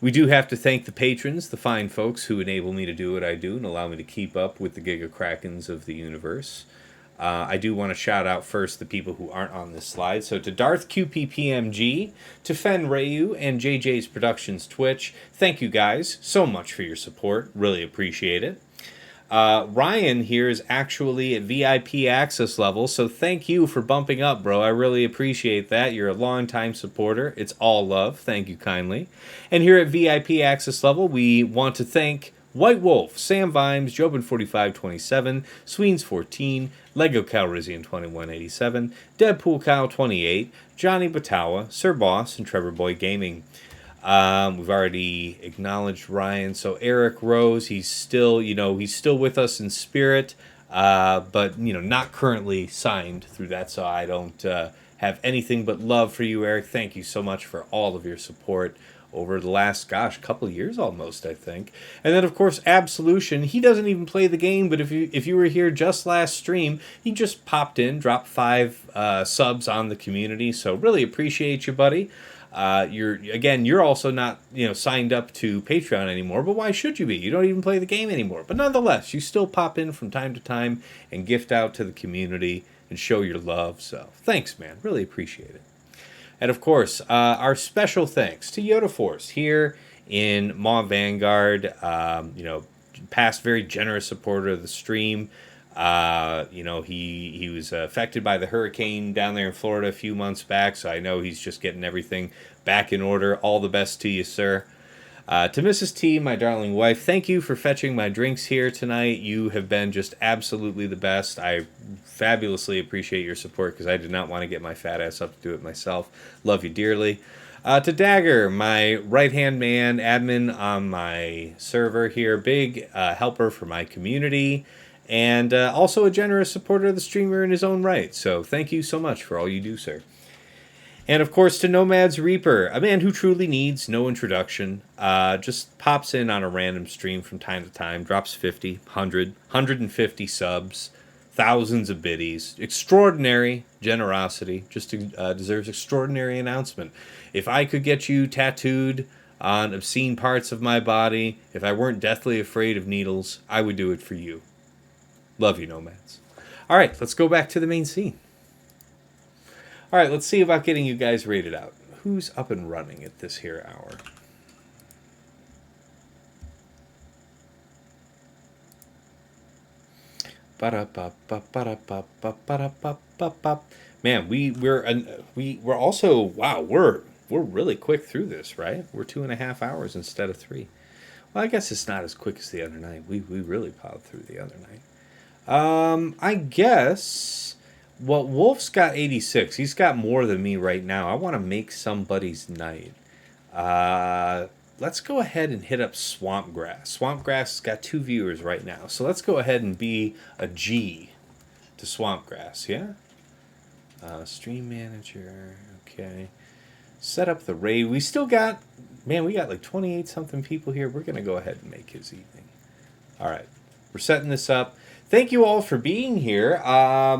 A: We do have to thank the patrons, the fine folks who enable me to do what I do and allow me to keep up with the Giga Krakens of the universe. I do want to shout out first the people who aren't on this slide. So to Darth QPPMG, to Fen Rayu, and JJ's Productions Twitch, thank you guys so much for your support. Really appreciate it. Ryan here is actually at VIP access level, so thank you for bumping up, bro. I really appreciate that. You're a long-time supporter. It's all love. Thank you kindly. And here at VIP access level, we want to thank White Wolf, Sam Vimes, Jobin4527, Sweens14, Lego Calrissian 2187, Deadpool Cow 28, Johnny Batawa, Sir Boss, and Trevor Boy Gaming. We've already acknowledged Ryan. So Eric Rose, he's still with us in spirit, but not currently signed through that. So I don't have anything but love for you, Eric. Thank you so much for all of your support over the last, couple of years almost, I think. And then, of course, Absolution. He doesn't even play the game, but if you were here just last stream, he just popped in, dropped 5 subs on the community. So really appreciate you, buddy. You're also not signed up to Patreon anymore, but why should you be? You don't even play the game anymore. But nonetheless, you still pop in from time to time and gift out to the community and show your love. So thanks, man. Really appreciate it. And of course, our special thanks to Yoda Force here in Maw Vanguard. Past very generous supporter of the stream. He was affected by the hurricane down there in Florida a few months back, so I know he's just getting everything back in order. All the best to you, sir. To Mrs. T, my darling wife, thank you for fetching my drinks here tonight. You have been just absolutely the best. I fabulously appreciate your support because I did not want to get my fat ass up to do it myself. Love you dearly. To Dagger, my right-hand man, admin on my server here, big helper for my community, and also a generous supporter of the streamer in his own right. So thank you so much for all you do, sir. And of course to Nomad's Reaper, a man who truly needs no introduction, just pops in on a random stream from time to time, drops 50, 100, 150 subs, thousands of biddies, extraordinary generosity, just deserves extraordinary announcement. If I could get you tattooed on obscene parts of my body, if I weren't deathly afraid of needles, I would do it for you. Love you, Nomads. All right, let's go back to the main scene. All right, let's see about getting you guys rated out. Who's up and running at this here hour? Man, we're also, wow, we're really quick through this, right? We're 2.5 hours instead of 3. Well, I guess it's not as quick as the other night. We really plowed through the other night. I guess. Well, Wolf's got 86. He's got more than me right now. I want to make somebody's night. Let's go ahead and hit up Swampgrass. Swampgrass has got 2 viewers right now. So let's go ahead and be a G to Swampgrass, yeah? Stream manager, okay. Set up the raid. We still got, man, we got like 28-something people here. We're going to go ahead and make his evening. All right, we're setting this up. Thank you all for being here.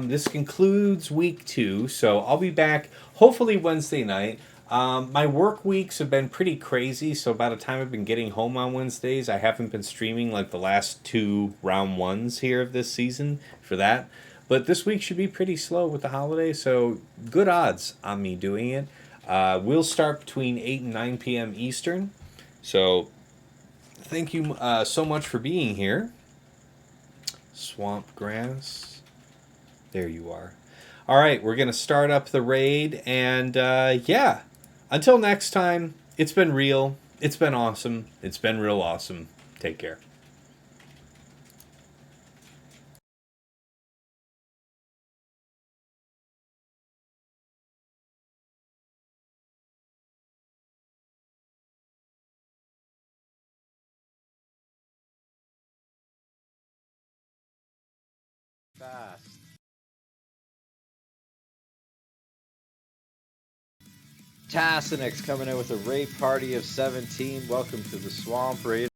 A: This concludes week 2, so I'll be back hopefully Wednesday night. My work weeks have been pretty crazy, so by the time I've been getting home on Wednesdays, I haven't been streaming like the last 2 round 1s here of this season for that. But this week should be pretty slow with the holiday, so good odds on me doing it. We'll start between 8 and 9 p.m. Eastern, so thank you so much for being here. Swamp grass. There you are. All right, we're going to start up the raid. And yeah, until next time, it's been real. It's been awesome. It's been real awesome. Take care.
D: Fast. Tassinix coming in with a raid party of 17. Welcome to the Swamp Raid.